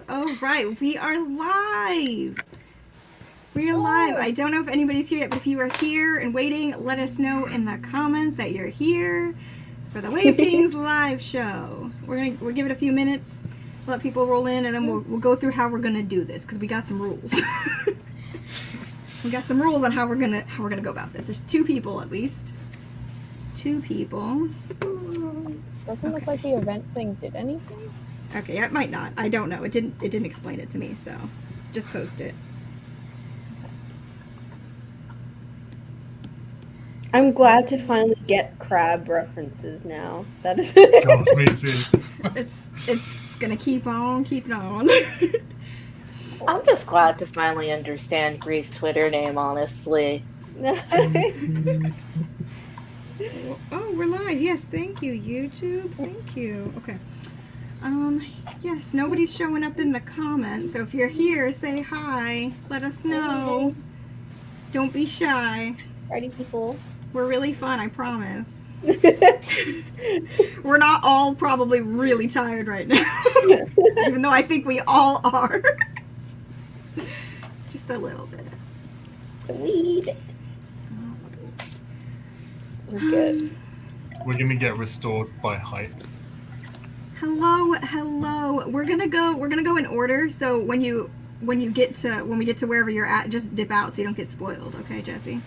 Oh, right. We are live. We are live. I don't know if anybody's here yet, but if you are here and waiting, let us know in the comments that you're here for the Wave Kings live show. We'll give it a few minutes, let people roll in, and then we'll go through how we're gonna do this because we got some rules. We got some rules on how we're gonna go about this. There's 2 people at least. 2 people. Doesn't look like the event thing did anything. Okay, it might not. I don't know. It didn't explain it to me, so just post it. I'm glad to finally get crab references now. That is God, me too. It's gonna keep on keeping on. I'm just glad to finally understand Gree's Twitter name, honestly. Oh, we're live. Yes, thank you, YouTube. Thank you. Okay. Yes, nobody's showing up in the comments, so if you're here, say hi. Let us know. Don't be shy. Party people. We're really fun, I promise. We're not all probably really tired right now. Even though I think we all are. Just a little bit. Sweet. Good. We're gonna get restored by height. Hello. We're gonna go in order. So when we get to wherever you're at, just dip out so you don't get spoiled. Okay, Jesse.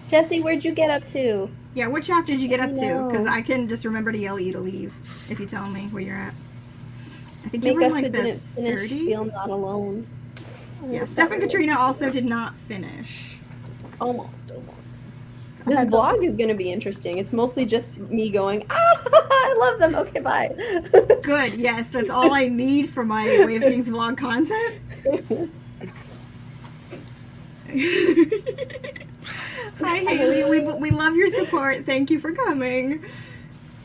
Jesse, where'd you get up to? Yeah, what chapter did you get up to? No. Because I can just remember to yell at you to leave if you tell me where you're at. I think you Make were in us like who the didn't finish 30s. feel not alone. Yeah, Steph and Katrina also did not finish. Almost. So This vlog is going to be interesting. It's mostly just me going, I love them. Okay, bye. Good. Yes, that's all I need for my Wave Kings vlog content. Hi, Haley. We love your support. Thank you for coming.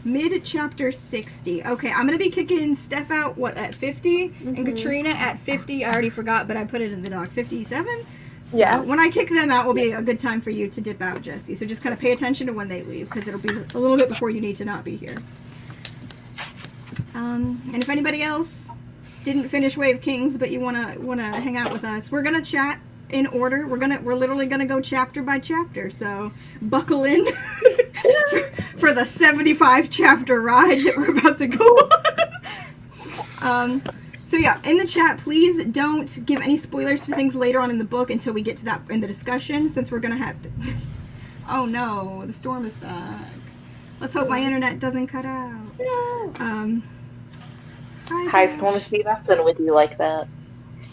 Mid-chapter 60. Okay, I'm going to be kicking Steph out, at 50? And Katrina at 50. I already forgot, but I put it in the doc. 57? So Yeah. when I kick them out will be a good time for you to dip out, Jesse. So just kind of pay attention to when they leave, because it'll be a little bit before you need to not be here. And if anybody else didn't finish Wave Kings, but you wanna hang out with us, we're gonna chat in order. We're literally gonna go chapter by chapter. So buckle in for the 75 chapter ride that we're about to go on. So yeah, in the chat, please don't give any spoilers for things later on in the book until we get to that in the discussion, since we're gonna have. Oh no, the storm is back. Let's hope my internet doesn't cut out. Hi, Storm Steve, I've been with you like that.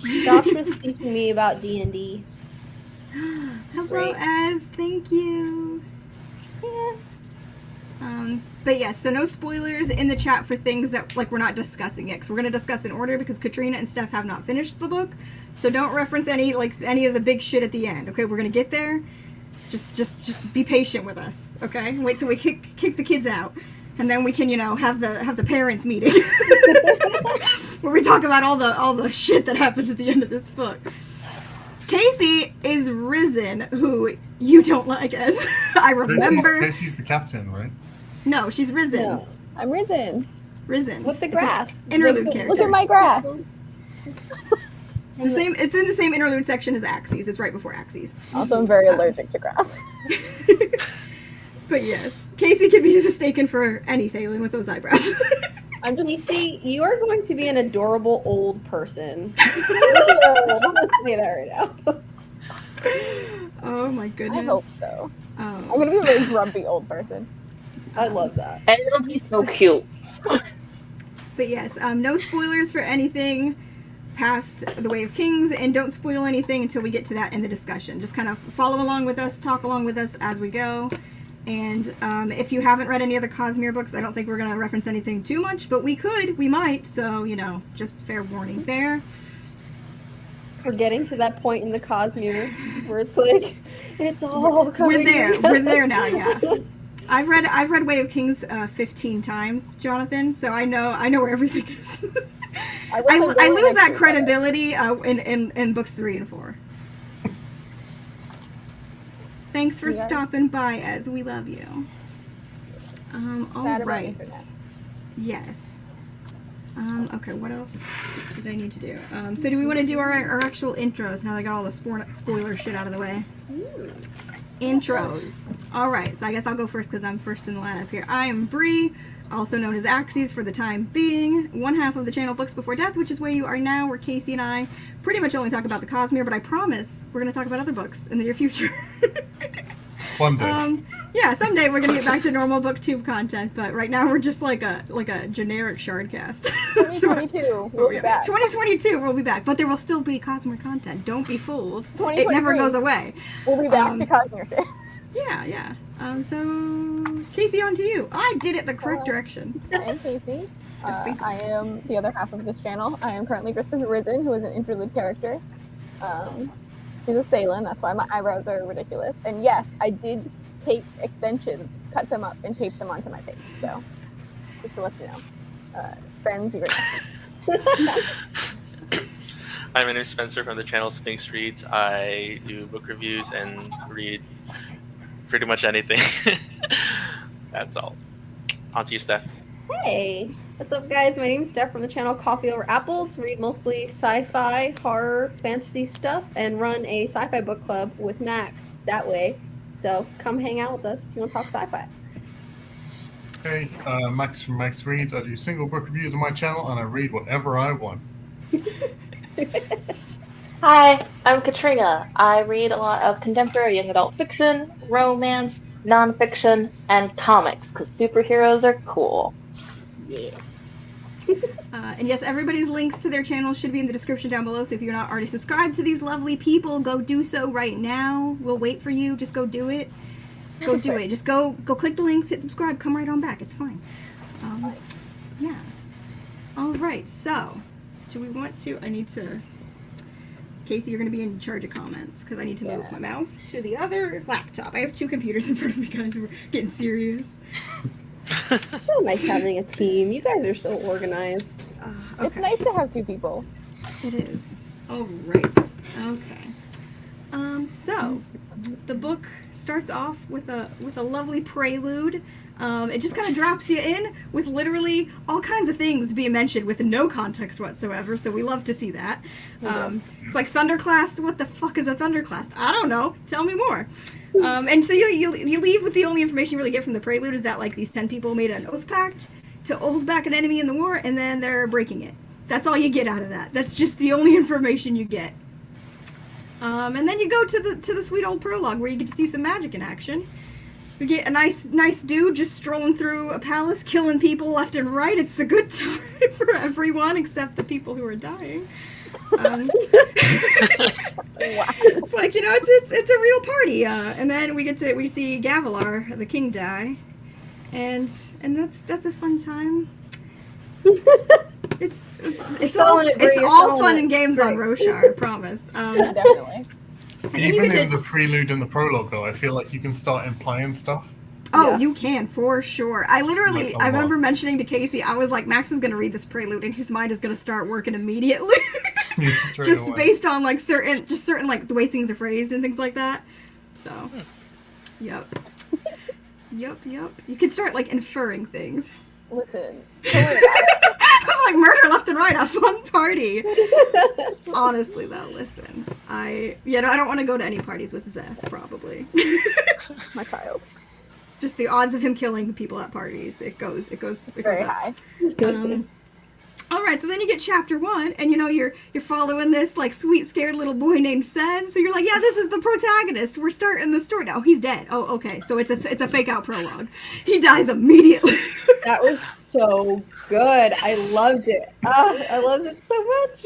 Josh was teaching me about D&D. Hello, Great. Ez. Thank you. Yeah. But yes, so no spoilers in the chat for things that we're not discussing yet, because we're going to discuss in order because Katrina and Steph have not finished the book. So don't reference any of the big shit at the end. Okay, we're going to get there. Just be patient with us. Okay, wait till we kick the kids out, and then we can have the parents meeting where we talk about all the shit that happens at the end of this book. Casey is Risen, who you don't like, as I remember. Casey's the captain, right? No, she's Risen. No. I'm Risen. Risen. With the It's an grass. interlude Look character. at my grass. It's in the same interlude section as Axes. It's right before Axes. Also, I'm very allergic to grass. But yes, Casey could be mistaken for any Thalen with those eyebrows. Casey, you are going to be an adorable old person. Let's say that right now. Oh my goodness. I hope so. Oh. I'm gonna be a very grumpy old person. I love that. And it'll be so cute. But yes, no spoilers for anything past the Way of Kings, and don't spoil anything until we get to that in the discussion. Just kind of follow along with us, talk along with us as we go. And if you haven't read any other Cosmere books, I don't think we're going to reference anything too much, but we might, so, just fair warning there. We're getting to that point in the Cosmere where it's like, it's all coming We're there now, yeah. I've read Way of Kings 15 times, Jonathan, so I know where everything is. I lose that credibility in books 3 and 4. Thanks for stopping by, as we love you. All right. Yes. Okay, what else did I need to do? So do we want to do our actual intros now that I got all the spoiler shit out of the way? Intros. Alright, so I guess I'll go first because I'm first in the lineup here. I am Bree, also known as Axes for the time being, one half of the channel Books Before Death, which is where you are now, where Casey and I pretty much only talk about the Cosmere, but I promise we're going to talk about other books in the near future. One day. Yeah, someday we're gonna get back to normal booktube content, but right now we're just like a generic shardcast. 2022, we'll be back. 2022, we'll be back, but there will still be Cosmere content. Don't be fooled. It 2023. never goes away. We'll be back to Cosmere shit. Yeah. So Casey, on to you. I did it the correct direction. I'm Casey. I am the other half of this channel. I am currently Krista's Risen, who is an interlude character. She's a Thalen, that's why my eyebrows are ridiculous. And yes, I did tape extensions, cut them up, and tape them onto my face. So, just to let you know. Friends, you're I'm Anu Spencer from the channel Sphinx Reads. I do book reviews and read pretty much anything. That's all. On to you, Steph. Hey, what's up, guys? My name's Steph from the channel Coffee Over Apples. Read mostly sci-fi, horror, fantasy stuff, and run a sci-fi book club with Max that way. So come hang out with us if you want to talk sci-fi. Hey, Max from Max Reads. I do single book reviews on my channel, and I read whatever I want. Hi, I'm Katrina. I read a lot of contemporary young adult fiction, romance, nonfiction, and comics, because superheroes are cool. Yeah. And yes, everybody's links to their channels should be in the description down below, so if you're not already subscribed to these lovely people, go do so right now. We'll wait for you. Just go do it. Go do it. Just go click the links, hit subscribe, come right on back. It's fine. Yeah. Alright, so, do we want to... I need to... Casey, you're going to be in charge of comments, because I need to move my mouse to the other laptop. I have two computers in front of me, guys. We're getting serious. So nice having a team. You guys are so organized. Okay. It's nice to have two people. It is. All right. Okay. So the book starts off with a lovely prelude. It just kind of drops you in with literally all kinds of things being mentioned with no context whatsoever. So we love to see that. It's like Thunderclast. What the fuck is a Thunderclast? I don't know. Tell me more. And so you leave with the only information you really get from the prelude is that like these 10 people made an oath pact to hold back an enemy in the war, and then they're breaking it. That's all you get out of that. That's just the only information you get. And then you go to the sweet old prologue where you get to see some magic in action. We get a nice dude just strolling through a palace, killing people left and right. It's a good time for everyone except the people who are dying. It's like, you know, it's a real party. And then we see Gavilar, the king, die, and that's a fun time. It's all fun and games on Roshar, I promise. Definitely. Even in the prelude and the prologue, though, I feel like you can start implying stuff. Oh, Yeah. you can, for sure. I remember mentioning to Casey, I was like, Max is going to read this prelude and his mind is going to start working immediately. Straight Just away. based on like certain like the way things are phrased and things like that. So, Yep. You can start like inferring things. Listen. I was like, murder left and right, a fun party. Honestly, though, listen, I don't want to go to any parties with Zeth, probably. My child. Just the odds of him killing people at parties, it goes Very up. high. All right, so then you get chapter 1, and you know you're following this like sweet scared little boy named Sen. So you're like, yeah, this is the protagonist. We're starting the story now. He's dead. Oh, okay. So it's a fake out prologue. He dies immediately. That was so good. I loved it. I loved it so much.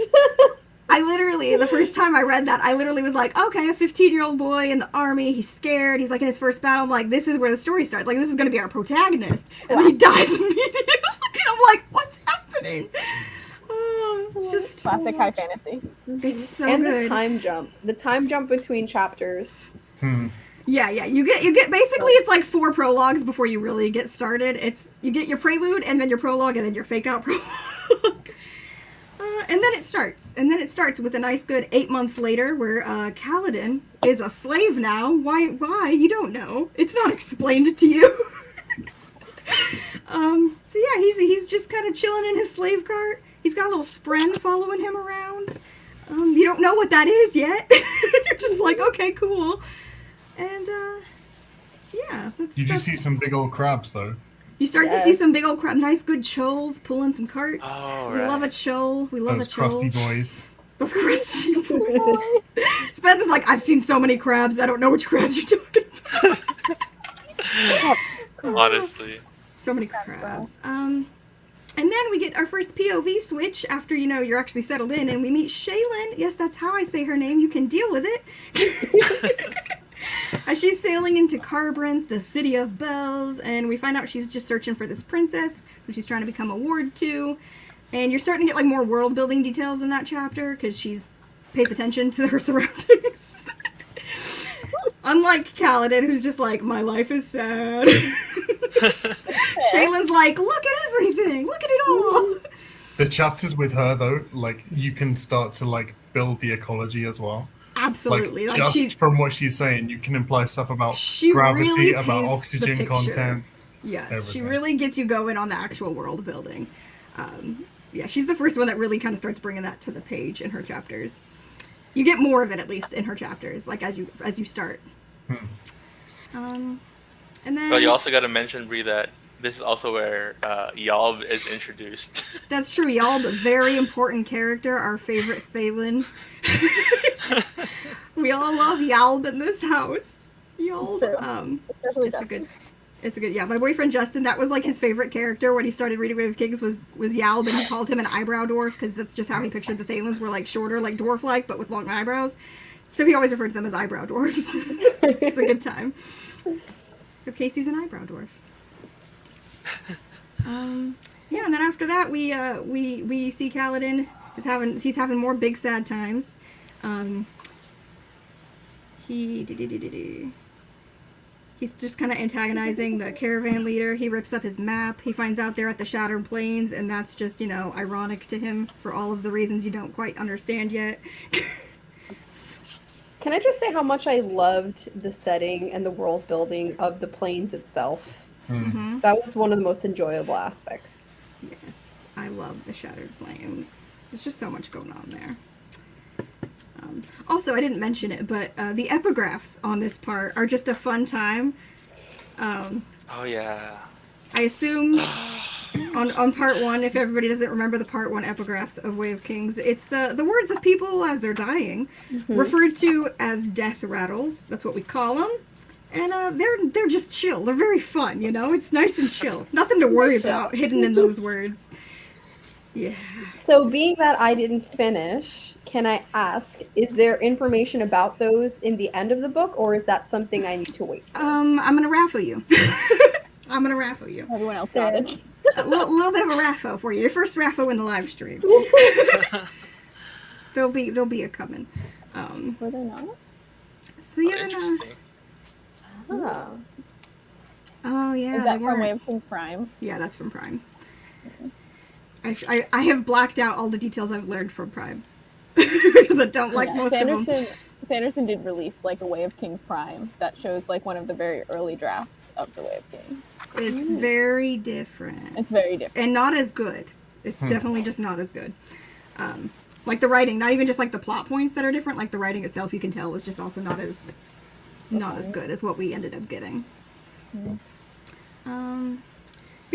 I literally, the first time I read that, I literally was like, okay, a 15-year-old boy in the army, he's scared, he's like in his first battle, I'm like, this is where the story starts, like, this is going to be our protagonist, and then he dies immediately, and I'm like, what's happening? Oh, it's just... Classic high fantasy. It's so and good. the time jump between chapters. Yeah, you get basically it's like 4 prologues before you really get started. You get your prelude, and then your prologue, and then your fake out prologue. And then it starts with a nice good 8 months later where Caledon is a slave now. Why? You don't know. It's not explained to you. So yeah, he's just kind of chilling in his slave cart. He's got a little spren following him around. You don't know what that is yet. You're just like, okay, cool. And yeah, You do see some big old crabs, though. You start to see some big old crab, nice good chulls pulling some carts. Oh, we love a chull. We love Those a chull. crusty boys. Those crusty boys. Spencer's like, I've seen so many crabs. I don't know which crabs you're talking about. Honestly. So many crabs. And then we get our first POV switch after, you're actually settled in, and we meet Shaylin. Yes, that's how I say her name. You can deal with it. As she's sailing into Carbrinth, the city of bells, and we find out she's just searching for this princess who she's trying to become a ward to. And you're starting to get, more world-building details in that chapter, because she's pays attention to her surroundings. Unlike Caledon, who's just like, my life is sad. Shaylin's like, look at everything! Look at it all! The chapters with her, though, you can start to, build the ecology as well. Absolutely. Just from what she's saying, you can imply stuff about she gravity, really about paints oxygen the picture. content. Yes, everything. She really gets you going on the actual world building. Yeah, she's the first one that really kind of starts bringing that to the page in her chapters. You get more of it, at least, in her chapters, as you start. And then... Well, you also got to mention, Bree, that this is also where Yalb is introduced. That's true. Yalb, a very important character, our favorite Thalen. We all love Yalb in this house. Yalb. It's a good. Yeah, my boyfriend Justin, that was his favorite character when he started reading Way of Kings was Yalb, and he called him an eyebrow dwarf because that's just how he pictured the Thalens were shorter, dwarf-like, but with long eyebrows. So he always referred to them as eyebrow dwarfs. It's a good time. So Casey's an eyebrow dwarf. Yeah, and then after that we see Caledon he's having more big sad times. He's just kind of antagonizing the caravan leader. He rips up his map. He finds out they're at the Shattered Plains, and that's just, ironic to him for all of the reasons you don't quite understand yet. Can I just say how much I loved the setting and the world building of the plains itself? Mm-hmm. That was one of the most enjoyable aspects. Yes, I love the Shattered Plains. There's just so much going on there. Also, I didn't mention it, but the epigraphs on this part are just a fun time. Oh, yeah. I assume on part one, if everybody doesn't remember the part one epigraphs of Way of Kings, it's the words of people as they're dying, referred to as death rattles. That's what we call them. And they're just chill. They're very fun, It's nice and chill. Nothing to worry about hidden in those words. Yeah. So being that I didn't finish, can I ask, is there information about those in the end of the book, or is that something I need to wait for? I'm gonna raffle you. I'm gonna raffle you. Everyone else got it. A little bit of a raffle for you. Your first raffle in the live stream. There'll be a coming. Were there not? So yeah, Interesting. oh yeah, Is that from Way of Kings Prime? Yeah, that's from Prime. I have blacked out all the details I've learned from Prime because I don't like most of them. Sanderson did release a Way of Kings Prime that shows one of the very early drafts of the Way of Kings. It's very different. It's very different. And not as good. It's definitely just not as good. The writing, not even just the plot points that are different, the writing itself you can tell was just also not as good as what we ended up getting. But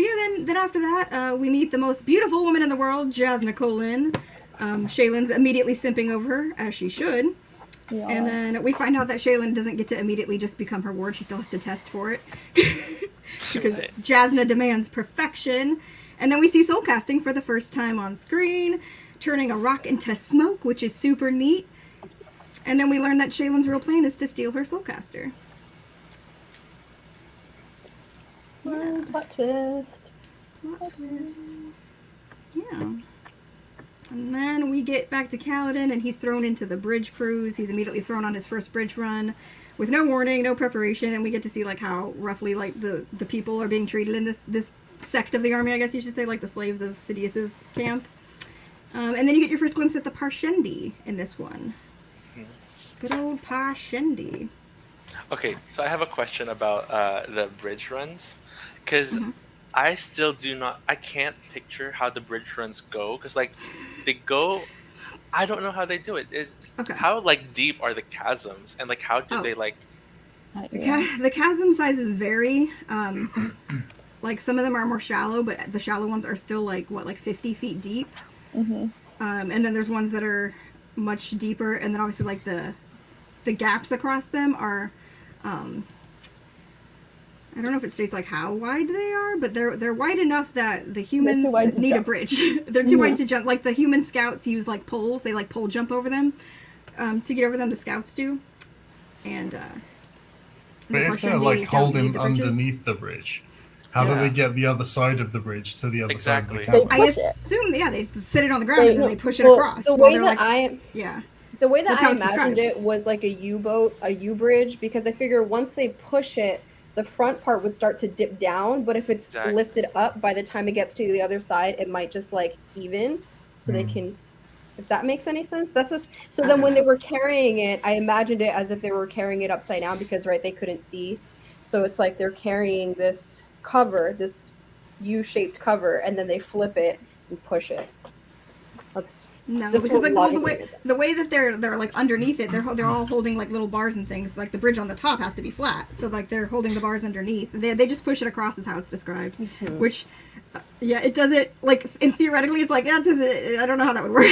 yeah, then after that, we meet the most beautiful woman in the world, Jasna Colin. Shaylin's immediately simping over her, as she should. Yeah. And then we find out that Shaylin doesn't get to immediately just become her ward. She still has to test for it. Because Jasna demands perfection. And then we see soul casting for the first time on screen, turning a rock into smoke, which is super neat. And then we learn that Shaylin's real plan is to steal her soulcaster. Yeah. Plot twist. Plot twist. Yeah. And then we get back to Caledon, and he's thrown into the bridge cruise. He's immediately thrown on his first bridge run with no warning, no preparation, and we get to see how roughly the people are being treated in this sect of the army, I guess you should say, the slaves of Sidious's camp. And then you get your first glimpse at the Parshendi in this one. Good old Parshendi. Okay, so I have a question about the bridge runs, because I still do not. I can't picture how the bridge runs go because like they go. I don't know how they do it. Okay. How like deep are the chasms and like how do Oh. they like? The chasm sizes vary. Like some of them are more shallow, but the shallow ones are still like 50 feet deep. Mm-hmm. And then there's ones that are much deeper, and then obviously like the gaps across them are. I don't know if it states like how wide they are, but they're wide enough that the humans need a bridge. They're too wide to jump. Like the human scouts use like poles. They like pole jump over them to get over them. The scouts do, and. But if they're like holding underneath the bridge, how do they get the other side of the bridge to the other side of the Exactly. cavern? I assume, they sit it on the ground and then they push it across. The way that the way that That's how I it's imagined described. it was like a U-boat, a U-bridge, because I figure once they push it, the front part would start to dip down, but if it's lifted up, by the time it gets to the other side, it might just like even, so they can. If that makes any sense, that's just so. Then when they were carrying it, I imagined it as if they were carrying it upside down because they couldn't see, so it's like they're carrying this cover, this U-shaped cover, and then they flip it and push it. That's because like the way that they're like underneath it, they're all holding like little bars and things. Like the bridge on the top has to be flat, so like they're holding the bars underneath. They just push it across is how it's described, which. It doesn't like in theoretically it's like that doesn't. I don't know how that would work.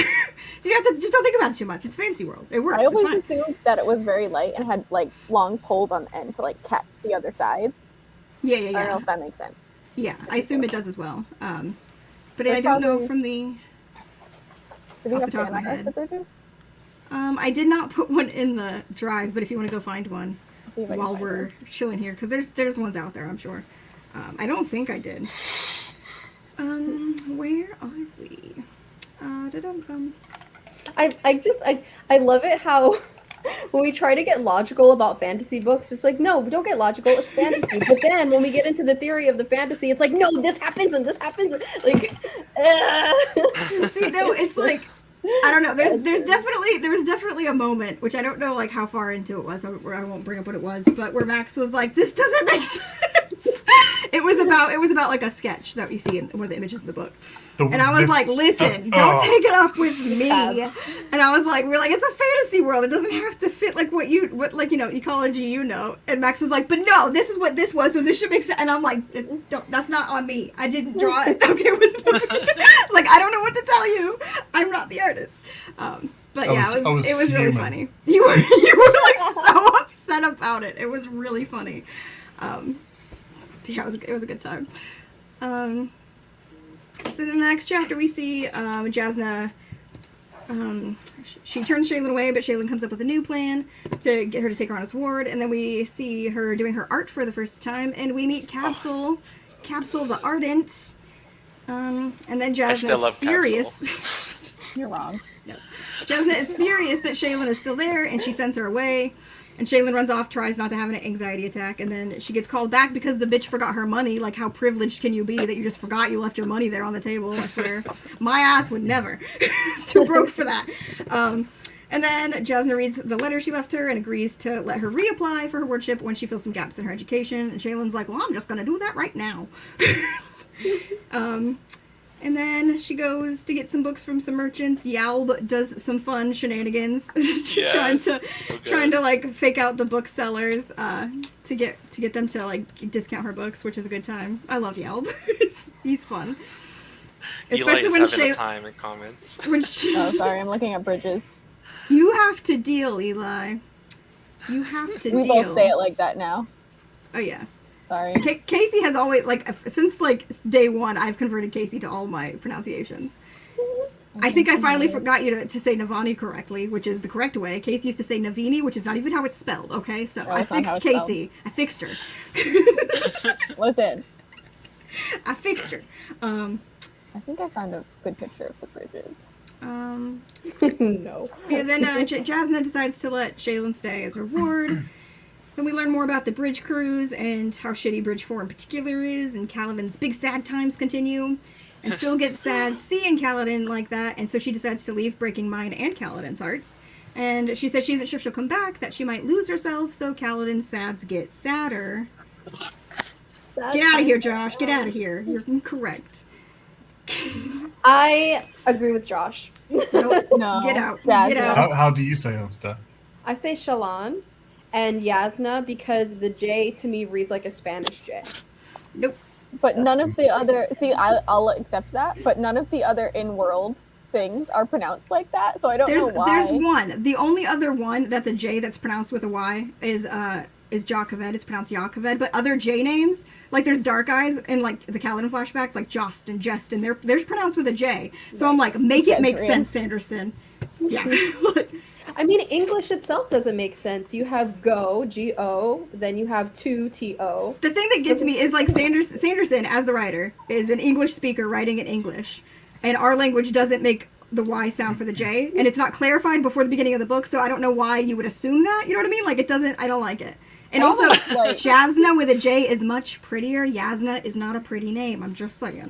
So you have to just don't think about it too much. It's fantasy world. It works. I always assumed that it was very light and had like long poles on the end to like catch the other side. Yeah. I don't know if that makes sense. Yeah, I assume it does as well. But I don't know from the off the top of my head. I did not put one in the drive, but if you want to go find one while we're chilling here, because there's ones out there, I'm sure. I don't think I did. Where are we? I love it how when we try to get logical about fantasy books, it's like, no, we don't get logical, it's fantasy. But then when we get into the theory of the fantasy, it's like, no, this happens and this happens. Like, see, no, it's like, I don't know. There was definitely a moment, which I don't know like how far into it was. I won't bring up what it was, but where Max was like, "This doesn't make sense." It was about like a sketch that you see in one of the images in the book, and I was like, "Listen, don't take it up with me." And I was like, "We're like, it's a fantasy world. It doesn't have to fit like what ecology, And Max was like, "But no, this is what this was, so this should make sense." And I'm like, "That's not on me. I didn't draw it. Okay, it was not me." It's like I don't know what to tell you. I'm not the artist. But yeah, it was really funny. You were like so upset about it. It was really funny. Yeah, it was a good time. So in the next chapter we see Jasna. She turns Shaylin away, but Shaylin comes up with a new plan to get her to take her on as ward, and then we see her doing her art for the first time, and we meet Capsule the Ardent. And then Jasna is furious. You're wrong. No. Jasna is furious that Shaylin is still there, and she sends her away. And Shaylin runs off, tries not to have an anxiety attack, and then she gets called back because the bitch forgot her money. Like, how privileged can you be that you just forgot you left your money there on the table? I swear. My ass would never. It's too broke for that. And then Jasna reads the letter she left her and agrees to let her reapply for her wardship when she feels some gaps in her education. And Shaylin's like, well, I'm just going to do that right now. And then she goes to get some books from some merchants. Yalb does some fun shenanigans, trying to like fake out the booksellers to get them to like discount her books, which is a good time. I love Yalb. He's fun, especially when Eli is having a time in comments. Oh, sorry, I'm looking at bridges. You have to deal, Eli. You have to deal. We both say it like that now. Oh yeah. Sorry. Casey has always, like, since, like, day one, I've converted Casey to all my pronunciations. I think I finally forgot you to say Navani correctly, which is the correct way. Casey used to say Navini, which is not even how it's spelled, okay? So I fixed Casey. I fixed her. Listen. I fixed her. I think I found a good picture of the bridges. No. Yeah, then Jasna decides to let Shaylin stay as her ward. Then we learn more about the bridge crews and how shitty Bridge 4 in particular is, and Caledon's big sad times continue. And Syl gets sad seeing Caledon like that, and so she decides to leave, breaking mine and Caledon's hearts. And she says she isn't sure if she'll come back, that she might lose herself, so Caledon's sads get sadder. Get out of here, Josh. Get out of here. You're incorrect. I agree with Josh. Nope. No. Get out. Jasna. Get out. How do you say them, Steph? I say Shalon and Yasna because the J to me reads like a Spanish J. Nope. But none of the other I'll accept that, but none of the other in-world things are pronounced like that, so I don't know why. There's one. The only other one that's a J that's pronounced with a Y is Jacoved. It's pronounced Jacoved. But other J names, like there's Dark Eyes in like the Caledon flashbacks, like Jost and Jest, and they're pronounced with a J. So I'm like, make it make sense, Sanderson. Yeah. I mean, English itself doesn't make sense. You have go, G-O, then you have to, T-O. The thing that gets me is like Sanderson, as the writer, is an English speaker writing in English. And our language doesn't make the Y sound for the J. And it's not clarified before the beginning of the book, so I don't know why you would assume that. You know what I mean? Like, I don't like it. And also, Jasna with a J is much prettier. Yasna is not a pretty name. I'm just saying.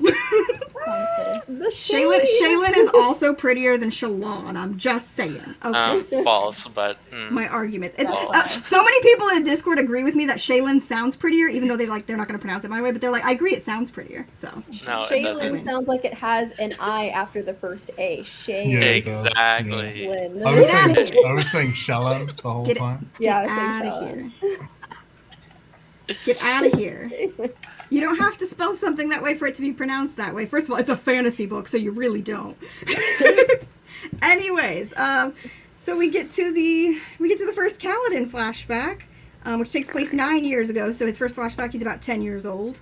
Shaylin is also prettier than Shalon. I'm just saying. Okay. False, but my arguments. It's so many people in Discord agree with me that Shaylin sounds prettier, even though they're not going to pronounce it my way. But they're like, I agree, it sounds prettier. So no, Shaylin sounds like it has an I after the first A. Shaylin. Yeah, exactly. Yeah. I was saying Shalom the whole time. Get out of here. Get out of here. You don't have to spell something that way for it to be pronounced that way. First of all, it's a fantasy book, so you really don't. Anyways, so we get to the first Caledon flashback, which takes place 9 years ago. So his first flashback, he's about 10 years old,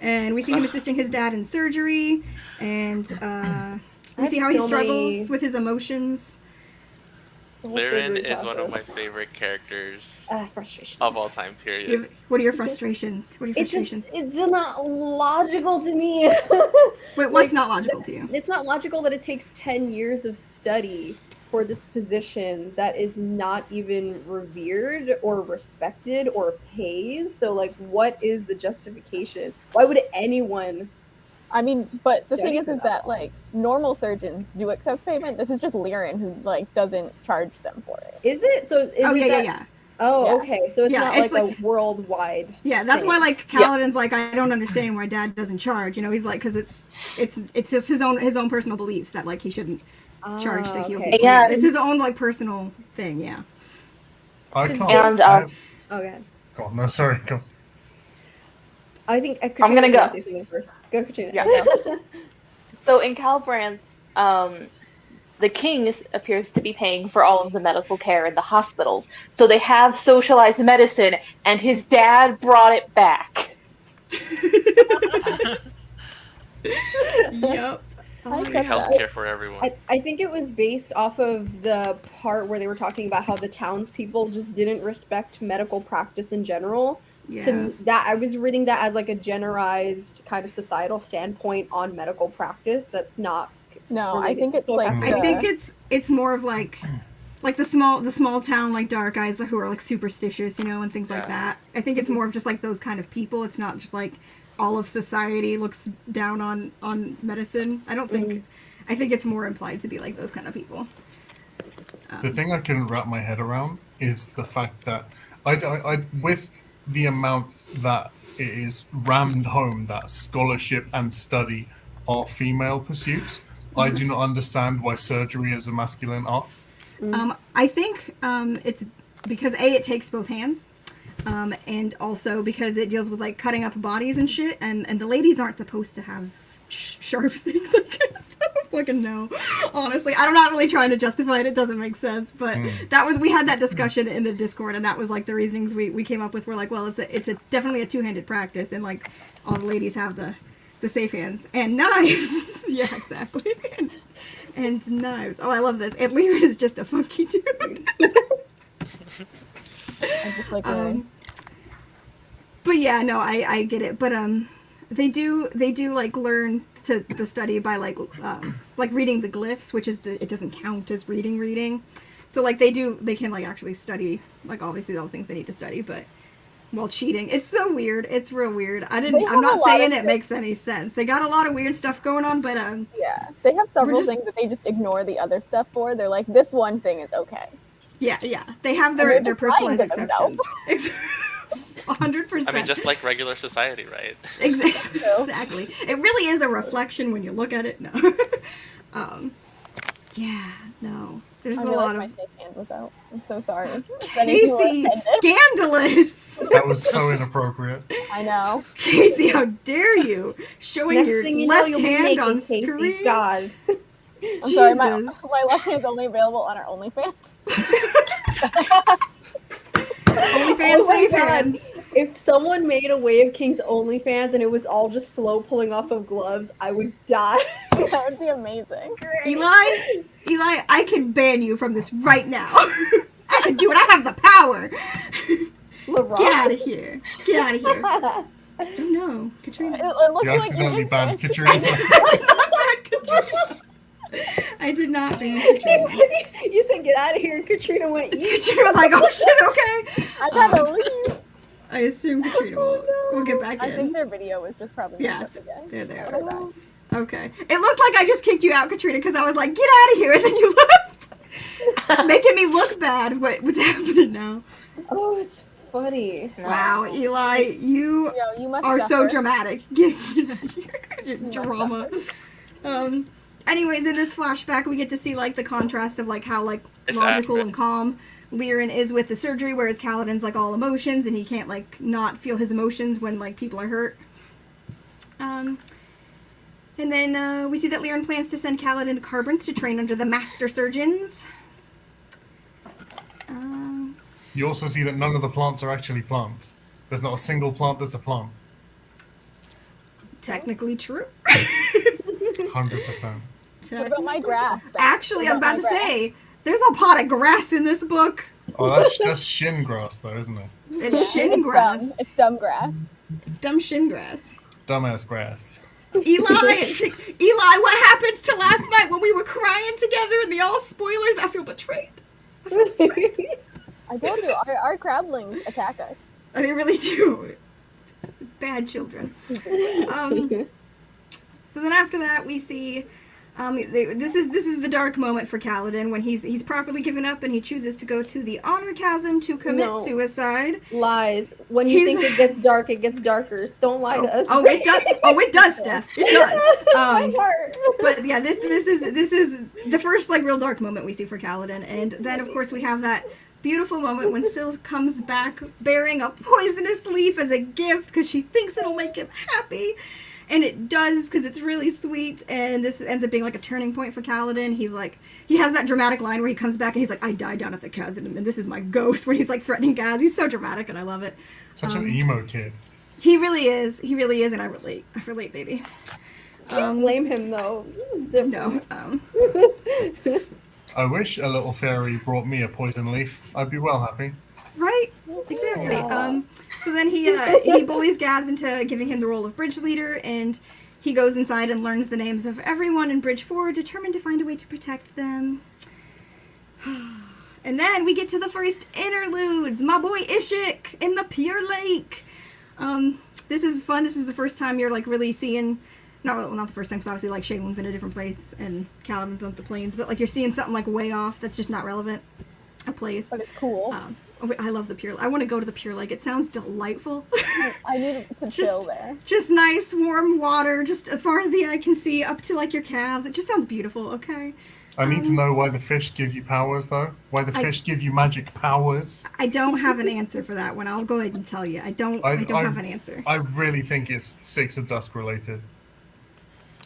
and we see him assisting his dad in surgery, and we see how he struggles with his emotions. Lyrin is one of my favorite characters of all time, period. What are your frustrations? It's not logical to me. Wait, what's not logical to you? It's not logical that it takes 10 years of study for this position that is not even revered or respected or paid. So, like, what is the justification? Why would anyone... I mean, but the thing is that, like, normal surgeons do accept payment. This is just Lyrin who, like, doesn't charge them for it. Is it? So, yeah. Oh, okay. So it's not it's like a worldwide. Yeah, that's thing. Why, like, Caledon's like, I don't understand why Dad doesn't charge. You know, he's like, because it's just his own personal beliefs that, like, he shouldn't charge to heal people. Yeah, it's his own, like, personal thing. Yeah. I can't. And okay. Go on. No, sorry. Go. I think I'm gonna go. Say something first. Go, Katrina. Yeah. So in Calbrand, the king appears to be paying for all of the medical care in the hospitals. So they have socialized medicine, and his dad brought it back. Yep. Healthcare for everyone. I think it was based off of the part where they were talking about how the townspeople just didn't respect medical practice in general. Yeah. I was reading that as like a generalized kind of societal standpoint on medical practice. That's not. No, I think it's like. I think it's more of like the small town like Dark Eyes who are like superstitious, you know, and things like that. I think it's more of just like those kind of people. It's not just like all of society looks down on medicine. I don't think. I think it's more implied to be like those kind of people. The thing I couldn't wrap my head around is the fact that I with the amount that it is rammed home that scholarship and study are female pursuits, I do not understand why surgery is a masculine art. I think it's because it takes both hands, and also because it deals with like cutting up bodies and shit, and the ladies aren't supposed to have sharp things. I guess. I don't fucking know. Honestly, I'm not really trying to justify it. It doesn't make sense, but we had that discussion in the Discord, and that was like the reasonings we came up with. We're like, well, it's definitely a two-handed practice, and like all the ladies have the safe hands and knives. Yeah, exactly. And knives. Oh, I love this. And Lyrin is just a funky dude. I just like but yeah, no, I get it. But they do like learn the study by like reading the glyphs, which is it doesn't count as reading. So like they can like actually study like obviously all the things they need to study, but while cheating. It's so weird. It's real weird. I'm not saying it makes any sense. They got a lot of weird stuff going on, but yeah, they have several things that they just ignore the other stuff for. They're like, this one thing is okay. Yeah. They have their personalized exceptions. 100%. I mean, just like regular society, right? Exactly. It really is a reflection when you look at it. No. Yeah, no. There's a lot my of... fake hand was out. I'm so sorry. Casey, scandalous! That was so inappropriate. I know. Casey, how dare you? Showing Next your thing you know, left you'll be hand naked, on Casey. screen. God. I'm sorry, my Jesus. left hand is only available on our OnlyFans. OnlyFans Oh my safe God. hands. If someone made a Way of Kings OnlyFans and it was all just slow pulling off of gloves, I would die. That would be amazing. Eli, I can ban you from this right now. I can do it. I have the power. LeBron. Get out of here. Get out of here. Oh no, Katrina. It looks You like accidentally you banned did. Katrina. I did not ban Katrina. You said get out of here, and Katrina went. Katrina was like, oh shit, okay. I gotta leave. I assume Katrina will get back I think in. their video was just probably Yeah, messed up again. there they Okay, are. bye. Okay. It looked like I just kicked you out, Katrina, because I was like, get out of here, and then you left. Making me look bad is what's happening now. Oh, it's funny. Wow, Eli, you Yo, you must are so suffer. dramatic. Get out of here. Drama. Anyways, in this flashback, we get to see, like, the contrast of, like, how, like, It's logical accurate. and calm Liren is with the surgery, whereas Caledon's, like, all emotions, and he can't, like, not feel his emotions when, like, people are hurt. And then, we see that Liren plans to send Caledon to Carbranth to train under the Master Surgeons. You also see that none of the plants are actually plants. There's not a single plant that's a plant. Technically true. 100%. What about my grass? Actually, I was about to What about my say, there's a pot of grass in this book. Oh, that's shin grass, though, isn't it? It's shin It's grass. dumb. It's dumb grass. It's dumb shin grass. Dumbass grass. Eli, what happened to last night when we were crying together and all spoilers? I feel betrayed. I told you, our crablings attack us. They really do. Bad children. So then after that, we see this is the dark moment for Caledon when he's properly given up and he chooses to go to the honor chasm to commit No. suicide. Lies. When you He's- think it gets dark, it gets darker. Don't lie to us. Oh, it does. Oh, it does, Steph. It does. My heart. But yeah, this is the first like real dark moment we see for Caledon, and then of course we have that beautiful moment when Syl comes back bearing a poisonous leaf as a gift because she thinks it'll make him happy, and it does because it's really sweet. And this ends up being like a turning point for Caledon. He has that dramatic line where he comes back and he's like, "I died down at the chasm, and this is my ghost." When he's like threatening Gaz, he's so dramatic, and I love it. Such an emo kid. He really is. He really is, and I relate. I relate, baby. Can't blame him though. No. I wish a little fairy brought me a poison leaf. I'd be well happy. Right? Exactly. So then he bullies Gaz into giving him the role of bridge leader, and he goes inside and learns the names of everyone in Bridge 4, determined to find a way to protect them. And then we get to the first interludes. My boy Ishik in the Pure Lake. This is fun. This is the first time you're like really seeing, not the first time, because obviously like Shaylin's in a different place and Caledon's on the plains, but like you're seeing something like way off that's just not relevant. A place. But it's cool. I love the Pure. I want to go to the Pure Lake. It sounds delightful. I need to chill there. Just nice, warm water, just as far as the eye can see, up to like your calves. It just sounds beautiful. Okay. I need to know why the fish give you powers, though. Why the fish give you magic powers. I don't have an answer for that one. I'll go ahead and tell you. I don't have an answer. I really think it's Six of Dusk related.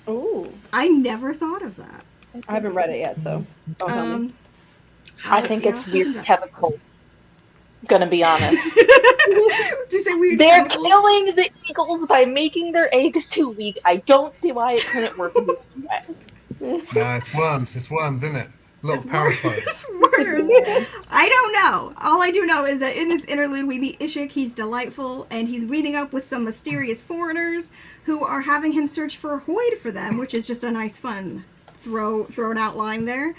Ooh. I never thought of that. I haven't read it yet, so don't tell me. I think yeah, it's I'll weird look it up. chemical. Gonna be honest. Did you say weird They're chemicals? killing the eagles by making their eggs too weak. I don't see why it couldn't work in this way. Nah, it's worms. It's worms, isn't it? Little parasites. It's worms. I don't know. All I do know is that in this interlude we meet Ishik. He's delightful, and he's meeting up with some mysterious foreigners who are having him search for Hoyd for them, which is just a nice, fun thrown out line there.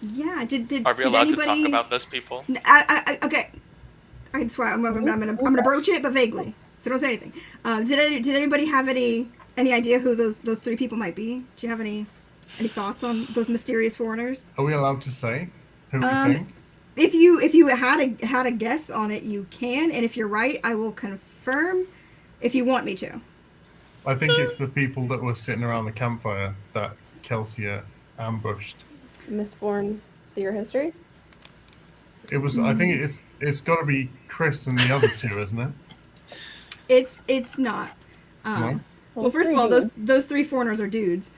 Yeah. Did Are we did allowed anybody? to talk about those people? Okay. I swear I'm gonna broach it, but vaguely. So don't say anything. Did anybody have any idea who those three people might be? Do you have any thoughts on those mysterious foreigners? Are we allowed to say who we think? if you had a guess on it, you can, and if you're right, I will confirm if you want me to. I think it's the people that were sitting around the campfire that Kelsia ambushed. Mistborn, see your history? It was. I think it's got to be Chris and the other two, isn't it? It's not. No? Well, first of all, those three foreigners are dudes.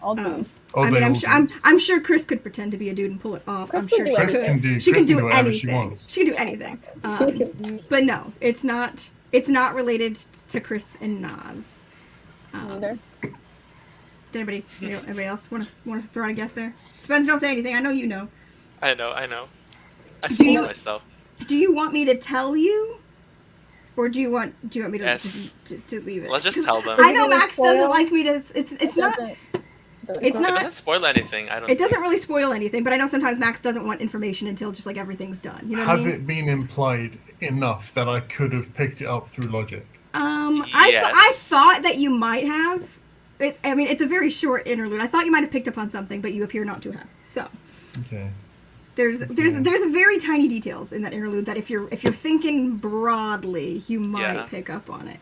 All dudes. Oh, I mean, they all I'm sure Chris could pretend to be a dude and pull it off. I'm sure Chris she can could. do. She Chris can do whatever she anything. wants. She can do anything. But no, it's not. It's not related to Chris and Nas. Neither. Did anybody else want to throw out a guess there? Spence, don't say anything. I know you know. I know. I Do spoiled you- myself. Do you want me to tell you, or do you want me to Yes. to leave it? Let's just 'Cause tell them. I know Is it a Max doesn't spoil? like me to. It's not. It's It not. doesn't spoil anything. I don't. It doesn't really spoil anything, but I know sometimes Max doesn't want information until just like everything's done. You know what Has I mean? it been implied enough that I could have picked it up through logic? Yes. I thought that you might have. It's a very short interlude. I thought you might have picked up on something, but you appear not to have. So Okay. there's very tiny details in that interlude that if you're thinking broadly, you might Yeah. pick up on it.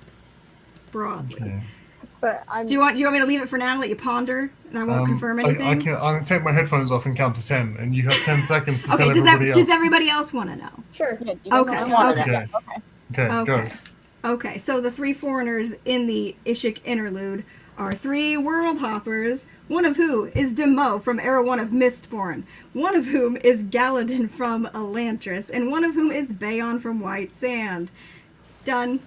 Broadly. Okay. But I'm. Do you want me to leave it for now, let you ponder, and I won't confirm anything? I can take my headphones off and count to 10, and you have 10 seconds to Okay. tell Does everybody else. everybody else want to know? Sure. Yeah, you guys Okay, don't want it. okay. Yeah, okay. Okay, go. Okay. Okay, so the three foreigners in the Ishik interlude are three world hoppers, one of who is Demo from Era 1 of Mistborn, one of whom is Caledon from Elantris, and one of whom is Bayon from White Sand. Done.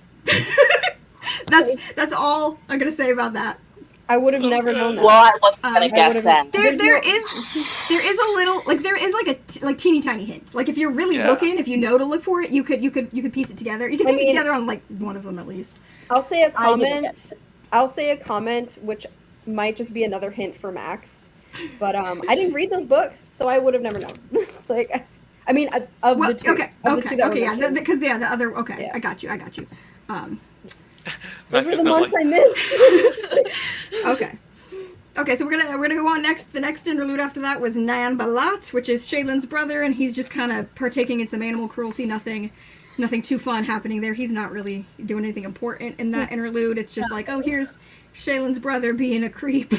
That's all I'm gonna say about that. I would have never known that. Well, I wasn't gonna I guess would've- then. There is a little there is like teeny tiny hint. Like if you're really Yeah. looking, if you know to look for it, you could piece it together. You can I piece it mean- together on like one of them at least. I'll say a I didn't comment. get I'll say a comment, which might just be another hint for Max. But I didn't read those books, so I would have never known. I mean, of Well, the two. okay, of the two that were yeah, mentioned. because the other, okay, Yeah. I got you. Those Max were is the not months like- I missed. Okay, so we're gonna go on next. The next interlude after that was Nan Balat, which is Shaylin's brother, and he's just kind of partaking in some animal cruelty. Nothing too fun happening there. He's not really doing anything important in that interlude. It's just like, oh, here's Shaylin's brother being a creep.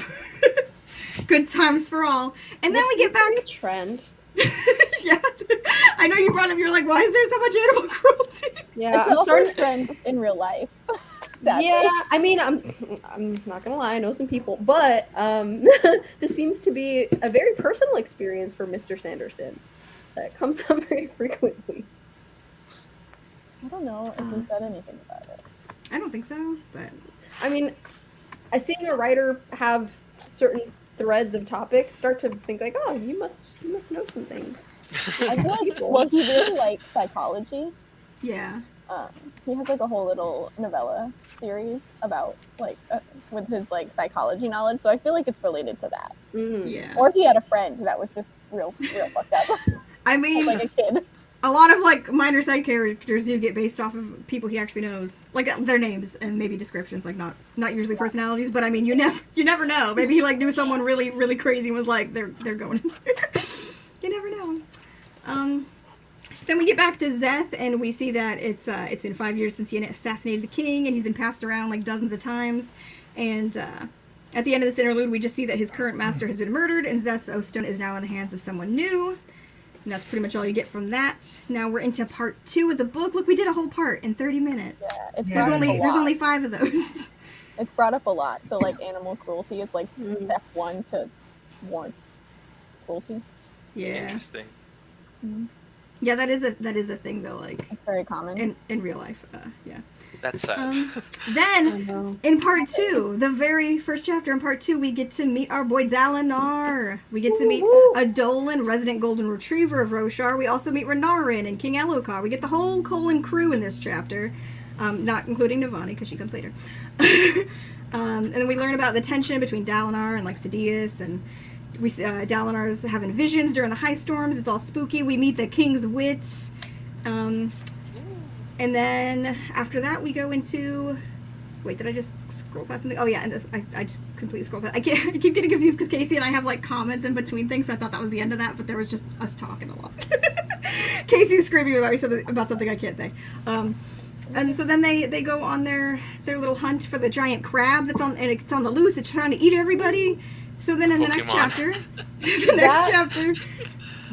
Good times for all. And then we get back. This is a trend. Yeah, I know you brought up. You're like, why is there so much animal cruelty? Yeah, It's I'm also starting. a trend in real life. Sadly. Yeah, I mean, I'm not gonna lie, I know some people, but this seems to be a very personal experience for Mr. Sanderson that comes up very frequently. I don't know if we said anything about it. I don't think so, but I mean, seeing a writer have certain threads of topics, start to think like, oh, you must know some things. I feel like, well, he really likes psychology. yeah. He has like a whole little novella series about like with his like psychology knowledge. So I feel like it's related to that. Mhm. Yeah. Or he had a friend that was just real fucked up, I mean, like a kid. a lot of like minor side characters do get based off of people he actually knows, like their names and maybe descriptions, like not usually personalities, but I mean you never know.Maybe he like knew someone really crazy and was like they're going in there. You never know. Then we get back to Zeth and we see that it's been 5 years since he assassinated the king and he's been passed around like dozens of times, and at the end of this interlude we just see that his current master has been murdered and Zeth's Oathstone is now in the hands of someone new. And that's pretty much all you get from that. Now we're into part 2 of the book. Look, we did a whole part in 30 minutes. Yeah, it's There's brought up a There's lot. only 5 of those. It's brought up a lot. So like animal cruelty is like step 1 to warrant cruelty. Yeah. Interesting. Yeah, that is a thing though, like It's very common. in real life. Yeah. That's sad. Then in part 2, the very first chapter in part 2, we get to meet our boy Dalinar. We get to meet Adolan, resident golden retriever of Roshar. We also meet Renarin and King Elokar. We get the whole Colin crew in this chapter, not including Navani because she comes later. And then we learn about the tension between Dalinar and like Sidious, and we Dalinar's having visions during the high storms. It's all spooky. We meet the king's wits. And then after that, we go into. Wait, did I just scroll past something? Oh yeah, and this I just completely scrolled past. I keep getting confused because Casey and I have like comments in between things, so I thought that was the end of that, but there was just us talking a lot. Casey was screaming about something I can't say. And so then they go on their little hunt for the giant crab and it's on the loose. It's trying to eat everybody. So then in the next chapter,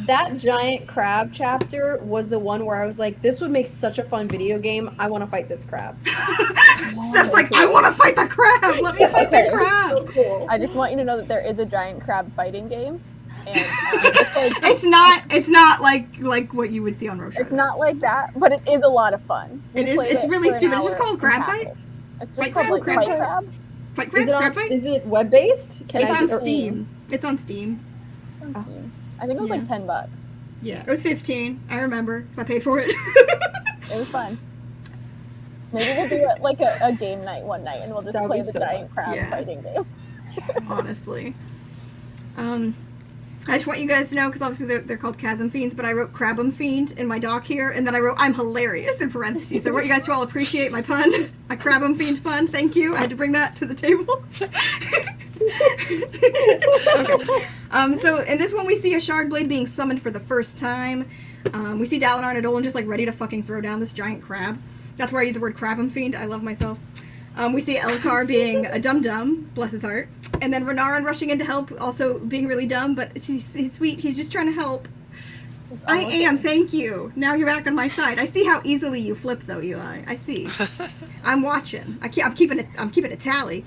that giant crab chapter was the one where I was like, this would make such a fun video game. I want to fight this crab. Steph's like, I want to fight the crab. Let me fight the crab. So cool. I just want you to know that there is a giant crab fighting game. And, it's not like what you would see on Roshan. It's not like that, but it is a lot of fun. It's really stupid. It's just called Crab Fight. It's just called like Fight Crab. Fight Crab Fight? Is it web based? It's on Steam. It's on Steam. I think it was like $10. Yeah, it was 15. I remember because I paid for it. It was fun. Maybe we'll do it like a game night one night, and we'll just play the giant crab fighting game. Honestly, I just want you guys to know because obviously they're called Chasm Fiends, but I wrote Crabum Fiend in my doc here, and then I wrote I'm hilarious in parentheses. I want you guys to all appreciate my pun, my Crabum Fiend pun. Thank you. I had to bring that to the table. Okay. So in this one we see a shard blade being summoned for the first time. We see Dalinar and Adolan just like ready to fucking throw down this giant crab. That's where I use the word Crabum Fiend. I love myself. We see Elcar being a dum-dum, bless his heart. And then Renarin rushing in to help, also being really dumb, but he's sweet. He's just trying to help. I am, thank you. Now you're back on my side. I see how easily you flip, though, Eli. I see. I'm watching. I'm keeping a tally.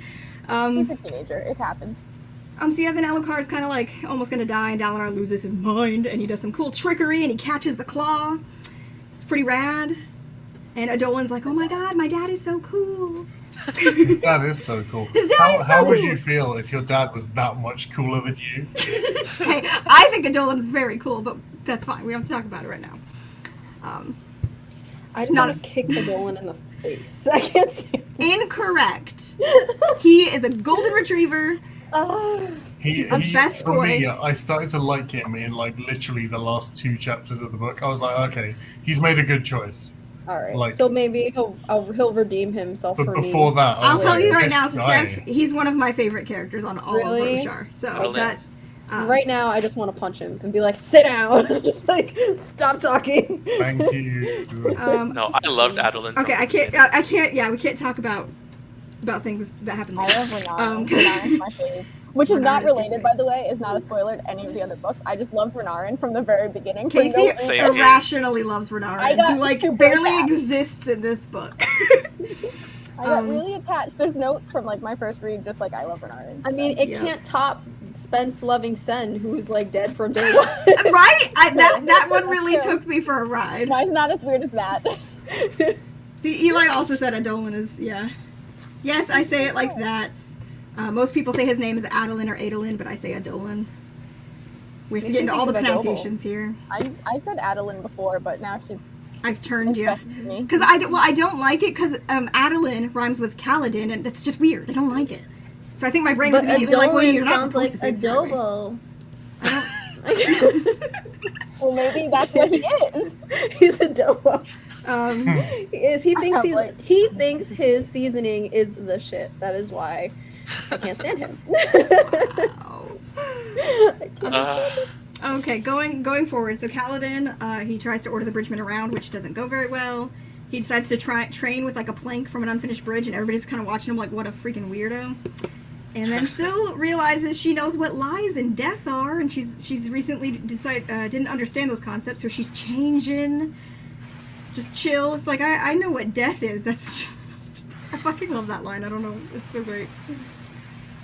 He's a teenager. It happens. So yeah, then Elcar is kind of like almost gonna die, and Dalinar loses his mind, and he does some cool trickery, and he catches the claw. It's pretty rad. And Adolan's like, oh my god, my dad is so cool. His dad is so cool. How would you feel if your dad was that much cooler than you? Hey, I think Adolan's very cool, but that's fine. We don't have to talk about it right now. I just want to kick Adolan in the face. I can't see it. Incorrect. He is a golden retriever. He's a best boy. Me, I started to like him in like literally the last 2 chapters of the book. I was like, okay, he's made a good choice. All right. Like, so maybe he'll redeem himself. But for before me. that, I'll tell you right this now, guy. Steph. He's one of my favorite characters on all of Roshar. So that. Right now, I just want to punch him and be like, "Sit down!" Just like, stop talking. Thank you. No, I loved Adeline. Okay, I can't. Yeah, we can't talk about things that happen later. I love Renarin. Renarin's my fave. Which is not related, by the way, is not a spoiler to any of the other books. I just love Renarin from the very beginning. Casey irrationally loves Renarin, who like barely exists in this book. I got really attached. There's notes from like my first read, just like I love Renarin. I mean, it can't top Spence loving Sen, who's like dead from day one. Right? That one really took me for a ride. Mine's not as weird as that. See, Eli also said Adolan is Yes, I say it like that. Most people say his name is Adeline or Adolin, but I say Adolan. We have to get into all the pronunciations here. I said Adeline before, but now I've turned you. Because I don't like it because Adeline rhymes with Caledon, and that's just weird. I don't like it. So I think my brain was immediately like, well, you're not supposed to say adobo. Well, maybe that's what he is. He's adobo. He thinks his seasoning is the shit. That is why I can't stand him. Okay, going forward. So Caledon, he tries to order the bridgemen around, which doesn't go very well. He decides to train with like a plank from an unfinished bridge, and everybody's kind of watching him like, what a freaking weirdo. And then Syl realizes she knows what lies and death are, and she's recently didn't understand those concepts, so she's changing. Just chill. It's like I know what death is. That's just I fucking love that line. I don't know. It's so great.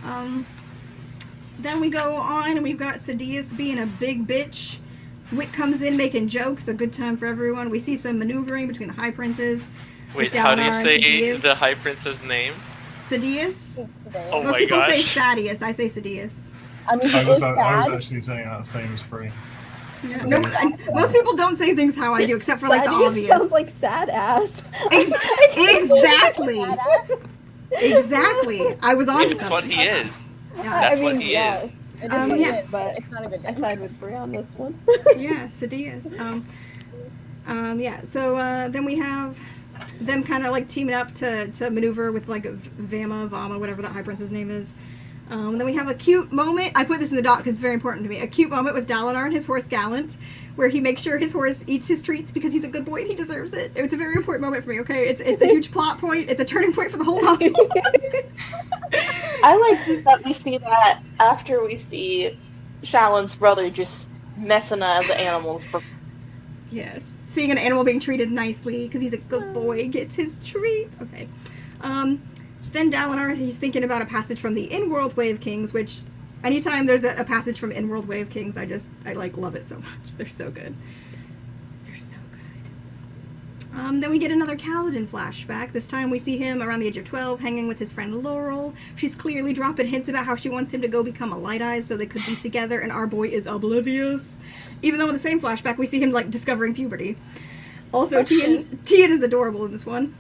Then we go on, and we've got Sadeas being a big bitch. Wit comes in making jokes. A good time for everyone. We see some maneuvering between the High Princes. Wait, how do you say the High Prince's name? Sadeas. Oh Most my people gosh. say Sadeas. I say Sadeas. I mean, I was actually saying that same as Brie. Yeah. No, most people don't say things how I do, except for like the obvious. Sounds like sad ass. Exactly. Exactly. I was on to something. That's what he is. Yeah. That's what he is. It, but it's not a good. I side with Brie on this one. Yeah, Sadeas. Yeah. So then we have them kind of like teaming up to maneuver with like Vama, whatever that High Prince's name is. Then we have a cute moment. I put this in the doc because it's very important to me. A cute moment with Dalinar and his horse Gallant, where he makes sure his horse eats his treats because he's a good boy and he deserves it. It's a very important moment for me, okay? It's a huge plot point. It's a turning point for the whole novel. I like that we see that after we see Shallan's brother just messing the animals for. Yes, seeing an animal being treated nicely because he's a good boy, gets his treats. Okay. Then Dalinar, he's thinking about a passage from the In-World Way of Kings, which anytime there's a passage from In-World Way of Kings, I love it so much. They're so good. They're so good. Then we get another Caledon flashback. This time we see him around the age of 12, hanging with his friend Laurel. She's clearly dropping hints about how she wants him to go become a Light Eyes so they could be together, and our boy is oblivious. Even though in the same flashback we see him, like, discovering puberty. Also, Tien is adorable in this one.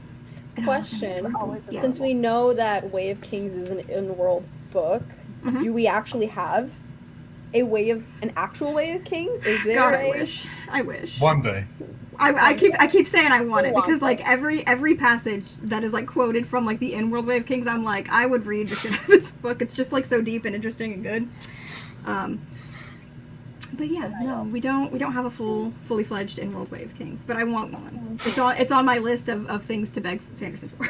Question. Yes. Since we know that Way of Kings is an in-world book, do we actually have an actual Way of Kings? Is there God, I wish. One day. I keep saying I want it because like every passage that is like quoted from like the In-World Way of Kings, I'm like, I would read the shit out of this book. It's just like so deep and interesting and good. But yeah, no, we don't have a fully fledged In-World Way of Kings, but I want one. It's on my list of things to beg Sanderson for.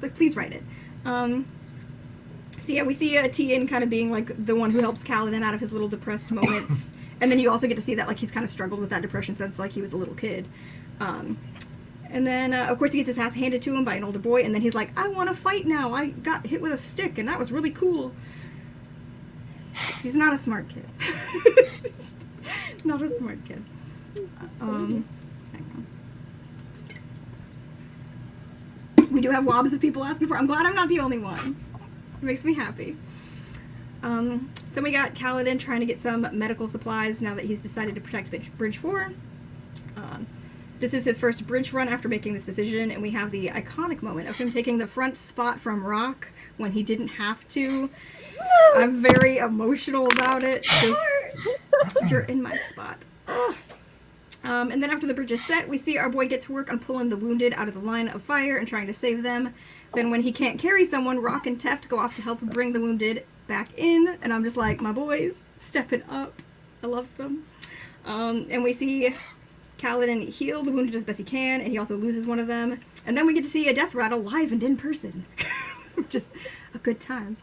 Like, please write it. So yeah, we see Tien kind of being like the one who helps Caledon out of his little depressed moments, and then you also get to see that like he's kind of struggled with that depression since like he was a little kid. And then of course he gets his ass handed to him by an older boy, and then he's like, I want to fight now. I got hit with a stick, and that was really cool. He's not a smart kid. Not a smart kid. Hang on. We do have wobs of people asking for it. I'm glad I'm not the only one. It makes me happy. So we got Caledon trying to get some medical supplies now that he's decided to protect Bridge 4. This is his first bridge run after making this decision, and we have the iconic moment of him taking the front spot from Rock when he didn't have to. I'm very emotional about it. Just, you're in my spot. And then after the bridge is set, we see our boy get to work on pulling the wounded out of the line of fire and trying to save them. Then when he can't carry someone, Rock and Teft go off to help bring the wounded back in. And I'm just like, my boys, stepping up. I love them. And we see Caledon heal the wounded as best he can, and he also loses one of them. And then we get to see a death rattle live and in person. Just a good time.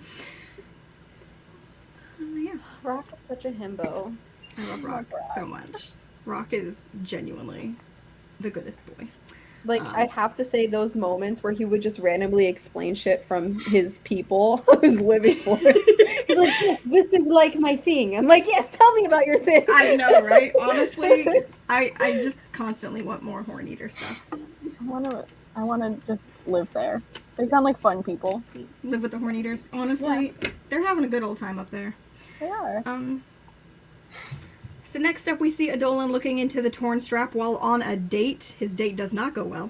Yeah. Rock is such a himbo. I love Rock so much. Rock is genuinely the goodest boy. Like, I have to say, those moments where he would just randomly explain shit from his people, I was living for it. He's like, this is like my thing. I'm like, yes, tell me about your thing. I know, right? Honestly, I just constantly want more Horn Eater stuff. I wanna just live there. They sound like fun people. Live with the Horn Eaters. Honestly, they're having a good old time up there. They are. So next up we see Adolan looking into the torn strap while on a date. His date does not go well.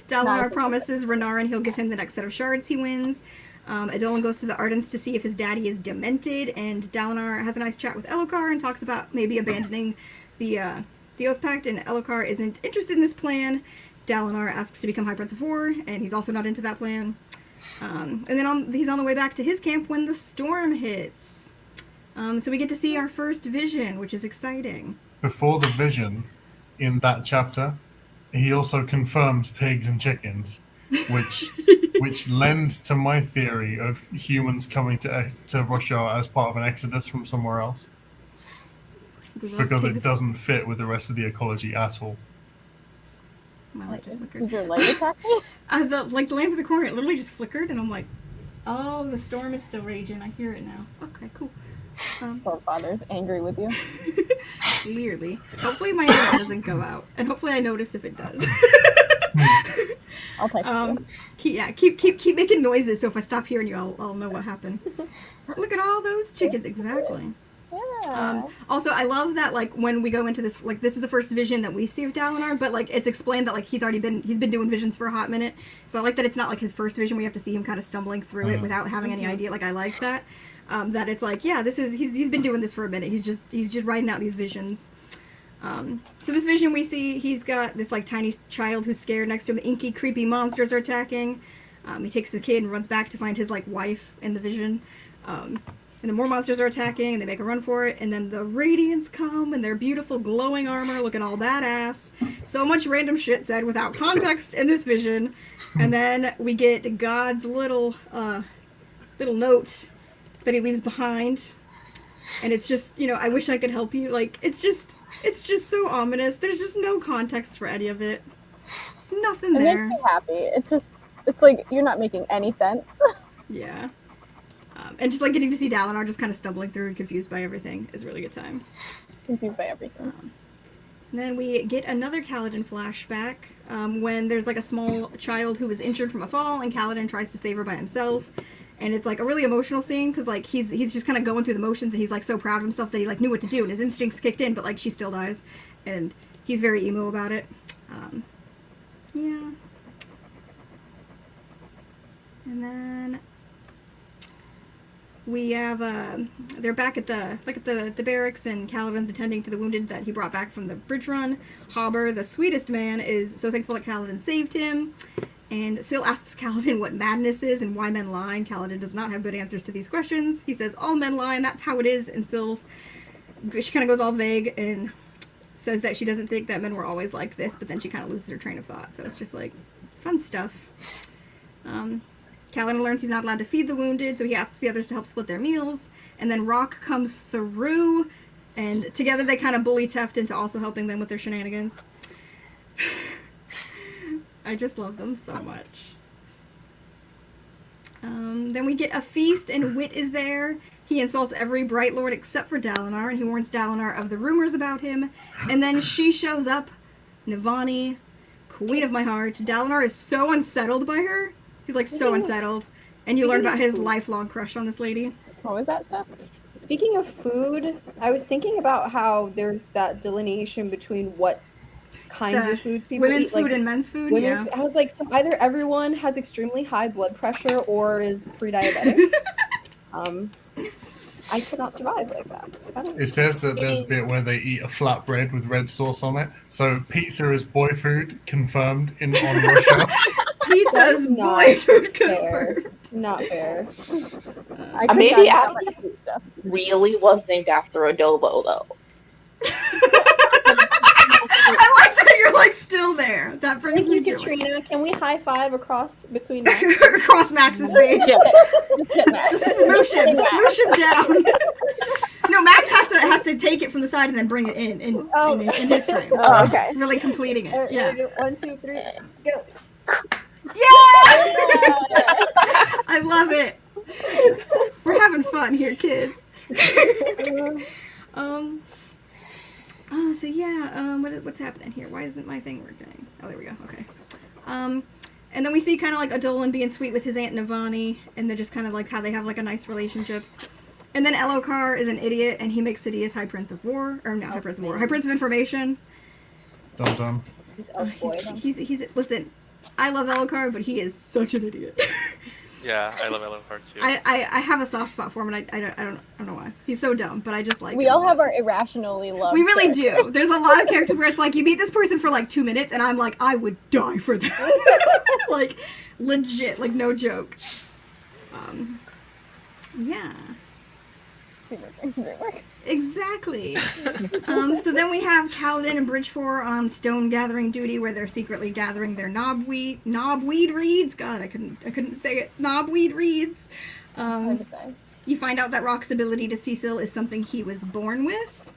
Dalinar promises Renarin he'll give him the next set of shards he wins. Adolan goes to the Ardents to see if his daddy is demented, and Dalinar has a nice chat with Elokar and talks about maybe abandoning the Oath Pact, and Elokar isn't interested in this plan. Dalinar asks to become High Prince of War, and he's also not into that plan. And then he's on the way back to his camp when the storm hits. So we get to see our first vision, which is exciting. Before the vision, in that chapter, he also confirms pigs and chickens, which lends to my theory of humans coming to Roshar as part of an exodus from somewhere else. Because it doesn't fit with the rest of the ecology at all. My light just flickered. Did your light attack me? The lamp in the corner, it literally just flickered, and I'm like, oh, the storm is still raging. I hear it now. Okay, cool. Poor father's angry with you. Clearly. Hopefully my internet doesn't go out, and hopefully I notice if it does. I'll text you. Keep making noises, so if I stop hearing you, I'll know what happened. Look at all those chickens, exactly. Yeah. Also, I love that, like, when we go into this, like, this is the first vision that we see of Dalinar, but, like, it's explained that, like, he's been doing visions for a hot minute, so I like that it's not, like, his first vision. We have to see him kind of stumbling through it without having any idea. Like, I like that. That it's like, yeah, he's been doing this for a minute. He's just writing out these visions. So this vision we see, he's got this, like, tiny child who's scared. Next to him, inky, creepy monsters are attacking. He takes the kid and runs back to find his like wife in the vision. And then more monsters are attacking, and they make a run for it, and then the Radiants come in their beautiful glowing armor, looking all badass. So much random shit said without context in this vision. And then we get God's little note that he leaves behind. And it's just, you know, I wish I could help you. Like, it's just so ominous. There's just no context for any of it. Nothing there. It makes me happy. It's like, you're not making any sense. Yeah. And just like getting to see Dalinar just kind of stumbling through and confused by everything is a really good time. Confused by everything. And then we get another Caledon flashback when there's like a small child who was injured from a fall, and Caledon tries to save her by himself. And it's like a really emotional scene because like he's just kind of going through the motions, and he's like so proud of himself that he like knew what to do, and his instincts kicked in, but like she still dies, and he's very emo about it. Yeah. And then we have they're back at the barracks, and Caledon's attending to the wounded that he brought back from the bridge run. Hauber, the sweetest man, is so thankful that Caledon saved him. And Syl asks Caledon what madness is and why men lie, and Caledon does not have good answers to these questions. He says, all men lie, and that's how it is, and she kind of goes all vague and says that she doesn't think that men were always like this, but then she kind of loses her train of thought, so it's just, like, fun stuff. Caledon learns he's not allowed to feed the wounded, so he asks the others to help split their meals, and then Rock comes through, and together they kind of bully Teft into also helping them with their shenanigans. I just love them so much. Then we get a feast, and Wit is there. He insults every Bright Lord except for Dalinar, and he warns Dalinar of the rumors about him. And then she shows up, Navani, queen of my heart. Dalinar is so unsettled by her. He's like so unsettled. And you learn about his lifelong crush on this lady. What was that stuff? Speaking of food, I was thinking about how there's that delineation between what kinds of foods people women's eat. Like, food and men's food, women's, yeah. I was like, so either everyone has extremely high blood pressure or is pre-diabetic. I could not survive like that. It says that there's a bit where they eat a flatbread with red sauce on it. So pizza is boy food, confirmed on Russia. Pizza's boy food confirmed. Not fair. Maybe Abby really was named after adobo, though. I like that you're like still there. That brings me joy. Katrina, can we high five across between Max? Across Max's face. Just smoosh him down. No, Max has to take it from the side and then bring it in his frame. Oh, okay. Really completing it. Yeah. 1, 2, 3, go. Yeah! I love it. We're having fun here, kids. So yeah, what's happening here? Why isn't my thing working? Oh, there we go. Okay. And then we see kind of like Adolin being sweet with his Aunt Navani, and they're just kind of like how they have like a nice relationship. And then Elokar is an idiot, and he makes Sidious High Prince of War, or not High Prince of War, High Prince of Information. Dum. He's listen, I love Elokar, but he is such an idiot. Yeah, I love Elokar too. I have a soft spot for him, and I don't know why. He's so dumb, but I just like We him. all have our irrationally loved We really characters. do. There's a lot of characters where it's like you meet this person for like 2 minutes, and I'm like, I would die for them. Like legit, like no joke. Yeah. Exactly. So then we have Caledon and Bridgefor on stone gathering duty, where they're secretly gathering their knobweed reeds. God, I couldn't say it. Knobweed reeds. You find out that Rock's ability to see Syl is something he was born with.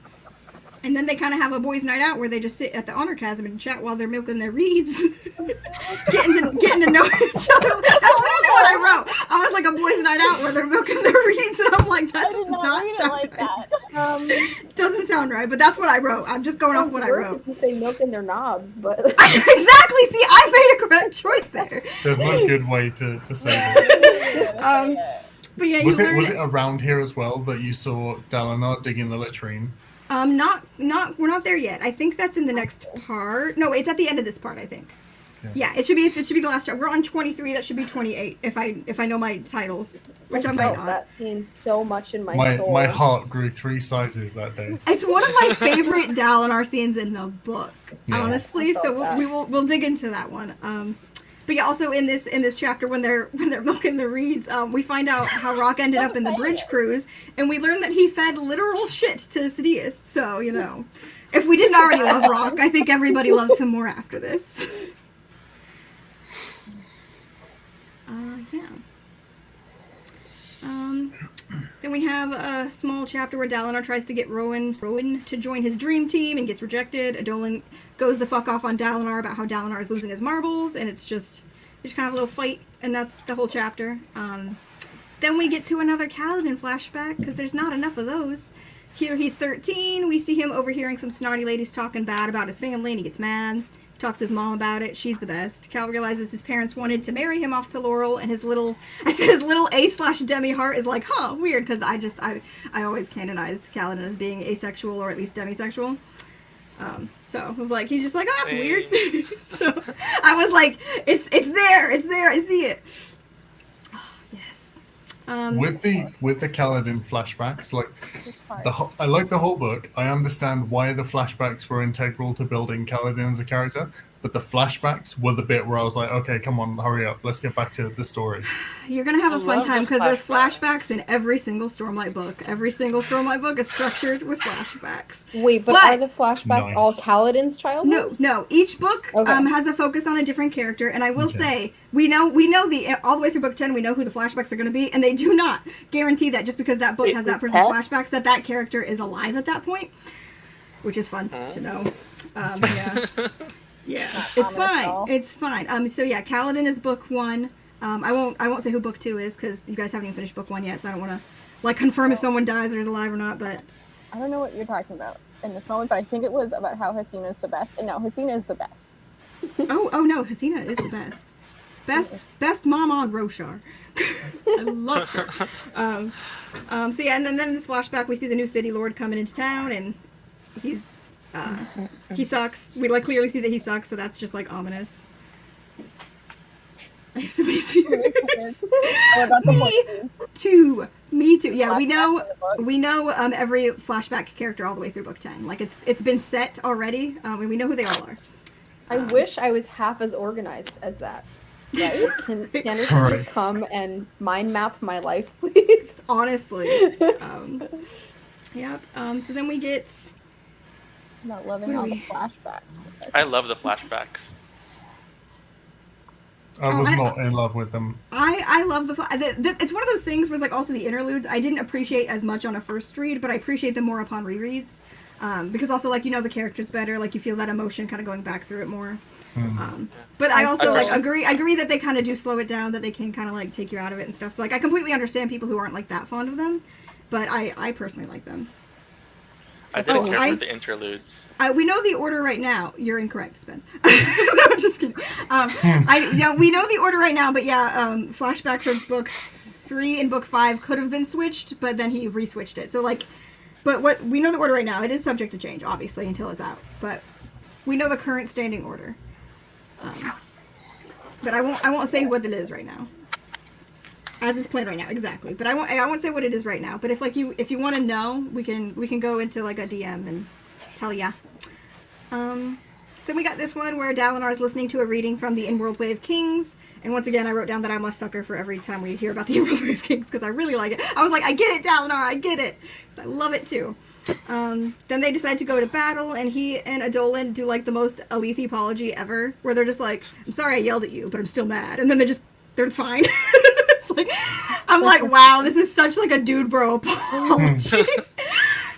And then they kind of have a boys' night out where they just sit at the honor chasm and chat while they're milking their reeds. getting to know each other. That's literally what I wrote. I was like, a boys' night out where they're milking their reeds, and I'm like, that does not sound like right. that. Doesn't sound right, but that's what I wrote. I'm just going off what I wrote. If you say milking their knobs, but Exactly. See, I made a correct choice there. There's no good way to say that. But yeah, was it around here as well that you saw Dalinar digging the latrine? we're not there yet. I think that's in the next part. No, it's at the end of this part, I think. Okay. Yeah, it should be the last chapter. We're on 23. That should be 28 if I know my titles, which I might not. That scene so much in my soul. My heart grew 3 sizes that day. It's one of my favorite Dalinar scenes in the book, honestly. So we'll dig into that one. But yeah, also in this chapter when they're milking the reeds, we find out how Rock ended up in the bridge cruise, and we learn that he fed literal shit to Sidious. So if we didn't already love Rock, I think everybody loves him more after this. Yeah. Then we have a small chapter where Dalinar tries to get Rowan to join his dream team and gets rejected. Adolin goes the fuck off on Dalinar about how Dalinar is losing his marbles, and it's just kind of a little fight, and that's the whole chapter. Then we get to another Caledon flashback, because there's not enough of those. Here he's 13, we see him overhearing some snotty ladies talking bad about his family, and he gets mad. He talks to his mom about it. She's the best. Cal realizes his parents wanted to marry him off to Laurel, and his little A/demi heart is like, huh, weird, because I always canonized Caledon as being asexual or at least demisexual. So I was like, he's just like, oh, that's weird. So I was like, it's there, I see it. Oh, yes. With the Caledon flashbacks, like I like the whole book. I understand why the flashbacks were integral to building Caledon as a character, but the flashbacks were the bit where I was like, okay, come on, hurry up, let's get back to the story. You're gonna have a fun time because there's flashbacks in every single Stormlight book. Every single Stormlight book is structured with flashbacks. Wait, but are the flashbacks all Caledon's childhood? No. Each book has a focus on a different character, and I will say we know the all the way through book 10 we know who the flashbacks are going to be, and they do not guarantee that just because that book has that person's flashbacks that character is alive at that point, which is fun to know. Yeah. Yeah, it's fine. It's fine. So yeah, Caledon is book 1. I won't say who book 2 is because you guys haven't even finished book 1 yet, so I don't want to confirm if someone dies or is alive or not. But I don't know what you're talking about in this moment, but I think it was about how Hasina is the best, and no, Hasina is the best. oh no, Hasina is the best. Best mom on Roshar. I love her. So yeah, and then in this flashback we see the new city lord coming into town, and he's he sucks. We clearly see that he sucks, so that's just ominous. I have so many fears. Me too. Yeah, we know every flashback character all the way through book 10. It's been set already, and we know who they all are. I wish I was half as organized as that. Right? Can Sanderson just come and mind map my life, please? Honestly. Yep. So then we get... Not loving all the flashbacks. I love the flashbacks. I was not in love with them. I love it's one of those things where also the interludes I didn't appreciate as much on a first read, but I appreciate them more upon rereads. Because also the characters better, you feel that emotion kind of going back through it more. But I also agree that they kind of do slow it down, that they can kind of take you out of it and stuff. So I completely understand people who aren't that fond of them, but I personally like them. I didn't care for the interludes. We know the order right now. You're incorrect, Spence. No, I'm just kidding. We know the order right now, but flashback for book 3 and book 5 could have been switched, but then he re-switched it. So but what we know the order right now, it is subject to change, obviously, until it's out. But we know the current standing order. But I won't say what it is right now. As it's planned right now, exactly. But I won't say what it is right now. But if you want to know, we can go into a DM and tell ya. So then we got this one where Dalinar is listening to a reading from the In-World Way of Kings, and once again I wrote down that I'm a sucker for every time we hear about the In-World Way of Kings because I really like it. I was like, I get it, Dalinar, I get it, because I love it too. Then they decide to go to battle, and he and Adolin do the most Alethi apology ever, where they're just like, I'm sorry I yelled at you, but I'm still mad, and then they're fine. I'm like, wow, this is such a dude bro apology.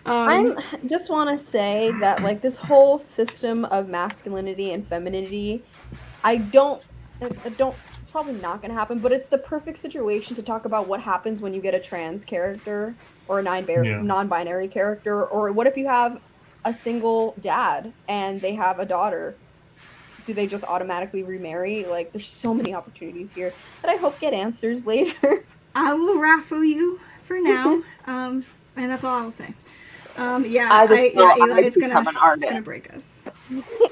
I just want to say that this whole system of masculinity and femininity, I don't. It's probably not going to happen, but it's the perfect situation to talk about what happens when you get a trans character or a non-binary character, or what if you have a single dad and they have a daughter. Do they just automatically remarry? There's so many opportunities here that I hope get answers later. I will raffle you for now, and that's all I will say. It's gonna break us.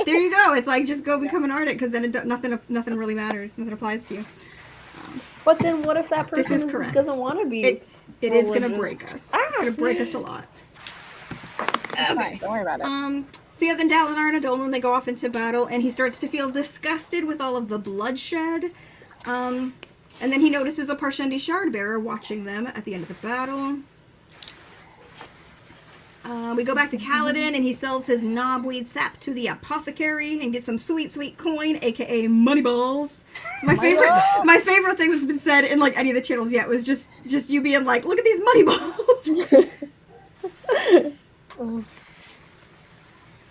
There you go. It's just go become an artist, because then nothing really matters. Nothing applies to you. But then what if that person doesn't want to be? It is gonna break us. It's gonna break us a lot. Fine, don't worry about it. So yeah, then Dalinar and Adolin, they go off into battle, and he starts to feel disgusted with all of the bloodshed. And then he notices a Parshendi Shardbearer watching them at the end of the battle. We go back to Caledon, and he sells his knobweed sap to the apothecary and gets some sweet, sweet coin, aka money balls. It's my favorite thing that's been said in like any of the channels yet was just you being like, look at these money balls.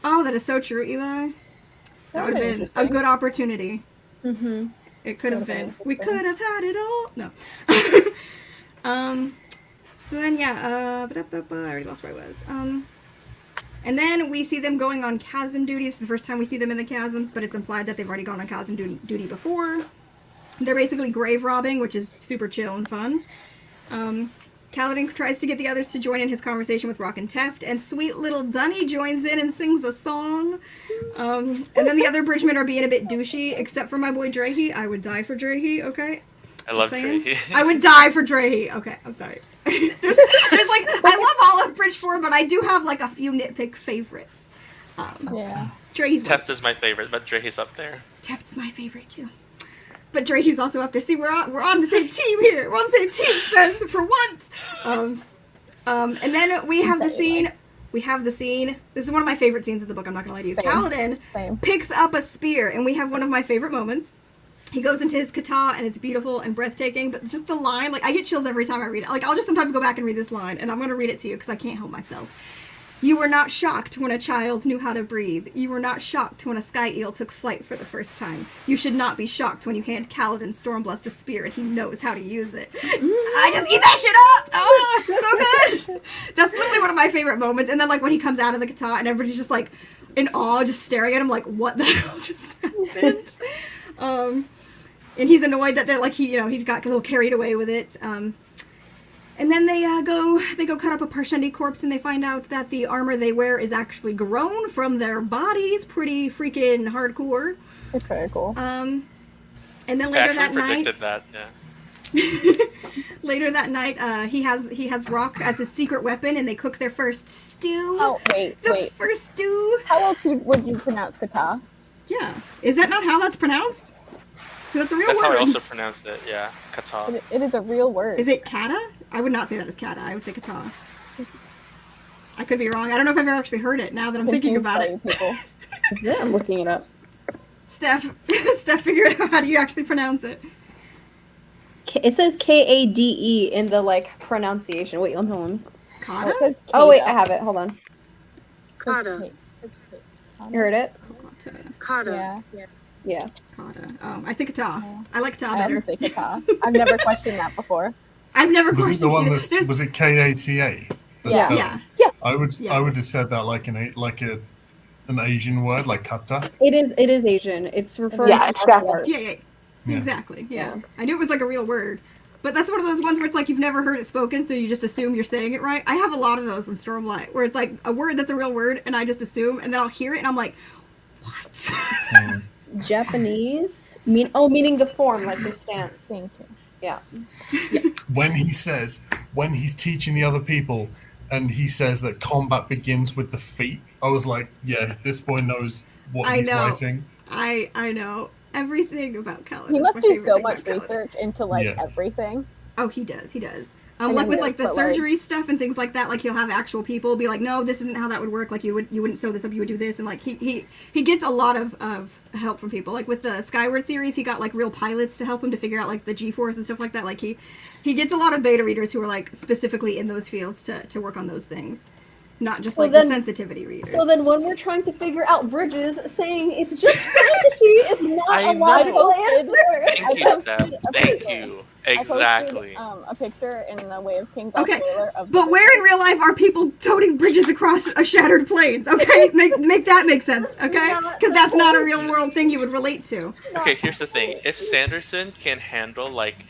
Oh, that is so true, Eli. That would have been a good opportunity. Mm-hmm. It could have been. We could have had it all. No. So then, yeah, I already lost where I was. And then we see them going on chasm duty. It's the first time we see them in the chasms, but it's implied that they've already gone on chasm duty before. They're basically grave robbing, which is super chill and fun. Caledon tries to get the others to join in his conversation with Rock and Teft, and sweet little Dunny joins in and sings a song. And then the other bridgemen are being a bit douchey, except for my boy Drahe. I would die for Drahe, okay? I love Drahe. I would die for Drahe. Okay, I'm sorry. there's like, I love all of Bridge 4, but I do have like a few nitpick favorites. Yeah. Drahe's Teft is my favorite, but Drahe's up there. Teft's my favorite too. But Drahe's also up there. See, we're on the same team here. We're on the same team, Spence, for once. And then we have the scene. This is one of my favorite scenes of the book. I'm not gonna lie to you. Caledon picks up a spear, and we have one of my favorite moments. He goes into his kata, and it's beautiful and breathtaking, but just the line, like, I get chills every time I read it. Like, I'll just sometimes go back and read this line, and I'm going to read it to you because I can't help myself. You were not shocked when a child knew how to breathe. You were not shocked when a sky eel took flight for the first time. You should not be shocked when you hand Caledon Stormblessed a spear and he knows how to use it. I just eat that shit up! Oh, it's so good! That's literally one of my favorite moments. And then, like, when he comes out of the kata and everybody's just, like, in awe, just staring at him, like, what the hell just happened? And he's annoyed that they're like he got a little carried away with it. And then they go cut up a Parshendi corpse, and they find out that the armor they wear is actually grown from their bodies. Pretty freaking hardcore. It's very cool. And then later that night, that, yeah. later that night, he has Rock as his secret weapon, and they cook their first stew. Oh wait. First stew. How else would you pronounce kata? Yeah, is that not how that's pronounced? So that's a real word. That's how I also pronounce it, yeah. Kata. It is a real word. Is it kata? I would not say that as kata. I would say kata. I could be wrong. I don't know if I've ever actually heard it now that I'm thinking about it. Yeah, I'm looking it up. Steph, figure it out. How do you actually pronounce it? It says Kade in the, like, pronunciation. Wait, hold on. Kata? Oh, wait, I have it. Hold on. Kata. You heard it? Kata. Yeah. Kata. Oh, I say kata. I like kata I better. also say kata. I've never questioned that before. I've never Was it questioned the one either. that was it KATA? Yeah. I would have said that like an Asian word, like kata. It is Asian. It's referring to it's martial arts. Yeah. Exactly. Yeah. I knew it was like a real word. But that's one of those ones where it's like you've never heard it spoken, so you just assume you're saying it right. I have a lot of those in Stormlight, where it's like a word that's a real word, and I just assume, and then I'll hear it, and I'm like, what? Japanese? Meaning the form, like the stance. Thank you. Yeah. When he's teaching the other people, and he says that combat begins with the feet, I was like, yeah, this boy knows what he's writing. I know. Everything about Caledon. He must do so much research into everything. Oh, he does. Like with like the surgery stuff and things like that, like he'll have actual people be like, no, this isn't how that would work. Like you wouldn't sew this up, you would do this, and like he gets a lot of help from people. Like with the Skyward series, he got like real pilots to help him to figure out like the G-force and stuff like that. Like he gets a lot of beta readers who are like specifically in those fields to work on those things. Not just the sensitivity readers. So then when we're trying to figure out bridges, saying it's just fantasy is not a logical answer. Thank you, Steph. Thank you. Exactly. I posted, a picture in the Way of Kings. Okay, but where in real life are people toting bridges across a shattered plains? Okay, make that make sense. Okay, because that's not a real world thing you would relate to. Okay, here's the thing. If Sanderson can handle like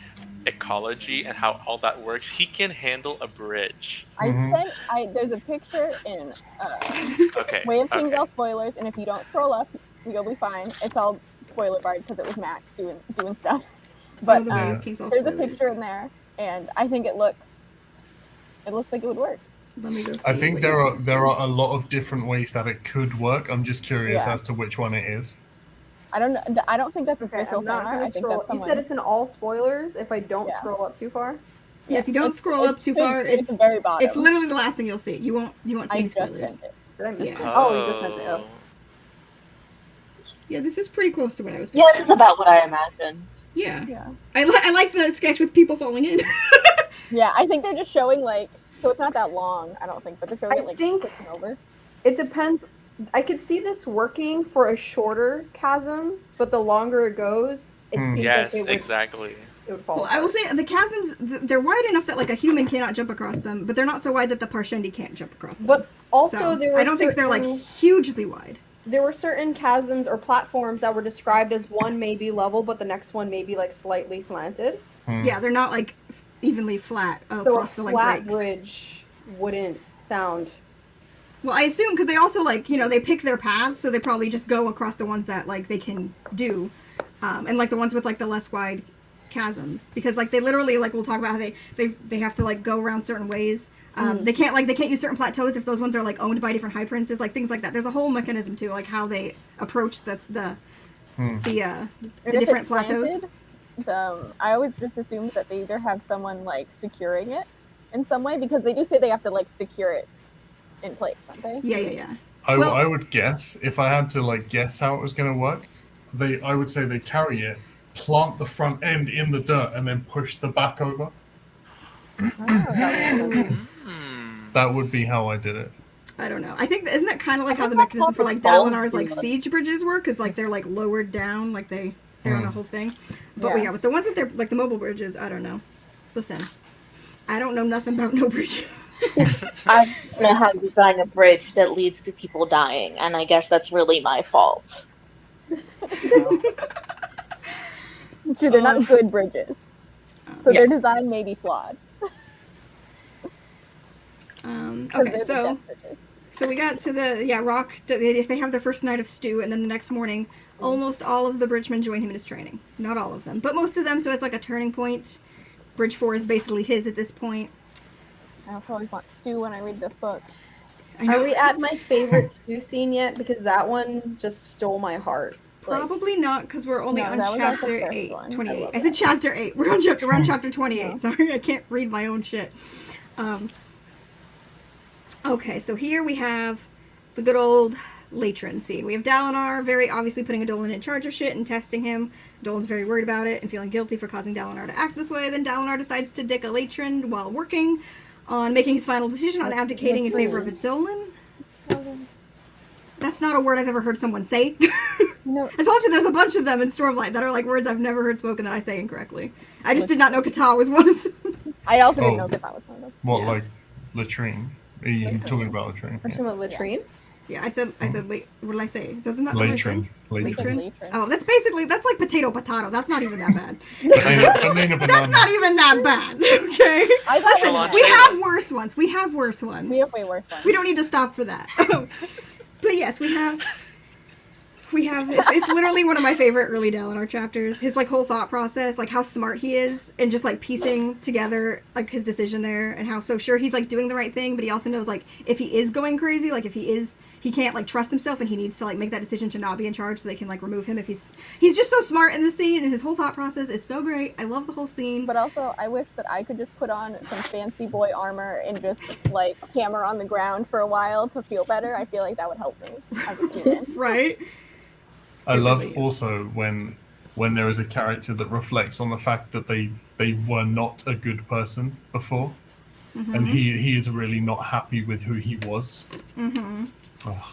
ecology and how all that works, he can handle a bridge. There's a picture in Way of Kings all spoilers, and if you don't scroll up, you'll be fine. It's all spoiler barred because it was Max doing stuff. But Way of Kings all there's a spoilers. picture in there, and I think it looks like it would work. Let me go see. I think what there you are posted. there are a lot of different ways that it could work. I'm just curious Yeah. as to which one it is. I don't know. I don't think that's Okay, official I'm fan not art. gonna I think scroll. that's You someone. said it's in all spoilers if I don't Yeah. scroll up too far. Yeah, if you don't scroll up too far, it's the very bottom. it's literally the last thing you'll see. You won't see I any just spoilers. sent it. Did I miss Yeah. it? Oh, you just sent it. Oh. Yeah, this is pretty close to what I was. Yeah, this is about what I imagined. Yeah. Yeah. I like the sketch with people falling in. Yeah, I think they're just showing like, so it's not that long, I don't think, but they're showing I it like think- switching over. It depends. I could see this working for a shorter chasm, but the longer it goes, it seems Yes, like exactly. it would fall. Well, I will apart. say the chasms, they're wide enough that like a human cannot jump across them, but they're not so wide that the Parshendi can't jump across them. But also, So, there were I don't think they're like certain- hugely wide. There were certain chasms or platforms that were described as one may be level, but the next one may be like slightly slanted. Yeah, they're not like evenly flat So a across the like flat breaks. bridge wouldn't sound. Well, I assume because they also like they pick their paths, so they probably just go across the ones that like they can do, and like the ones with like the less wide chasms because like they literally like we'll talk about how they have to like go around certain ways. They can't use certain plateaus if those ones are like owned by different high princes, like things like that. There's a whole mechanism too, like how they approach the And if different it's plateaus. planted, I always just assumed that they either have someone like securing it in some way because they do say they have to like secure it in place, don't they? Yeah. I would guess if I had to like guess how it was going to work, I would say they carry it, plant the front end in the dirt, and then push the back over. That would be how I did it. I don't know. I think isn't that kind of like how the think that's mechanism for how like the bulbs Dalinar's like do it. siege bridges work? Because like they're like lowered down, like they're on the whole thing. But Yeah. yeah, with the ones that they're like the mobile bridges, I don't know. Listen, I don't know nothing about no bridges. I don't know how to design a bridge that leads to people dying, and I guess that's really my fault. It's true, they're not good bridges. So Yeah. their design may be flawed. 'cause Okay, they're the so best bridges. so we got to the rock. They have their first night of stew, and then the next morning, almost all of the bridgemen join him in his training. Not all of them, but most of them. So it's like a turning point. Bridge 4 is basically his at this point. I also always want stew when I read this book. I know. Are we at my favorite stew scene yet? Because that one just stole my heart. Like, Probably not, because we're only No, on that was like the chapter first 8, one. I 28. love I said that. chapter 8. We're on chapter 28. Sorry, I can't read my own shit. Okay, so here we have the good old Latrin scene. We have Dalinar very obviously putting a Dolan in charge of shit and testing him. Dolan's very worried about it and feeling guilty for causing Dalinar to act this way. Then Dalinar decides to dick a Latrin while working on making his final decision on abdicating in favor of a Dolan. That's not a word I've ever heard someone say. No. I told you there's a bunch of them in Stormlight that are like words I've never heard spoken that I say incorrectly. I just did not know Kata was one of them. I also didn't Oh. know that that was one of them. What, Yeah. like latrine? Are you talking about latrine? We're talking about latrine. Yeah, I said, what did I say? Doesn't that what I said? Latrin. Latrin? Latrin. Oh, that's like potato. That's not even that bad. Banana, That's banana. not even that bad. Okay. I thought Listen, it was we bad. have worse ones. We have worse ones. We have way worse ones. We don't need to stop for that. But yes, we have. It's literally one of my favorite early Dalinar chapters. His like whole thought process, like how smart he is, and just like piecing together like his decision there, and how so sure he's like doing the right thing, but he also knows like if he is going crazy, like if he can't like trust himself, and he needs to like make that decision to not be in charge, so they can like remove him if he's just so smart in the scene, and his whole thought process is so great. I love the whole scene. But also, I wish that I could just put on some fancy boy armor and just like hammer on the ground for a while to feel better. I feel like that would help me as a human. Right? I It love really is. also when there is a character that reflects on the fact that they were not a good person before, and he is really not happy with who he was. Oh,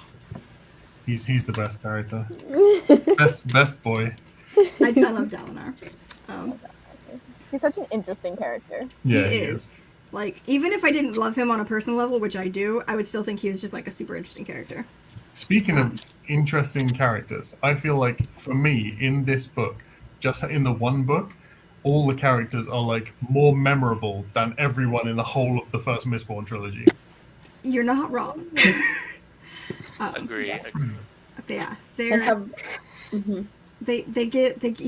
he's the best character, best boy. I love Dalinar. He's such an interesting character. Yeah, He is. Like, even if I didn't love him on a personal level, which I do, I would still think he was just like a super interesting character. Speaking of interesting characters, I feel like for me in this book, just in the one book, all the characters are like more memorable than everyone in the whole of the first Mistborn trilogy. You're not wrong. Agree. Yeah, They they're have. you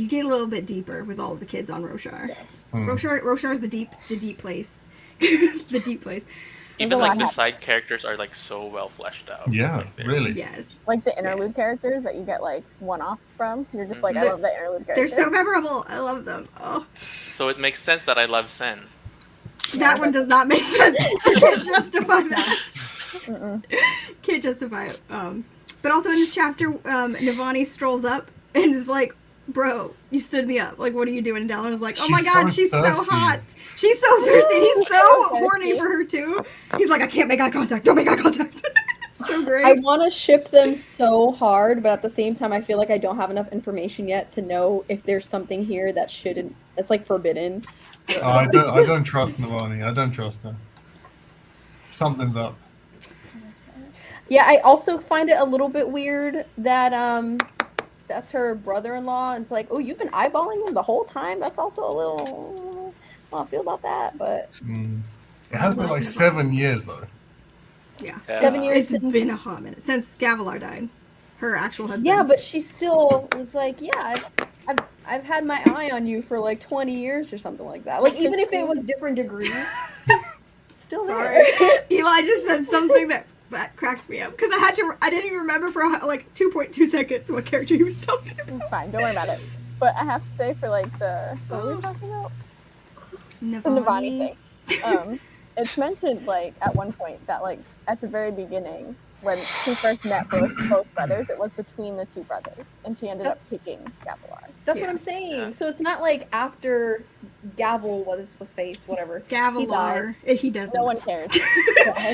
get a little bit deeper with all of the kids on Roshar. Yes. Roshar is the deep place. The deep place. Even like the lot side characters are like so well fleshed out. Yeah, Like, they're- really. Yes. Like the interlude Yes. characters that you get like one-offs from. You're just like, I Mhm. love the interlude They're characters. so memorable. I love them. Oh, So it makes sense that I love Sen. that one does not make sense. I can't justify that. Mm-mm. Can't justify it. But also in this chapter, Navani strolls up and is like, "Bro, you stood me up. Like, what are you doing?" And Dallin was like, "Oh my She's god, so she's so thirsty. hot. She's so thirsty. And he's so Thirsty. horny for her too." He's like, "I can't make eye contact. Don't make eye contact." It's so great. I want to ship them so hard, but at the same time, I feel like I don't have enough information yet to know if there's something here that shouldn't. That's like forbidden. Oh, I don't trust Navani. I don't trust her. Something's up. Yeah, I also find it a little bit weird that that's her brother-in-law. And it's like, oh, you've been eyeballing him the whole time. That's also a little. How I feel about that, but It has been like 7 years though. Yeah. Yeah. 7 years It's since- been a hot minute since Gavilar died. Her actual husband. Yeah, but she still was like, yeah, I've had my eye on you for like 20 years or something like that. Like even if it was different degrees, still Sorry. there. Eli just said something that cracked me up because I didn't even remember for like 2.2 seconds what character he was talking about. It's fine, don't worry about it. But I have to say for like the what were we talking about? The Navani thing. It's mentioned like at one point that like at the very beginning when she first met both brothers, it was between the two brothers, and she ended up picking Gavilar. That's Yeah. what I'm saying. So it's not like after Gavel was faced, whatever. Gavilar. He doesn't. No one cares.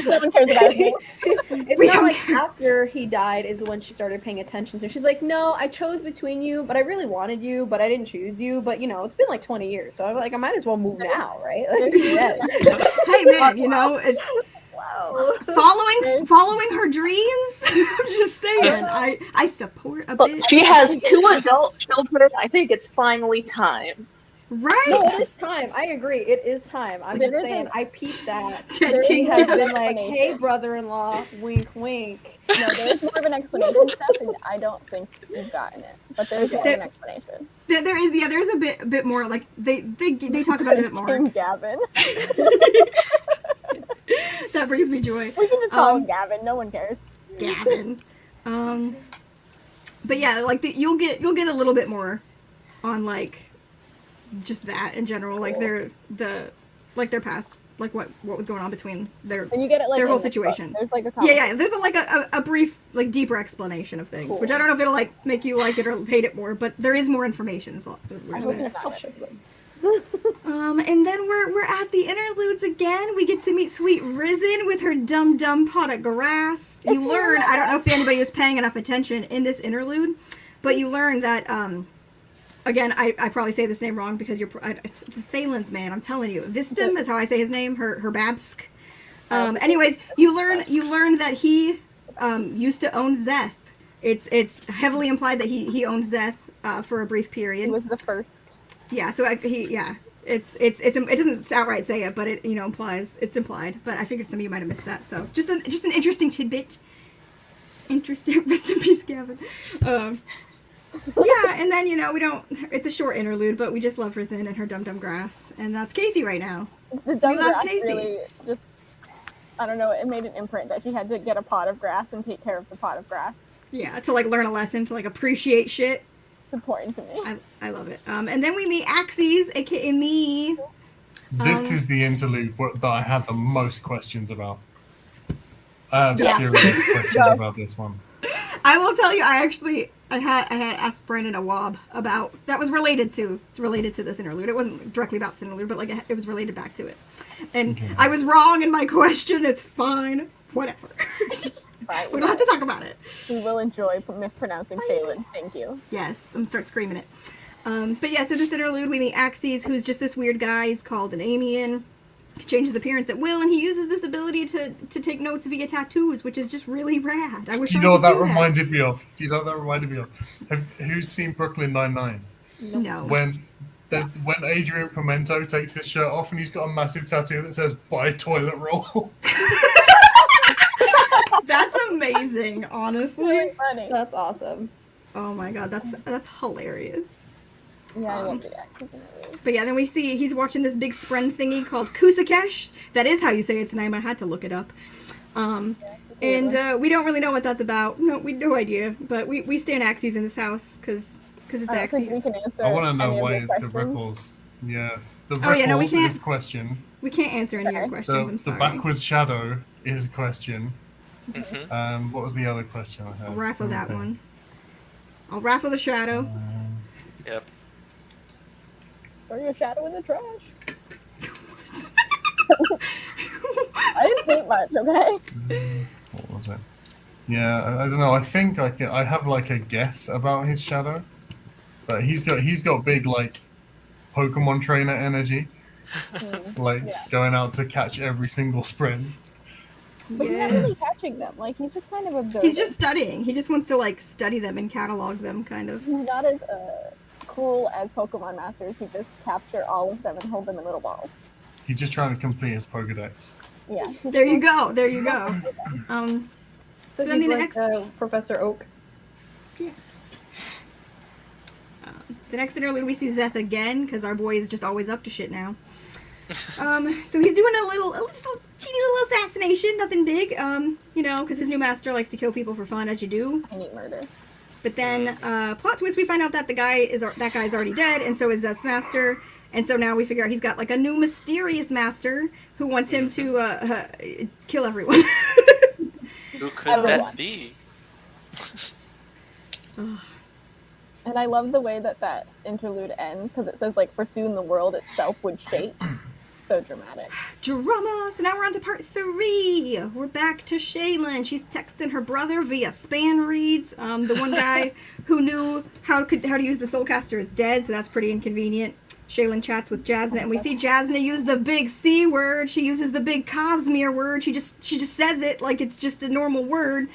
No one cares about him. It's We not don't like care. after he died is when she started paying attention. So she's like, no, I chose between you, but I really wanted you, but I didn't choose you. But you know, it's been like 20 years, so I'm like, I might as well move now, right? Like, yes. Hey man, you know it's Wow. following her dreams. I'm just saying. I support a Look, bitch. she has 2 adult children. I think it's finally time. Right. No, it is time. I agree. It is time. I'm There just is saying, an- I peeped that. Ted there He King. has has been an like, explanation. hey, brother-in-law, wink, wink. No, there's more of an explanation stuff, and I don't think you've gotten it. But there's more of an explanation. There's a bit more like they talk about it a bit more. King Gavin. That brings me joy. We can just call him Gavin. No one cares. Gavin. But yeah, like you'll get a little bit more on like just that in general, like their past, like what was going on between their And you get it like their whole in this book. situation. There's like a Yeah. There's a brief, like deeper explanation of things, Cool. which I don't know if it'll like make you like it or hate it more, but there is more information. Is what we're I saying. hope it's not it. And then we're at the interludes again. We get to meet sweet Risen with her dumb pot of grass. You learn, I don't know if anybody was paying enough attention in this interlude, but you learn that, again, I probably say this name wrong because it's the Thalen's man, I'm telling you. Vistum is how I say his name, her Babsk. Anyways, you learn that he used to own Zeth. It's heavily implied that he owned Zeth for a brief period. He was the first. Yeah, so it doesn't outright say it, but it implies it's implied. But I figured some of you might have missed that. So just an interesting tidbit. Interesting, rest in peace, Gavin. Yeah, and then we don't. It's a short interlude, but we just love Risen and her dum grass, and that's Casey right now. The dumb love grass Casey. really just. I don't know. It made an imprint that she had to get a pot of grass and take care of the pot of grass. Yeah, to like learn a lesson, to like appreciate shit. It's important to me. I love it. And then we meet Axes, aka me. This is the interlude that I had the most questions about. I have Yeah. serious questions about this one. I will tell you, I had asked Brandon a wob about that was related to this interlude. It wasn't directly about this interlude, but like it was related back to it. And Okay. I was wrong in my question. It's fine. Whatever. Right, We don't have to talk about it. We will enjoy mispronouncing Caledon. Thank you. Yes, I'm gonna start screaming it. But yeah, so this interlude, we meet Axes, who's just this weird guy. He's called an Amian. He changes appearance at will, and he uses this ability to take notes via tattoos, which is just really rad. I wish Do you I know could what that do reminded me of? Do you know what that reminded me of? Who's seen Brooklyn Nine-Nine? No. When Adrian Pimento takes his shirt off and he's got a massive tattoo that says "Buy toilet roll." That's amazing, honestly. Really funny. That's awesome. Oh my god, that's hilarious. Yeah, I love the axes in it. But yeah, then we see he's watching this big spren thingy called Kusakesh. That is how you say its name. I had to look it up. And we don't really know what that's about. No, we no idea. But we stand Axes in this house because it's Axes. I want to know why the ripples. Yeah, the ripples Oh, yeah, no, we can't- is a question. We can't answer any of your questions. I'm The sorry. backwards shadow is a question. Mm-hmm. What was the other question I had? I'll raffle that one. I'll raffle the shadow. Yep. Throw your shadow in the trash. I didn't think much, okay? What was it? Yeah, I don't know. I think I have like a guess about his shadow, but he's got big like Pokemon trainer energy, like going out to catch every single sprint. But he's not really catching them. Like, he's just kind of observing. He's just studying. He just wants to like study them and catalog them, kind of. He's not as cool as Pokemon Masters who just capture all of them and hold them in little balls. He's just trying to complete his Pokedex. Yeah. There you go. There you go. So then he's the like next. Professor Oak. Yeah. The next interlude, we see Zeth again, because our boy is just always up to shit now. So he's doing a little teeny little assassination, nothing big, you know, because his new master likes to kill people for fun, as you do. I need murder. But then, plot twist, we find out that that guy's already dead, and so is Zeth's master. And so now we figure out he's got like a new mysterious master who wants him to kill everyone. Who could that be? And I love the way that interlude ends, because it says, like, for soon the world itself would shake. So dramatic. Drama! So now we're on to part 3. We're back to Shaylin. She's texting her brother via span reads. The one guy who knew how to use the Soulcaster is dead, so that's pretty inconvenient. Shaylin chats with Jasna, and we see Jasna use the big C word. She uses the big cosmere word. She just says it like it's just a normal word.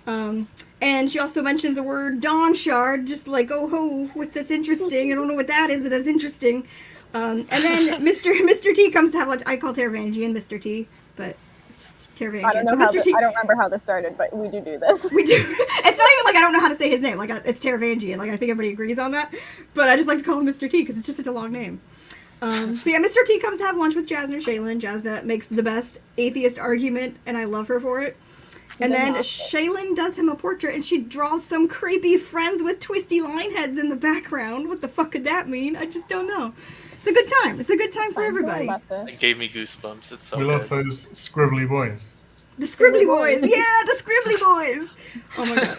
And she also mentions the word Dawn Shard, just like, oh ho, that's interesting. I don't know what that is, but that's interesting. And then Mr. T comes to have lunch. I call Taravangian Mr. T, but it's Taravangian. I don't know I don't remember how this started, but we do this. We do. It's not even like I don't know how to say his name. Like, it's Taravangian. Like, I think everybody agrees on that. But I just like to call him Mr. T because it's just such a long name. So yeah, Mr. T comes to have lunch with Jasna Shaylin. Jasna makes the best atheist argument, and I love her for it. And then Shaylin does him a portrait, and she draws some creepy friends with twisty line heads in the background. What the fuck could that mean? I just don't know. It's a good time. It's a good time for everybody. It gave me goosebumps. It's so We good. love those scribbly boys. The scribbly boys. Yeah, the scribbly boys. Oh my god.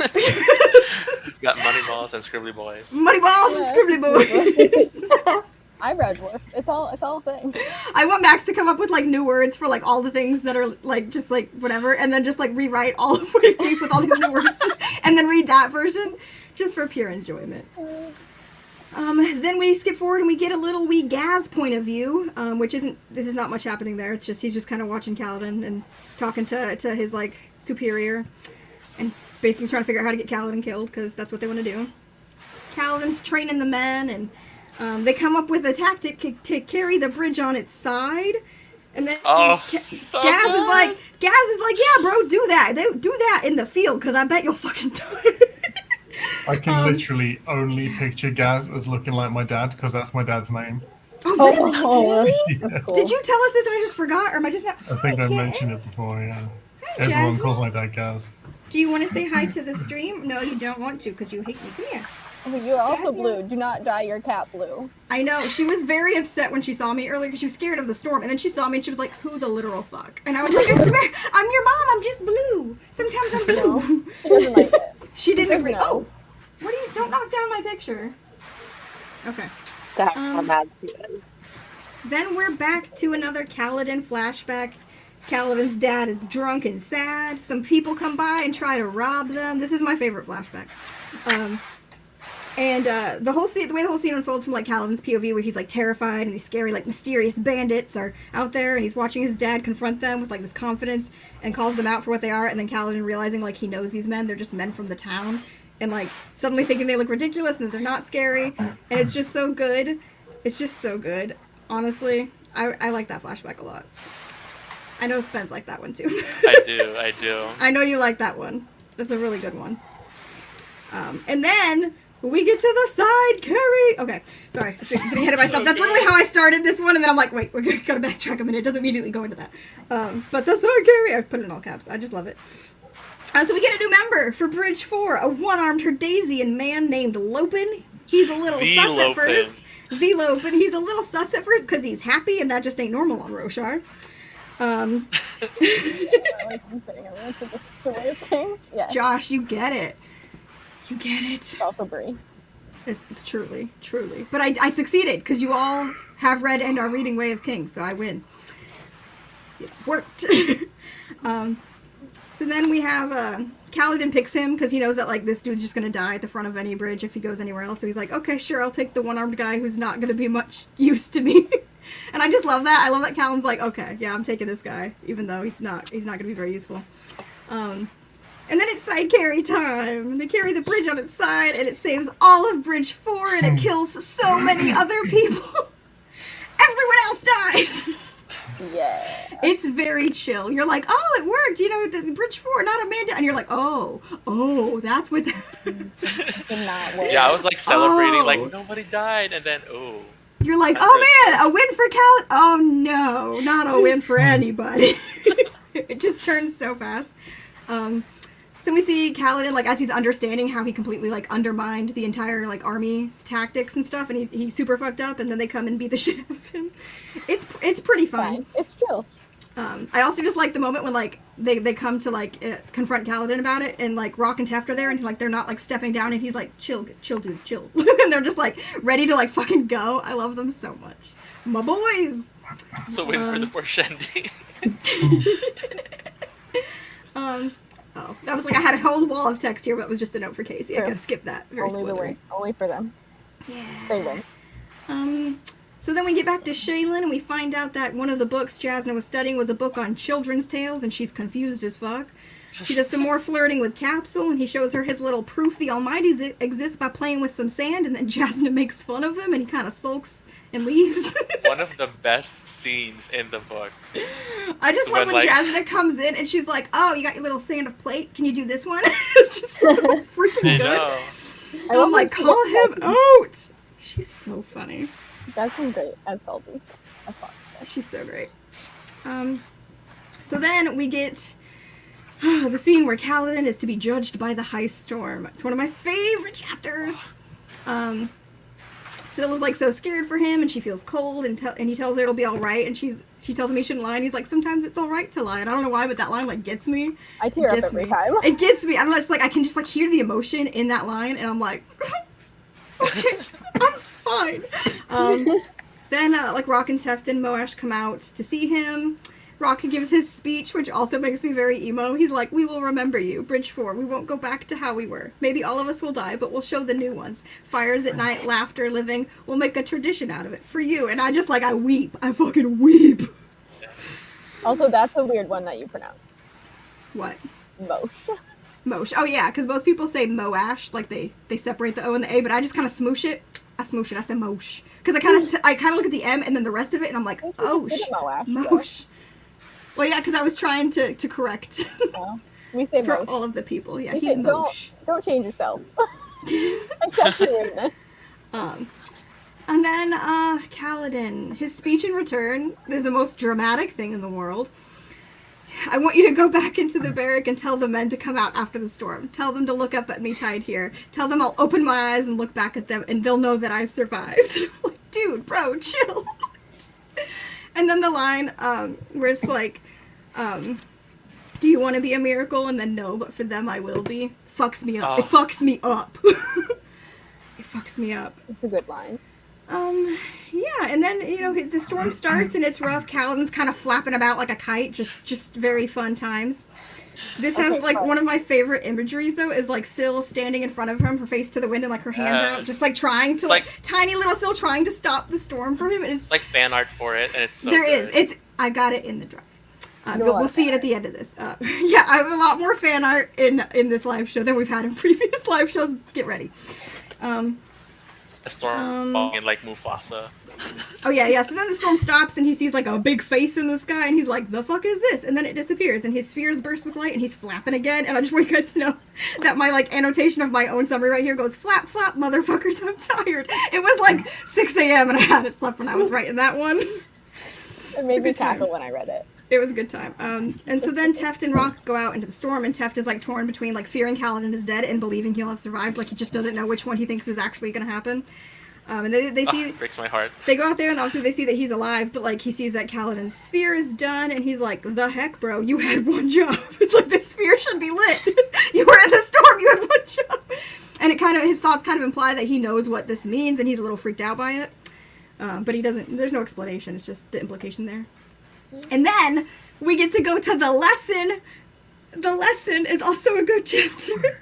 Got money balls and scribbly boys. Money balls and scribbly boys. Eyebrow dwarf. It's all a thing. I want Max to come up with like new words for like all the things that are like just like whatever, and then just like rewrite all of my piece with all these new words, and then read that version just for pure enjoyment. Then we skip forward and we get a little wee Gaz point of view, which isn't. There's not much happening there. It's just he's just kind of watching Caledon and he's talking to his like superior, and basically trying to figure out how to get Caledon killed because that's what they want to do. Caledon's training the men and. They come up with a tactic to carry the bridge on its side, and then Gaz is like, yeah, bro, do that. Do that in the field, because I bet you'll fucking die. I can literally only picture Gaz as looking like my dad, because that's my dad's name. Oh, really? Yeah. Cool. Did you tell us this and I just forgot, or am I just not? I think I mentioned it before, yeah. Hi, Everyone Jazzy. calls my dad Gaz. Do you want to say hi to the stream? No, you don't want to, because you hate me. Come here. Oh, you're also Jazzy. blue. Do not dye your cat blue. I know. She was very upset when she saw me earlier because she was scared of the storm. And then she saw me and she was like, who the literal fuck? And I was like, I swear, I'm your mom. I'm just blue. Sometimes I'm blue. She doesn't like it. She didn't agree. No. Oh, what do you? Don't knock down my picture. Okay. That's how mad she is. Then we're back to another Caledon flashback. Caledon's dad is drunk and sad. Some people come by and try to rob them. This is my favorite flashback. And the way the whole scene unfolds from like Caledon's POV, where he's like terrified and these scary like mysterious bandits are out there, and he's watching his dad confront them with like this confidence and calls them out for what they are, and then Caledon realizing like he knows these men, they're just men from the town, and like suddenly thinking they look ridiculous and that they're not scary, and it's just so good. It's just so good. Honestly, I like that flashback a lot. I know Spence liked that one too. I do. I know you like that one. That's a really good one. And then We get to the side, Carrie. Okay, sorry, I'm getting ahead of myself. That's literally how I started this one, and then I'm like, wait, we're gotta backtrack a minute. It doesn't immediately go into that. But the side, Carrie. I put it in all caps. I just love it. So we get a new member for Bridge 4, a one-armed Herdasian man named Lopin. He's a little sus at first. The Lopin. He's a little sus at first because he's happy, and that just ain't normal on Roshar. Josh, you get it. You get it. It's also Brie. It's truly. But I succeeded because you all have read and are reading Way of Kings, so I win. It worked. So then we have Caledon picks him because he knows that like this dude's just gonna die at the front of any bridge if he goes anywhere else. So he's like, okay, sure, I'll take the one-armed guy who's not gonna be much use to me. And I just love that. I love that Caledon's like, okay, yeah, I'm taking this guy, even though he's not gonna be very useful. And then it's side carry time. They carry the bridge on its side, and it saves all of Bridge 4, and it kills so many other people. Everyone else dies. Yeah. It's very chill. You're like, oh, it worked. You know, the Bridge 4, not Amanda. And you're like, oh, that's what's... Yeah, I was like celebrating, like nobody died, and then You're like, oh man, a win for Cal. Oh no, not a win for anybody. It just turns so fast. So we see Caledon, like, as he's understanding how he completely, like, undermined the entire, like, army's tactics and stuff, and he super fucked up, and then they come and beat the shit out of him. It's pretty fun. It's chill. I also just like the moment when, like, they come to, like, confront Caledon about it, and, like, Rock and Teft are there, and, like, they're not, like, stepping down, and he's like, chill dudes, chill. And they're just, like, ready to, like, fucking go. I love them so much. My boys! So win for the Porsche. Oh, that was like I had a whole wall of text here, but it was just a note for Casey. True. I gotta skip that. Very Only the spoilery. win. Only for them. Yeah. They win. So then we get back to Shaylin, and we find out that one of the books Jasna was studying was a book on children's tales, and she's confused as fuck. She does some more flirting with Capsule, and he shows her his little proof the Almighty exists by playing with some sand, and then Jasna makes fun of him, and he kind of sulks and leaves. One of the best scenes in the book. I just love when Jasna comes in, and she's like, oh, you got your little sand of plate? Can you do this one? It's just so freaking good. And I'm like, call him out! She's so funny. That's been great as Salty. She's so great. So then we get the scene where Caledon is to be judged by the High Storm. It's one of my favorite chapters. Syl is like so scared for him, and she feels cold, and he tells her it'll be all right, and she tells him he shouldn't lie, and he's like, sometimes it's all right to lie, and I don't know why, but that line like gets me. I tear up every time. It gets me. I don't know, it's like I can just like hear the emotion in that line, and I'm like, okay, I'm fine. Then like Rock and Teft and Moash come out to see him. Rock gives his speech, which also makes me very emo. He's like, we will remember you, Bridge 4. We won't go back to how we were. Maybe all of us will die, but we'll show the new ones. Fires at night, laughter, living. We'll make a tradition out of it for you. And I just like, I weep. I fucking weep. Also, that's a weird one that you pronounce. What? Mosh. Mosh. Oh yeah, because most people say Moash, like they separate the O and the A, but I just kind of smoosh it. I smoosh it. I say Mosh. Because I kind of look at the M and then the rest of it, and I'm like, oh, Mosh. Well, yeah, because I was trying to correct we say for Mosh. all of the people. Yeah, We he's say, Mosh. Don't change yourself. Accept your weirdness. And then Caledon. His speech in return is the most dramatic thing in the world. I want you to go back into the barrack and tell the men to come out after the storm. Tell them to look up at me tied here. Tell them I'll open my eyes and look back at them, and they'll know that I survived. Like, dude, bro, chill. And then the line where it's like, do you want to be a miracle? And then no, but for them I will be. Fucks me up. It fucks me up. It fucks me up. It's a good line. Yeah, and then, you know, the storm starts and it's rough. Caledon's kind of flapping about like a kite. Just very fun times. This has, like, one of my favorite imageries, though, is, like, Syl standing in front of him, her face to the wind and, like, her hands out, just, like, trying to, like, tiny little Syl trying to stop the storm from him, and it's... like, fan art for it, and it's so There good. is. I got it in the drive. We'll see it at the end of this. Yeah, I have a lot more fan art in this live show than we've had in previous live shows. Get ready. A storm falling like Mufasa. Oh yeah. So then the storm stops and he sees like a big face in the sky and he's like, the fuck is this? And then it disappears and his spheres burst with light and he's flapping again. And I just want you guys to know that my like annotation of my own summary right here goes, flap, flap, motherfuckers, I'm tired. It was like 6 a.m. and I hadn't slept when I was writing that one. It made me cackle when I read it. It was a good time. And so then Teft and Rock go out into the storm, and Teft is like torn between like fearing Caledon is dead and believing he'll have survived. Like he just doesn't know which one he thinks is actually going to happen. And they see breaks my heart. They go out there and obviously they see that he's alive, but like he sees that Caledon's sphere is done, and he's like, "The heck, bro! You had one job. It's like this sphere should be lit. You were in the storm. You had one job." And it kind of his thoughts kind of imply that he knows what this means, and he's a little freaked out by it. But he doesn't. There's no explanation. It's just the implication there. And then we get to go to the lesson. The lesson is also a good chapter.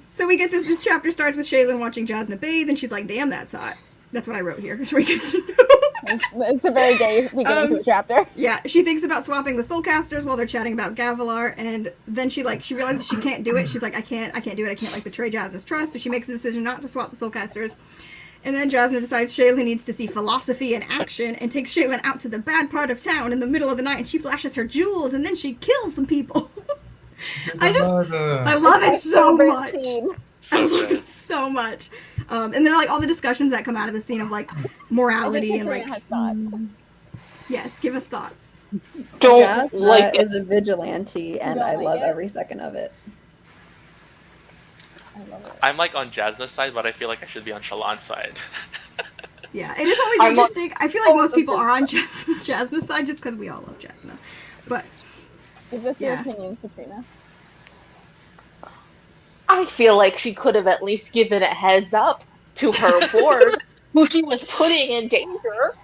So we get this chapter starts with Shaylin watching Jasna bathe, and she's like, "Damn, that's hot." That's what I wrote here. So we get to know. It's a very gay beginning to a chapter. Yeah, she thinks about swapping the soulcasters while they're chatting about Gavilar, and then she realizes she can't do it. She's like, I can't do it. I can't like betray Jasna's trust. So she makes the decision not to swap the soulcasters. And then Jasna decides Shaylin needs to see philosophy in action and takes Shaylin out to the bad part of town in the middle of the night, and she flashes her jewels, and then she kills some people. I love it so much. I love it so much. And then like all the discussions that come out of the scene of like morality and like. Yes, give us thoughts. Don't like it. Is a vigilante, and I love every second of it. I'm like on Jasna's side, but I feel like I should be on Shallan's side. Yeah, it is always interesting. I feel like most people are on Jasna's side just because we all love Jasna. But give us your opinion, Katrina. I feel like she could have at least given a heads up to her board who she was putting in danger.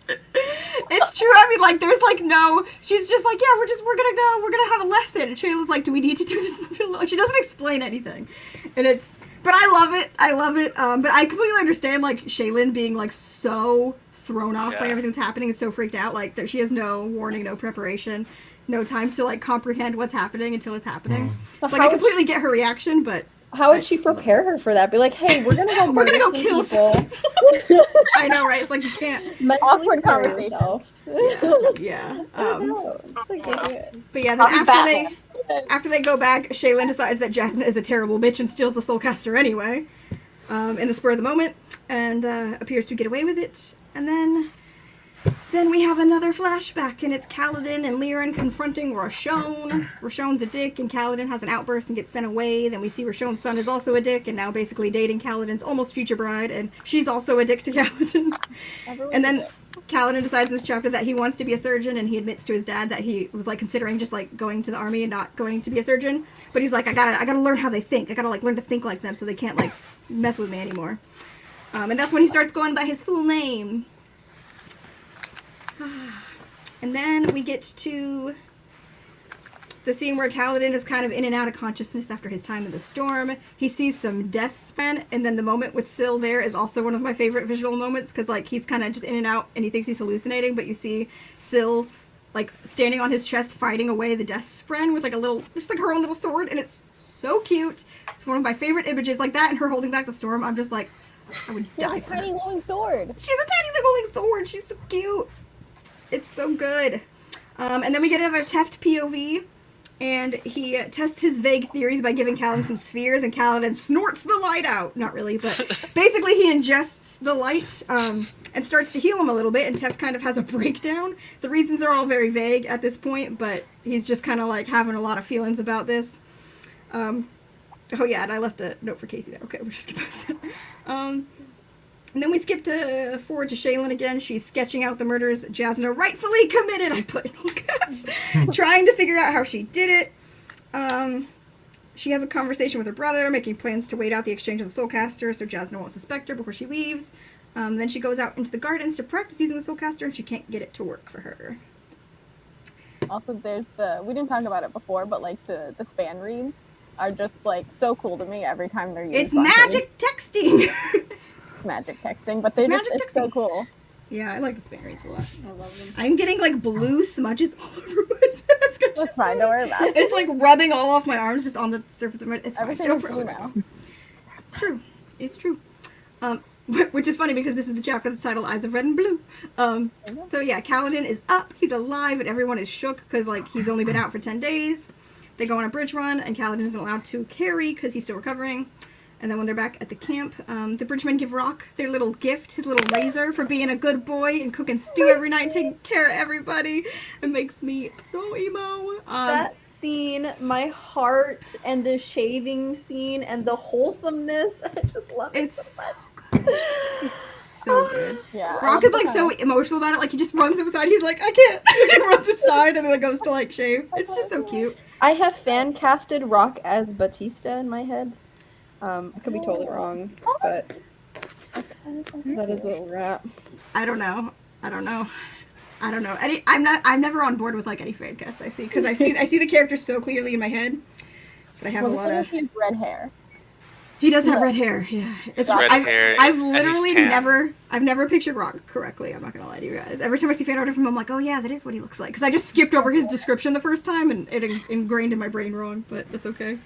It's true. I mean, like, there's like no. She's just like, yeah, we're gonna go. We're gonna have a lesson. And Shayla's like, do we need to do this in the middle? Like, she doesn't explain anything, and it's. But I love it. I love it. But I completely understand like Shaylin being like so thrown off by everything that's happening and so freaked out. Like that she has no warning, no preparation, no time to like comprehend what's happening until it's happening. Like I completely get her reaction, but. How would she prepare her for that? Be like, hey, we're gonna go murder some kill people. I know, right? It's like you can't. Awkward conversation. Yeah. But yeah, then after they go back, Shaylin decides that Jasna is a terrible bitch and steals the soulcaster anyway, in the spur of the moment, and appears to get away with it. And then we have another flashback, and it's Caledon and Liren confronting Roshone. Roshone's a dick, and Caledon has an outburst and gets sent away. Then we see Roshone's son is also a dick, and now basically dating Caledon's almost future bride, and she's also a dick to Caledon. And then Caledon decides in this chapter that he wants to be a surgeon, and he admits to his dad that he was like considering just like going to the army and not going to be a surgeon. But he's like, I gotta learn how they think. I gotta like learn to think like them so they can't like mess with me anymore. And that's when he starts going by his full name. And then we get to the scene where Caledon is kind of in and out of consciousness after his time in the storm. He sees some deathsmen, and then the moment with Syl there is also one of my favorite visual moments, because like he's kind of just in and out and he thinks he's hallucinating, but you see Syl like standing on his chest fighting away the deathspren with like a little, just like her own little sword, and it's so cute. It's one of my favorite images, like that and her holding back the storm. I'm just like, I would die for her. Tiny glowing sword. She's a tiny glowing sword. She's so cute. It's so good. And then we get another Teft POV, and he tests his vague theories by giving Caledon some spheres, and Caledon snorts the light out. Not really, but basically he ingests the light and starts to heal him a little bit, and Teft kind of has a breakdown. The reasons are all very vague at this point, but he's just kind of like having a lot of feelings about this. Oh yeah, and I left a note for Casey there. Okay, we'll just skip past that. And then we skip forward to Shaylin again. She's sketching out the murders Jasna rightfully committed, I put in all caps, trying to figure out how she did it. She has a conversation with her brother, making plans to wait out the exchange of the soulcaster so Jasna won't suspect her before she leaves. Then she goes out into the gardens to practice using the soulcaster, and she can't get it to work for her. Also, there's we didn't talk about it before, but like the span reads are just like so cool to me every time they're used. It's magic texting! Magic texting, but it's so cool. Yeah, I like the span reads a lot. I love them. I'm getting like blue smudges all over my desk. That's fine, don't worry about it. It's like rubbing all off my arms just on the surface of my. It's everything fine. is blue now. It's true. It's true. Which is funny because this is the chapter that's titled Eyes of Red and Blue. So yeah, Caledon is up, he's alive, and everyone is shook because like he's only been out for 10 days. They go on a bridge run, and Caledon isn't allowed to carry because he's still recovering. And then when they're back at the camp, the bridgemen give Rock their little gift, his little razor, for being a good boy and cooking stew every night, taking care of everybody. It makes me so emo. That scene, my heart, and the shaving scene, and the wholesomeness, I just love it so much. It's so good. Yeah. Rock is like so emotional about it. Like he just runs inside. He's like, I can't. He runs inside and then goes to like shave. It's just so cute. I have fan casted Rock as Batista in my head. I could be totally wrong, but that is what we're at. I don't know. I'm never on board with like any fan cast I see because I see the character so clearly in my head. But I have a lot of. He has red hair. He does have red hair. Yeah, it's Red hair, I've and literally he's tan. never pictured Rock correctly. I'm not gonna lie to you guys. Every time I see fan art of him, I'm like, oh yeah, that is what he looks like. Because I just skipped over his description the first time and it ingrained in my brain wrong. But that's okay.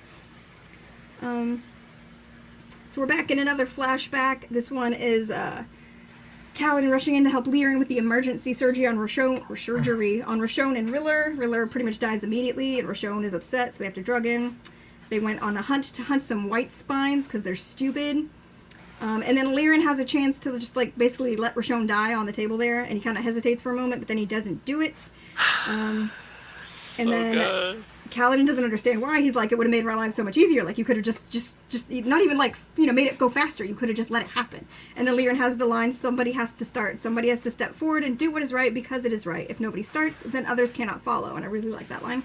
So we're back in another flashback. This one is Caledon rushing in to help Lyran with the emergency surgery on Roshone and Riller. Riller pretty much dies immediately, and Roshone is upset, so they have to drug in. They went on a hunt to hunt some white spines because they're stupid. And then Lyran has a chance to just like basically let Roshone die on the table there, and he kind of hesitates for a moment, but then he doesn't do it. And then good. Caledon doesn't understand why. He's like, it would have made our lives so much easier. Like, you could have just not even like, made it go faster. You could have just let it happen. And then Lyran has the line, somebody has to start. Somebody has to step forward and do what is right because it is right. If nobody starts, then others cannot follow. And I really like that line.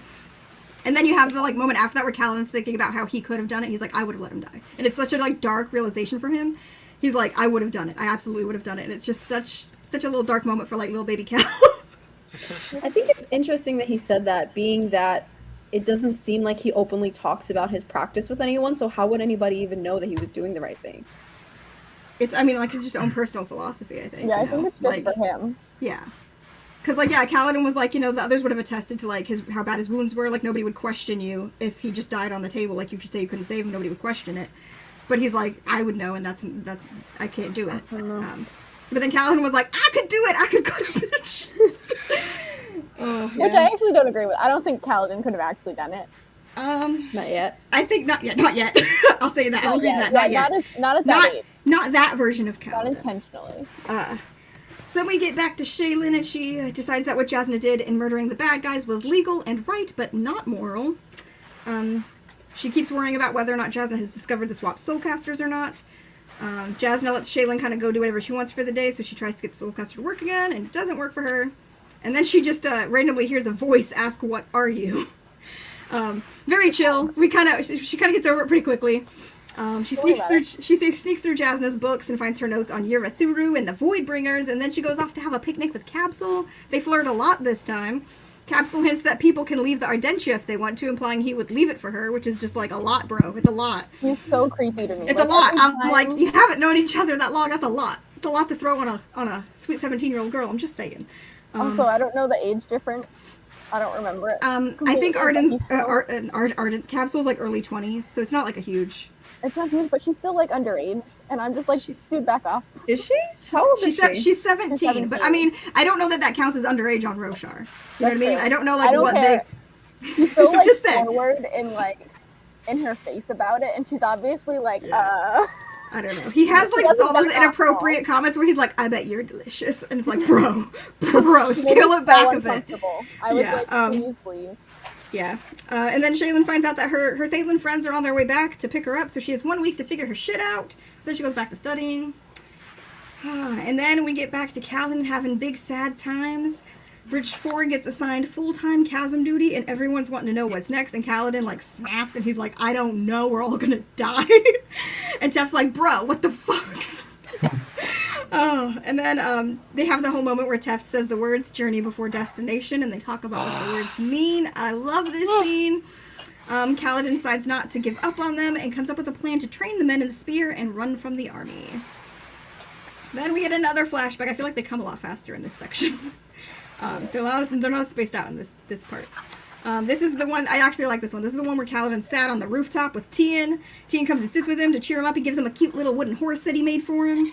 And then you have the like moment after that where Caledon's thinking about how he could have done it. He's like, I would have let him die. And it's such a like dark realization for him. He's like, I would have done it. I absolutely would have done it. And it's just such a little dark moment for like little baby Cal. I think it's interesting that he said that, being that it doesn't seem like he openly talks about his practice with anyone, so how would anybody even know that he was doing the right thing? It's his own personal philosophy, I think. Yeah, I think it's just for him. Yeah. Because, like, yeah, Caledon was like, the others would have attested to, like, how bad his wounds were. Like, nobody would question you if he just died on the table. Like, you could say you couldn't save him, nobody would question it. But he's like, I would know, and that's I can't do it. But then Caledon was like, I could do it! I could go to bitch! Which I actually don't agree with. I don't think Caledon could have actually done it. Not yet. I think not yet. I'll say that. I'll agree to that. Not yet. Not at that age. Not that version of Caledon. Not intentionally. So then we get back to Shaylin, and she decides that what Jasna did in murdering the bad guys was legal and right, but not moral. She keeps worrying about whether or not Jasna has discovered the swapped soulcasters or not. Jasna lets Shaylin kind of go do whatever she wants for the day, so she tries to get the soulcaster to work again, and it doesn't work for her. And then she just randomly hears a voice ask, "What are you?" Very chill. She kind of gets over it pretty quickly. She sneaks through Jasna's books and finds her notes on Yurathuru and the Voidbringers, and then she goes off to have a picnic with Capsule. They flirt a lot this time. Capsule hints that people can leave the Ardentia if they want to, implying he would leave it for her, which is just like a lot, bro. It's a lot. He's so creepy to me. It's a lot. I'm like, you haven't known each other that long. That's a lot. It's a lot to throw on a sweet 17-year-old girl. I'm just saying. Also, I don't know the age difference. I don't remember it. I think Arden's Capsule's like early 20s, so it's not like a huge. It's not huge, but she's still like underage, and I'm just like, dude, back off. Is she? How old is she? She's 17, but I mean, I don't know that counts as underage on Roshar. You know what I mean? I don't know like what care. She's so like just saying. forward and like in her face about it, and she's obviously like, I don't know. He has like all those inappropriate comments where he's like, "I bet you're delicious," and it's like, bro, scale it back a bit. I was like, please. Yeah. And then Shaylin finds out that her Thaylen friends are on their way back to pick her up, so she has 1 week to figure her shit out. So then she goes back to studying. And then we get back to Caledon having big sad times. Bridge 4 gets assigned full-time chasm duty, and everyone's wanting to know what's next, and Caledon, like, snaps, and he's like, I don't know, we're all gonna die. And Tef's like, bro, what the fuck? And then they have the whole moment where Teft says the words journey before destination, and they talk about what the words mean. I love this scene. Caledon decides not to give up on them and comes up with a plan to train the men in the spear and run from the army. Then we get another flashback. I feel like they come a lot faster in this section. They're not as spaced out in this part. This is the one, I actually like this one. This is the one where Caledon sat on the rooftop with Tien. Tien comes and sits with him to cheer him up. He gives him a cute little wooden horse that he made for him.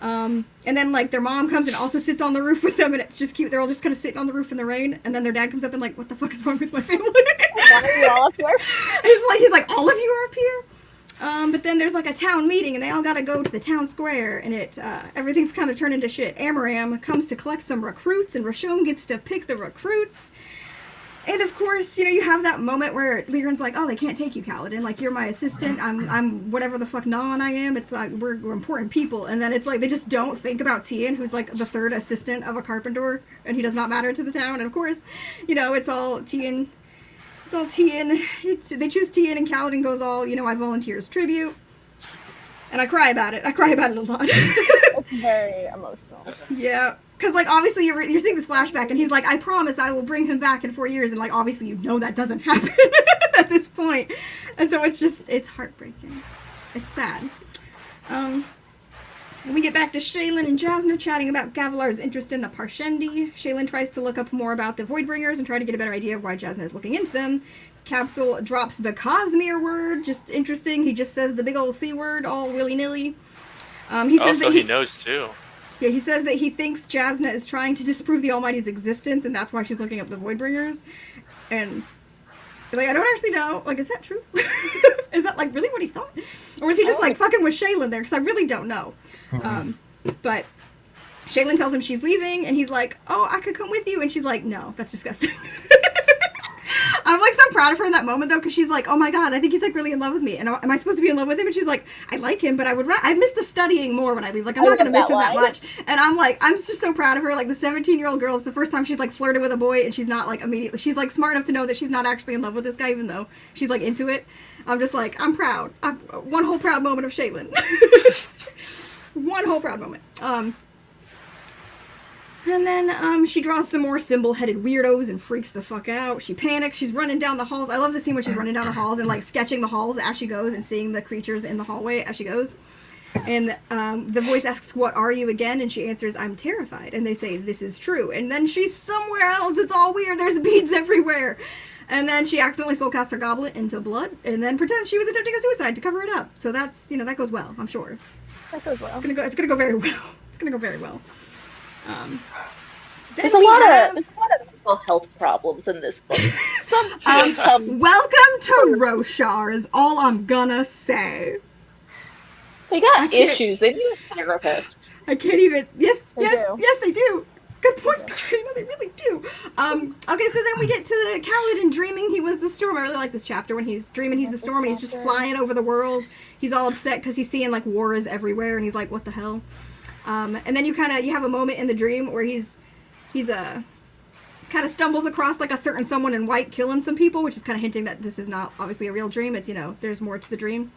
And then, like, their mom comes and also sits on the roof with them, and it's just cute. They're all just kind of sitting on the roof in the rain, and then their dad comes up and, like, what the fuck is wrong with my family? Why are you all up here? He's like, all of you are up here? But then there's, like, a town meeting, and they all gotta go to the town square, and everything's kind of turned into shit. Amaram comes to collect some recruits, and Rashom gets to pick the recruits. And of course, you know, you have that moment where Lyran's like, oh, they can't take you, Caledon. Like, you're my assistant. I'm whatever the fuck non I am. It's like, we're important people. And then it's like, they just don't think about Tien, who's like the third assistant of a carpenter, and he does not matter to the town. And of course, you know, it's all Tien. It's all Tien. They choose Tien, and Caledon goes all, you know, I volunteer as tribute. And I cry about it. I cry about it a lot. It's very emotional. Yeah. Because, like, obviously you're seeing this flashback, and he's like, I promise I will bring him back in 4 years. And, like, obviously you know that doesn't happen at this point. And so it's heartbreaking. It's sad. And we get back to Shaylin and Jasna chatting about Gavilar's interest in the Parshendi. Shaylin tries to look up more about the Voidbringers and try to get a better idea of why Jasna is looking into them. Capsule drops the cosmere word, just interesting. He just says the big old C word, all willy-nilly. He says that he knows, too. Yeah, he says that he thinks Jasna is trying to disprove the Almighty's existence, and that's why she's looking up the Voidbringers. And, like, I don't actually know. Like, is that true? Is that, like, really what he thought? Or was he just, like, fucking with Shaylin there? Because I really don't know. But Shaylin tells him she's leaving, and he's like, oh, I could come with you. And she's like, no, that's disgusting. I'm, like, so proud of her in that moment, though, because she's like, oh, my God, I think he's, like, really in love with me. And am I supposed to be in love with him? And she's like, I like him, but I'd miss the studying more when I leave. Like, I'm not going to miss him that much. And I'm, like, I'm just so proud of her. Like, the 17-year-old girl is the first time she's, like, flirted with a boy, and she's not, like, immediately. She's, like, smart enough to know that she's not actually in love with this guy, even though she's, like, into it. I'm just, like, I'm proud. One whole proud moment of Shaylin. One whole proud moment. And then, she draws some more symbol-headed weirdos and freaks the fuck out. She panics. She's running down the halls. I love the scene where she's running down the halls and, like, sketching the halls as she goes and seeing the creatures in the hallway as she goes. And, the voice asks, what are you again? And she answers, I'm terrified. And they say, this is true. And then she's somewhere else. It's all weird. There's beads everywhere. And then she accidentally soulcasts her goblet into blood and then pretends she was attempting a suicide to cover it up. So that's, you know, that goes well, I'm sure. That goes well. It's gonna go very well. It's gonna go very well. There's a lot of mental health problems in this book. Welcome to Roshar is all I'm gonna say. They got issues. They need a therapist. I can't even. Yes, they do. Good point, Yeah. Katrina. They really do. Okay, so then we get to the Caledon dreaming he was the storm. I really like this chapter when he's dreaming he's the storm and he's just flying over the world. He's all upset because he's seeing like war is everywhere and he's like, what the hell? And then you have a moment in the dream where he's kind of stumbles across like a certain someone in white killing some people, which is kind of hinting that this is not obviously a real dream. It's, you know, there's more to the dream.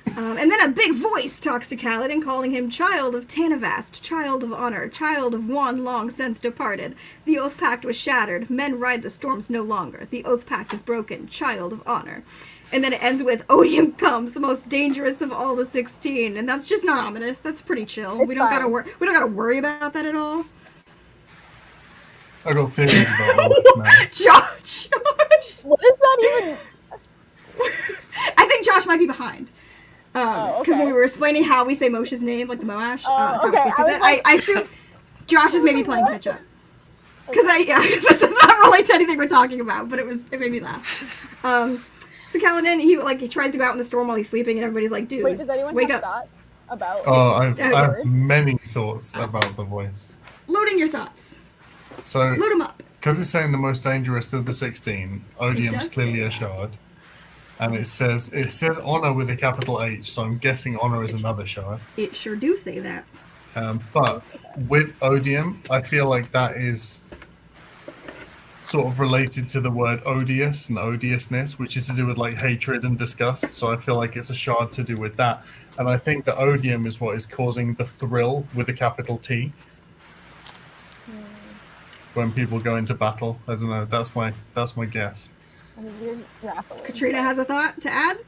And then a big voice talks to Caledon, calling him Child of Tanavast, Child of Honor, Child of one long since departed. The Oath Pact was shattered. Men ride the storms no longer. The Oath Pact is broken. Child of Honor. And then it ends with, Odium comes, the most dangerous of all the 16. And that's just not ominous. That's pretty chill. We don't gotta worry about that at all. I got theories about all this now. Josh! What is that even? I think Josh might be behind. Because okay. when we were explaining how we say Moshe's name, like the Moash, how okay. it's supposed to be said, I was like- I assume Josh is maybe playing catch up. Because that does not relate to anything we're talking about, but it made me laugh. So Caledon, he tries to go out in the storm while he's sleeping, and everybody's like, dude, Wait, does anyone wake have up. thoughts about? I the have words? many thoughts about the voice. Loading your thoughts. So, Load them up. because it's saying the most dangerous of the 16, Odium's does clearly say a that. shard. And it says honor with a capital H, so I'm guessing honor is another shard. It sure do say that. But with Odium, I feel like that is sort of related to the word odious and odiousness, which is to do with like hatred and disgust. So I feel like it's a shard to do with that. And I think that Odium is what is causing the thrill with a capital T. When people go into battle. I don't know, that's my guess. You're grappling. Katrina has a thought to add?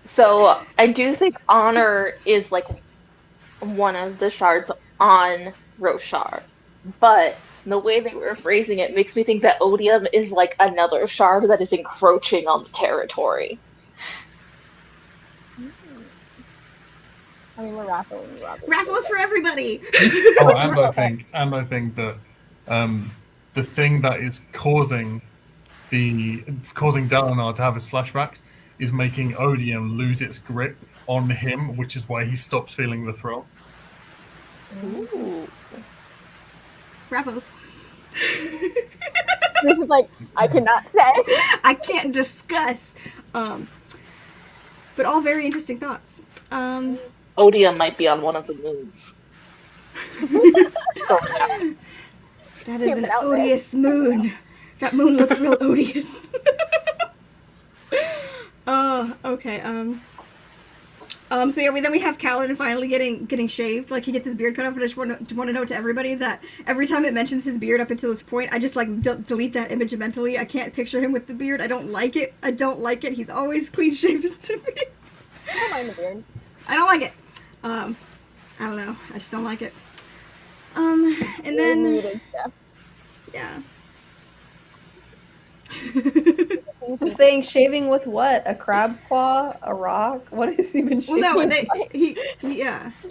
So I do think honor is like one of the shards on Roshar, but And the way they were phrasing it makes me think that odium is like another shard that is encroaching on the territory. I mean, we're raffling. Raffle is for everybody. Oh, and I think that the thing that is causing Dalinar to have his flashbacks is making odium lose its grip on him, which is why he stops feeling the thrill. Ooh. Raffles. This is like, I cannot say. I can't discuss. But all very interesting thoughts. Odium might be on one of the moons. That is an odious moon. That moon looks real odious. Okay. So yeah, then we have Caledon finally getting shaved. Like, he gets his beard cut off, and I just want to note to everybody that every time it mentions his beard up until this point, I just like delete that image mentally. I can't picture him with the beard. I don't like it. He's always clean shaven to me. I don't mind the beard. I don't like it. I don't know. I just don't like it. And then Muted stuff. yeah. I'm saying shaving with what? A crab claw? A rock? What is he been shaving? Well, no, with? he He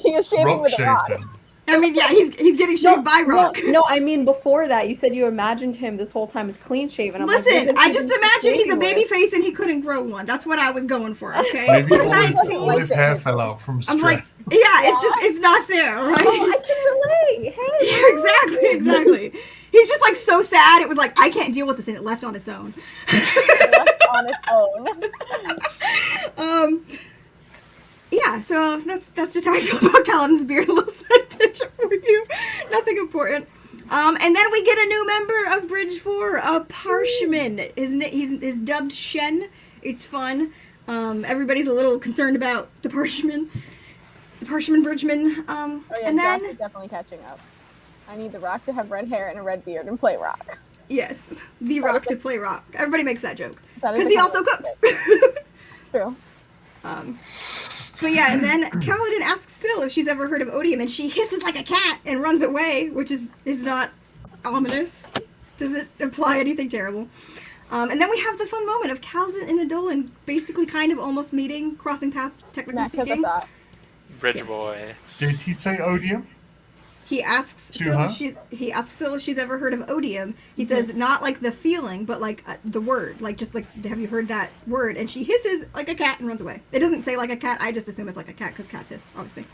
is shaving Rock with a rock. shaved him. I mean, yeah, he's getting shaved by Rock. No, I mean before that. You said you imagined him this whole time as clean shaven. Listen, I just imagined he's a baby face and he couldn't grow one. That's what I was going for, okay? Maybe He's all 19. his hair fell out from stress. I'm like, yeah, it's not there, right? Oh, I can relate. Hey. Yeah, exactly. He's just like so sad. It was like, I can't deal with this, and it left on its own. Left on its own. Yeah, so that's just how I feel about Caledon's beard. A little side tangent for you. Nothing important. And then we get a new member of Bridge 4, Parshman. He's dubbed Shen. It's fun. Everybody's a little concerned about the Parshman Bridgeman. Oh yeah, And Josh then is definitely catching up. I need the Rock to have red hair and a red beard and play Rock. yes, the Rock to play Rock. Everybody makes that joke That is because a he comment. also cooks. True. But yeah, and then Caledon asks Syl if she's ever heard of odium, and she hisses like a cat and runs away, which is not ominous. Doesn't imply anything terrible. And then we have the fun moment of Caledon and Adolan basically kind of almost meeting, crossing paths, technically Matt has a speaking. thought. Bridge Yes. boy. Did he say odium? He asks Syl if she's ever heard of odium. He says not like the feeling, but like the word. Like, just like, have you heard that word? And she hisses like a cat and runs away. It doesn't say like a cat. I just assume it's like a cat because cats hiss, obviously.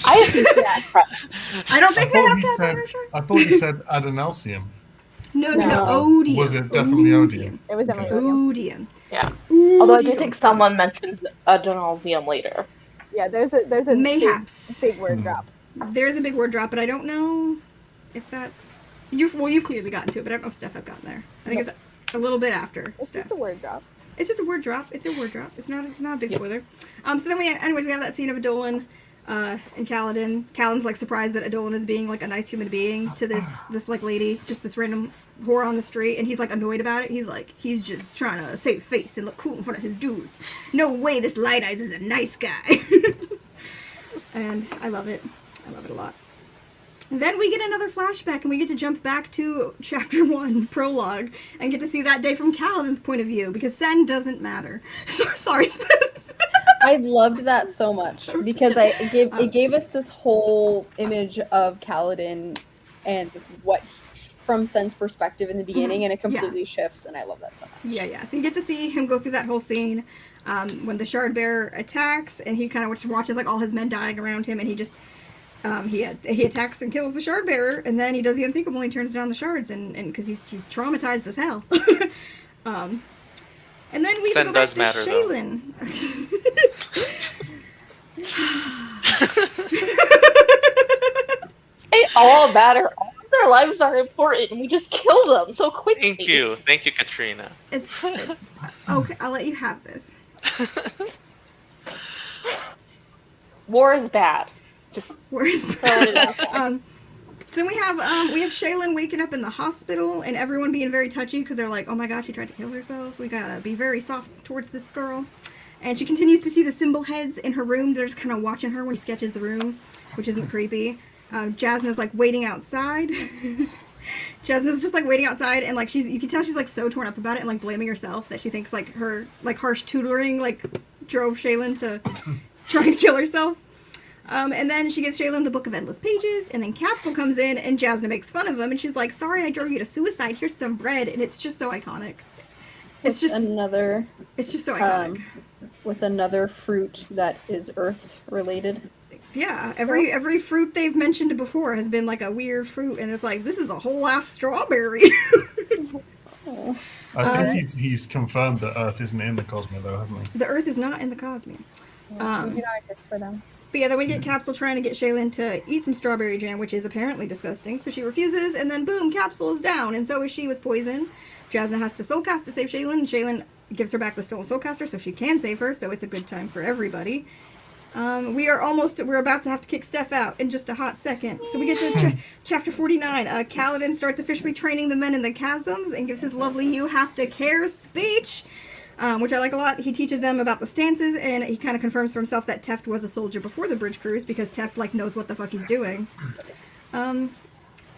I assume I don't think they have he cats, said, I'm not sure. I thought he said adenalcium. No, No. odium. Was it definitely odium? It was Okay. definitely odium. Odium. Yeah. Although I do Odium. think someone mentions adenalcium later. Yeah, there's a Mayhaps. big word drop. There's a big word drop, but I don't know if that's... You've clearly gotten to it, but I don't know if Steph has gotten there. I think it's a little bit after It's Steph. just a word drop. It's just a word drop. It's a word drop. It's not a big spoiler. So then we have that scene of Adolan and Caledon. Caledon's like surprised that Adolan is being like a nice human being to this like lady, just this random whore on the street, and he's like annoyed about it. He's like, he's just trying to save face and look cool in front of his dudes. No way this Light Eyes is a nice guy. And I love it. I love it a lot. Then we get another flashback, and we get to jump back to Chapter 1, Prologue, and get to see that day from Caledon's point of view, because Sen doesn't matter. So, sorry, Spence. I loved that so much because it gave us this whole image of Caledon and what from Sen's perspective in the beginning, and it completely shifts, and I love that so much. Yeah. So you get to see him go through that whole scene when the shard bearer attacks, and he kind of just watches like all his men dying around him, and he just he attacks and kills the shard bearer, and then he does the unthinkable. And he turns down the shards, and because he's traumatized as hell. And then we Sen go back does to matter, though. Shaylin. They all matter. All of their lives are important, and we just kill them so quickly. Thank you, Katrina. It's fine. Okay, I'll let you have this. War is bad. Just Where's throwing it out there. So then we have Shaylin waking up in the hospital, and everyone being very touchy because they're like, oh my gosh, she tried to kill herself. We gotta be very soft towards this girl. And she continues to see the symbol heads in her room. They're just kind of watching her when he sketches the room, which isn't creepy. Jasna's like waiting outside. Jasna's just like waiting outside, and like you can tell she's like so torn up about it and like blaming herself that she thinks like her like harsh tutoring like drove Shaylin to try and kill herself. And then she gives Shaylin the Book of Endless Pages, and then Capsule comes in, and Jasna makes fun of him, and she's like, "Sorry, I drove you to suicide. Here's some bread," and it's just so iconic. It's just so iconic. With another fruit that is Earth related. Yeah, every fruit they've mentioned before has been like a weird fruit, and it's like, this is a whole ass strawberry. I think he's confirmed that Earth isn't in the cosmere, though, hasn't he? The Earth is not in the cosmere. We do not exist for them. But yeah, then we get Capsule trying to get Shaylin to eat some strawberry jam, which is apparently disgusting, so she refuses, and then boom, Capsule is down, and so is she with poison. Jasna has to soulcast to save Shaylin, and Shaylin gives her back the stolen soulcaster so she can save her, so it's a good time for everybody. We're about to have to kick Steph out in just a hot second. So we get to chapter 49. Caledon starts officially training the men in the chasms and gives his lovely "you have to care" speech, which I like a lot. He teaches them about the stances, and he kind of confirms for himself that Teft was a soldier before the bridge cruise, because Teft like knows what the fuck he's doing.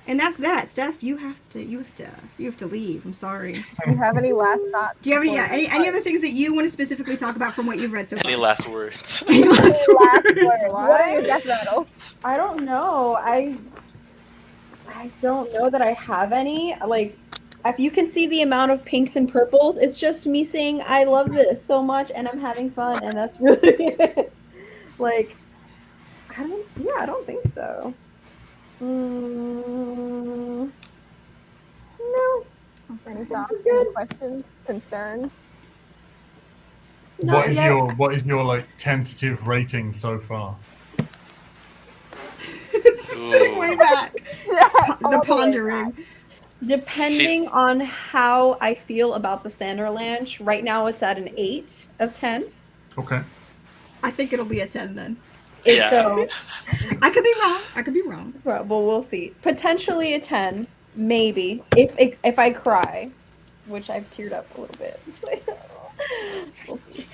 And that's that. Steph, you have to leave. I'm sorry. Do you have any last thoughts? Do you have any other things that you want to specifically talk about from what you've read so far? Any last words? Any last words? What are your death medals? I don't know. I don't know that I have any. Like, if you can see the amount of pinks and purples, it's just me saying I love this so much and I'm having fun, and that's really it. Like, I don't think so. No. Any thoughts? Any questions? Concerns? What is your like tentative rating so far? Sitting way back. The pondering. Depending on how I feel about the Sanderlanche, right now it's at an 8 of 10. Okay. I think it'll be a 10 then. Yeah. So, I could be wrong. well, we'll see. Potentially a 10, maybe. If I cry, which I've teared up a little bit. We'll see.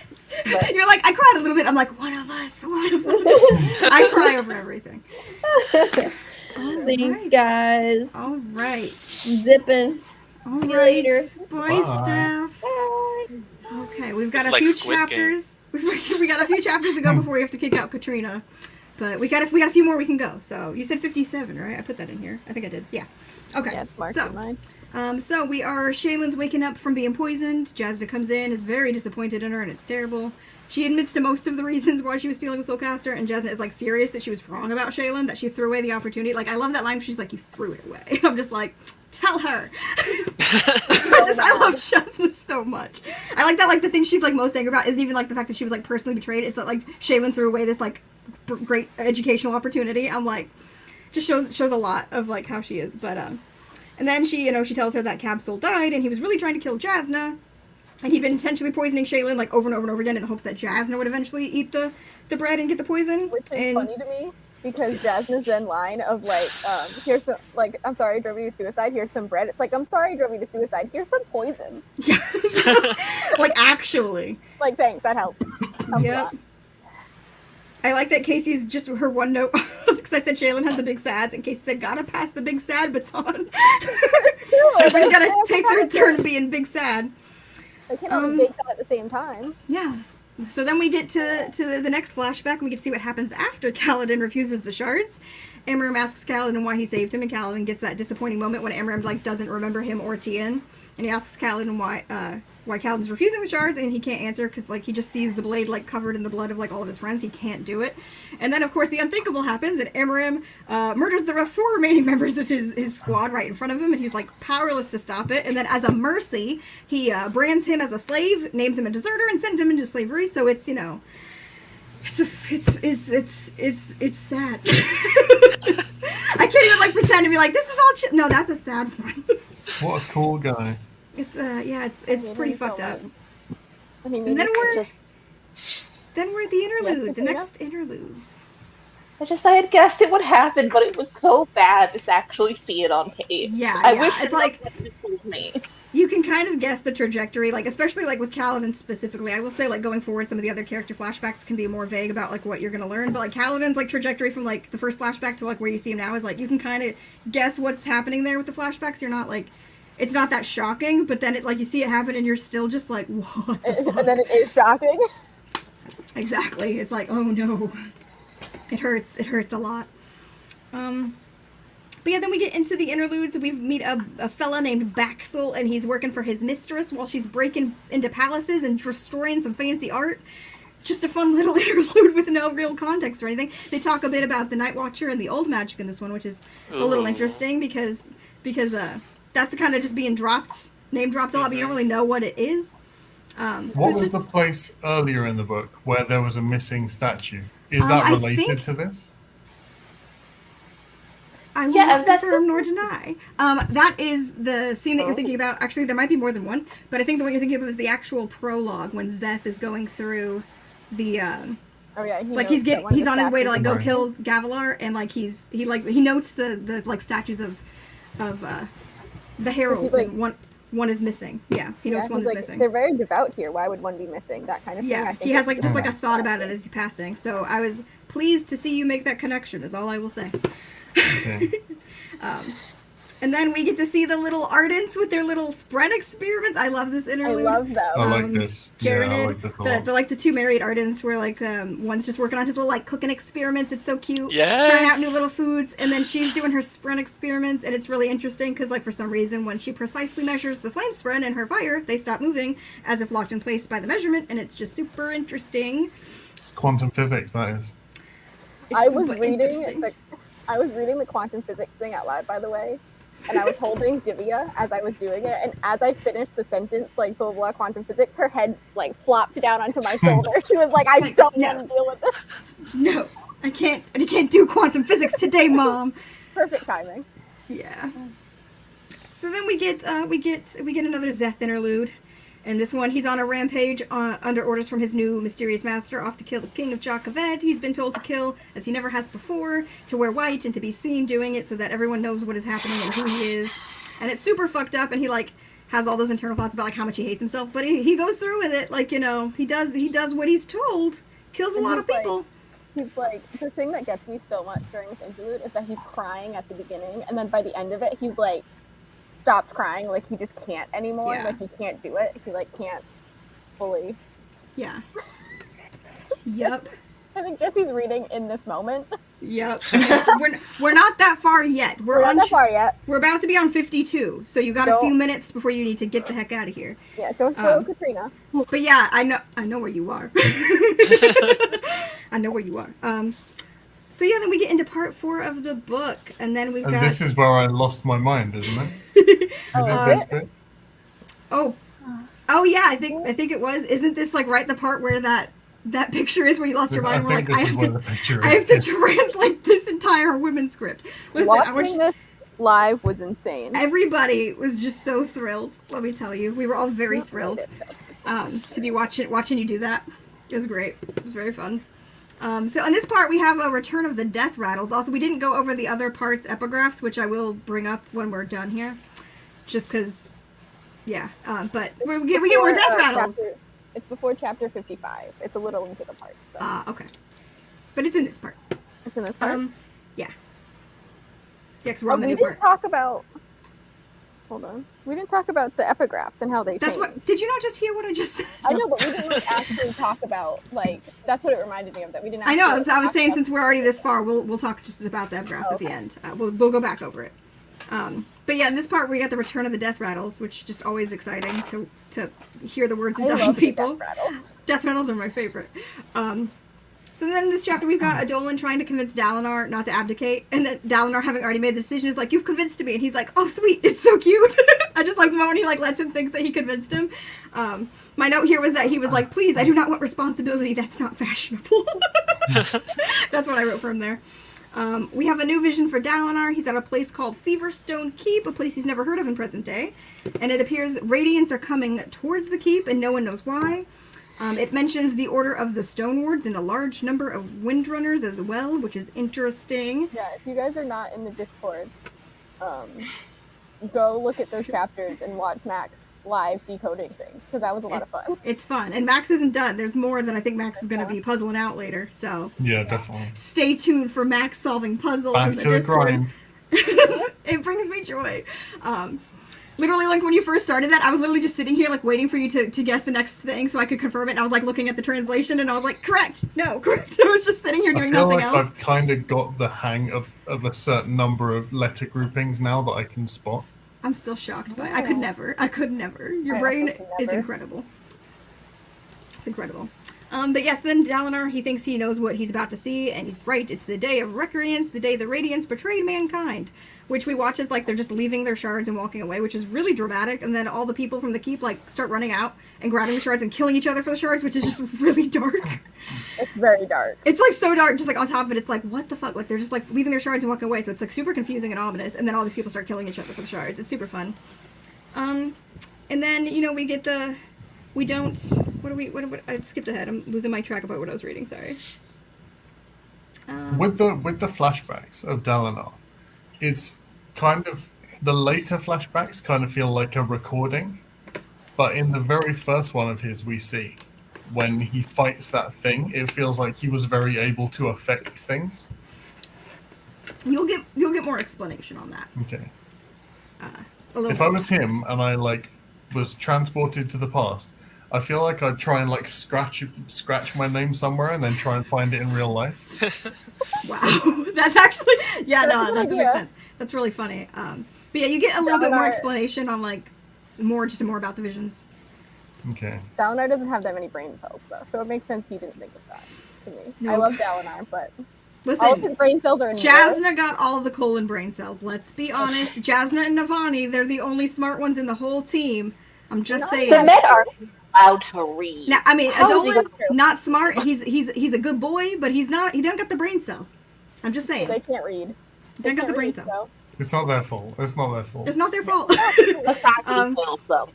But You're like, I cried a little bit. I'm like, one of us. I cry over everything. thanks, guys. All right. Zipping. All See you right. later. Bye, Steph. Bye. Okay, we've got It's a like few Squid chapters. We got a few chapters to go before we have to kick out Katrina. But we got a few more we can go. So you said 57, right? I put that in here. I think I did. Yeah. Okay. Yeah, it's marked so, in mine. So we are. Shaylin's waking up from being poisoned. Jasna comes in, is very disappointed in her, and it's terrible. She admits to most of the reasons why she was stealing the Soulcaster, and Jasna is like furious that she was wrong about Shaylin, that she threw away the opportunity. Like, I love that line where she's like, "You threw it away." I'm just like, tell her. I love Jasna so much. I like that. Like, the thing she's like most angry about isn't even like the fact that she was like personally betrayed. It's that like Shaylin threw away this like great educational opportunity. I'm like, just shows a lot of like how she is. But and then she tells her that Capsule died, and he was really trying to kill Jasna, and he'd been intentionally poisoning Shaylin like over and over and over again in the hopes that Jasna would eventually eat the bread and get the poison. Which is funny to me, because Jasna's then line of like, here's some, like, I'm sorry I drove you to suicide, here's some bread. It's like, I'm sorry I drove you to suicide, here's some poison. Yes. Like, actually. Like, thanks, that helps. Yep. I like that Casey's just her one note, because I said Shaylin had the big sads, and Casey said, gotta pass the big sad baton. Everybody's gotta take their turn being big sad. They cannot be big sad at the same time. Yeah. So then we get to the next flashback, and we get to see what happens after Caledon refuses the shards. Emram asks Caledon why he saved him, and Caledon gets that disappointing moment when Emram like doesn't remember him or Tien, and he asks Caledon why Caledon's refusing the shards, and he can't answer because like he just sees the blade like covered in the blood of like all of his friends. He can't do it. And then of course the unthinkable happens, and Emram murders the 4 remaining members of his squad right in front of him, and he's like powerless to stop it. And then as a mercy, he brands him as a slave, names him a deserter, and sends him into slavery. So it's it's sad. I can't even like pretend to be like, this is all no, that's a sad one. What a cool guy. It's it's pretty fucked up. And then we're at the interludes, the next interludes. I had guessed it would happen, but it was so bad to actually see it on page. Yeah, I wish it's like it was me. you can kind of guess the trajectory, like, especially, like, with Caledon specifically. I will say, like, going forward, some of the other character flashbacks can be more vague about, like, what you're going to learn. But, like, Caledon's, like, trajectory from, like, the first flashback to, like, where you see him now is, like, you can kind of guess what's happening there with the flashbacks. You're not, like, it's not that shocking, but then, you see it happen and you're still just like, what the fuck? And then it is shocking. Exactly. It's like, oh no. It hurts. It hurts a lot. But yeah, then we get into the interludes. We meet a fella named Baxel, and he's working for his mistress while she's breaking into palaces and destroying some fancy art. Just a fun little interlude with no real context or anything. They talk a bit about the Night Watcher and the old magic in this one, which is a little interesting because that's kind of just being name dropped a lot, but you don't really know what it is. What was the place earlier in the book where there was a missing statue? Is that related to this? I will not confirm nor deny. That is the scene that you're thinking about. Actually, there might be more than one, but I think the one you're thinking of is the actual prologue when Zeth is going through the. He's on his way to go kill Gavilar, and he notes the statues of the heralds, and one is missing. Yeah, he notes one is missing. They're very devout here. Why would one be missing? That kind of thing. Yeah, he has just a thought about it as he's passing. So I was pleased to see you make that connection. Is all I will say. Okay. And then we get to see the little Ardents with their little spread experiments. I love this interlude. I love them. I like this. Jarenid, I like this a lot. the two married Ardents where one's just working on his little cooking experiments. It's so cute. Yes. Trying out new little foods, and then she's doing her spren experiments, and it's really interesting because for some reason when she precisely measures the flame spren in her fire, they stop moving as if locked in place by the measurement, and it's just super interesting. It's quantum physics, that is. I was reading the quantum physics thing out loud, by the way, and I was holding Divya as I was doing it, and as I finished the sentence, blah, blah, blah, quantum physics, her head, flopped down onto my shoulder. She was like, I don't want to deal with this. No, I can't do quantum physics today, Mom. Perfect timing. Yeah. So then we get another Zeth interlude. And this one, he's on a rampage under orders from his new mysterious master, off to kill the king of Jacaved. He's been told to kill, as he never has before, to wear white and to be seen doing it so that everyone knows what is happening and who he is. And it's super fucked up, and he, has all those internal thoughts about, how much he hates himself. But he goes through with it, he does what he's told. Kills a lot of people. He's the thing that gets me so much during this interlude is that he's crying at the beginning, and then by the end of it, he's stopped crying, he just can't anymore. Yeah. He can't do it. He can't fully. Yeah. Yep. I think Jesse's reading in this moment. Yep. We're not that far yet. We're not that far yet. We're about to be on 52, so you got a few minutes before you need to get the heck out of here. Yeah, don't spoil Katrina. But yeah, I know where you are. I know where you are. So yeah, then we get into part 4 of the book, and then we've got. This is where I lost my mind, isn't it? Is it this bit? Oh yeah, I think it was. Isn't this right the part where that picture is where you lost your mind? I have to translate this entire women's script. Listen, watching this live was insane. Everybody was just so thrilled. Let me tell you, we were all very thrilled to be watching you do that. It was great. It was very fun. So in this part, we have a return of the death rattles. Also, we didn't go over the other parts' epigraphs, which I will bring up when we're done here. Just because, yeah. But we get more death rattles. It's before chapter 55. It's a little into the part. So. Okay. But it's in this part. It's in this part? Yeah. Yeah, because we're on the new part. We didn't talk about... Hold on. We didn't talk about the epigraphs and how they change. Did you not just hear what I just said? I know, but we didn't actually talk about, that's what it reminded me of, that we didn't I know, so I was saying since we're already this far, we'll talk just about the epigraphs at the end. We'll go back over it. But yeah, in this part, we got the return of the death rattles, which is just always exciting to hear the words of dying people. Death rattles are my favorite. So then in this chapter, we've got Adolin trying to convince Dalinar not to abdicate, and then Dalinar, having already made the decision, is like, you've convinced me, and he's like, oh, sweet, it's so cute. I just like the moment he lets him think that he convinced him. My note here was that he was like, please, I do not want responsibility, that's not fashionable. That's what I wrote for him there. We have a new vision for Dalinar. He's at a place called Feverstone Keep, a place he's never heard of in present day, and it appears Radiants are coming towards the keep, and no one knows why. It mentions the Order of the Stonewards and a large number of Windrunners as well, which is interesting. Yeah, if you guys are not in the Discord, go look at those chapters and watch Max live decoding things, because that was a lot of fun. It's fun. And Max isn't done. There's more that I think Max is going to be puzzling out later. So Yeah, definitely. stay tuned for Max solving puzzles Back in the to the Discord. grind. It brings me joy. Literally, like, when you first started that, I was literally just sitting here, like, waiting for you to guess the next thing so I could confirm it, and I was, like, looking at the translation, and I was like, correct! No, correct! I was just sitting here doing nothing else. I've kind of got the hang of a certain number of letter groupings now that I can spot. I'm still shocked by it. I could never. Your brain is incredible. It's incredible. But yes, then Dalinar, he thinks he knows what he's about to see, and he's right. It's the day of Recreance, the day the Radiance betrayed mankind, which we watch as, like, they're just leaving their shards and walking away, which is really dramatic, and then all the people from the keep, like, start running out and grabbing the shards and killing each other for the shards, which is just really dark. It's very dark. It's, like, so dark, just, like, on top of it, it's like, what the fuck? Like, they're just, like, leaving their shards and walking away, so it's, like, super confusing and ominous, and then all these people start killing each other for the shards. It's super fun. And then, you know, we get the... We don't... What I skipped ahead. I'm losing my track about what I was reading, sorry. With the flashbacks of Dalinar, it's kind of... The later flashbacks kind of feel like a recording, but in the very first one of his we see, when he fights that thing, it feels like he was very able to affect things. You'll get more explanation on that. Okay. If I was him and I, like, was transported to the past, I feel like I'd try and, like, scratch my name somewhere and then try and find it in real life. Wow, that's actually that makes sense. That's really funny. But yeah, you get a little bit more explanation on, like, more about the visions. Okay. Dalinar doesn't have that many brain cells, though, so it makes sense he didn't think of that to me. No. I love Dalinar, but Listen, all of his brain cells are in Jasna got all the colon brain cells. Let's be honest. Jasna and Navani, they're the only smart ones in the whole team. I'm just saying. The men are allowed to read. Now, I mean, How is Adolan, it- not smart. He's a good boy, but he don't got the brain cell. I'm just saying. They can't read. They got the brain cell. So. It's not their fault. It's not their fault. It's not their fault. The fact he kills them.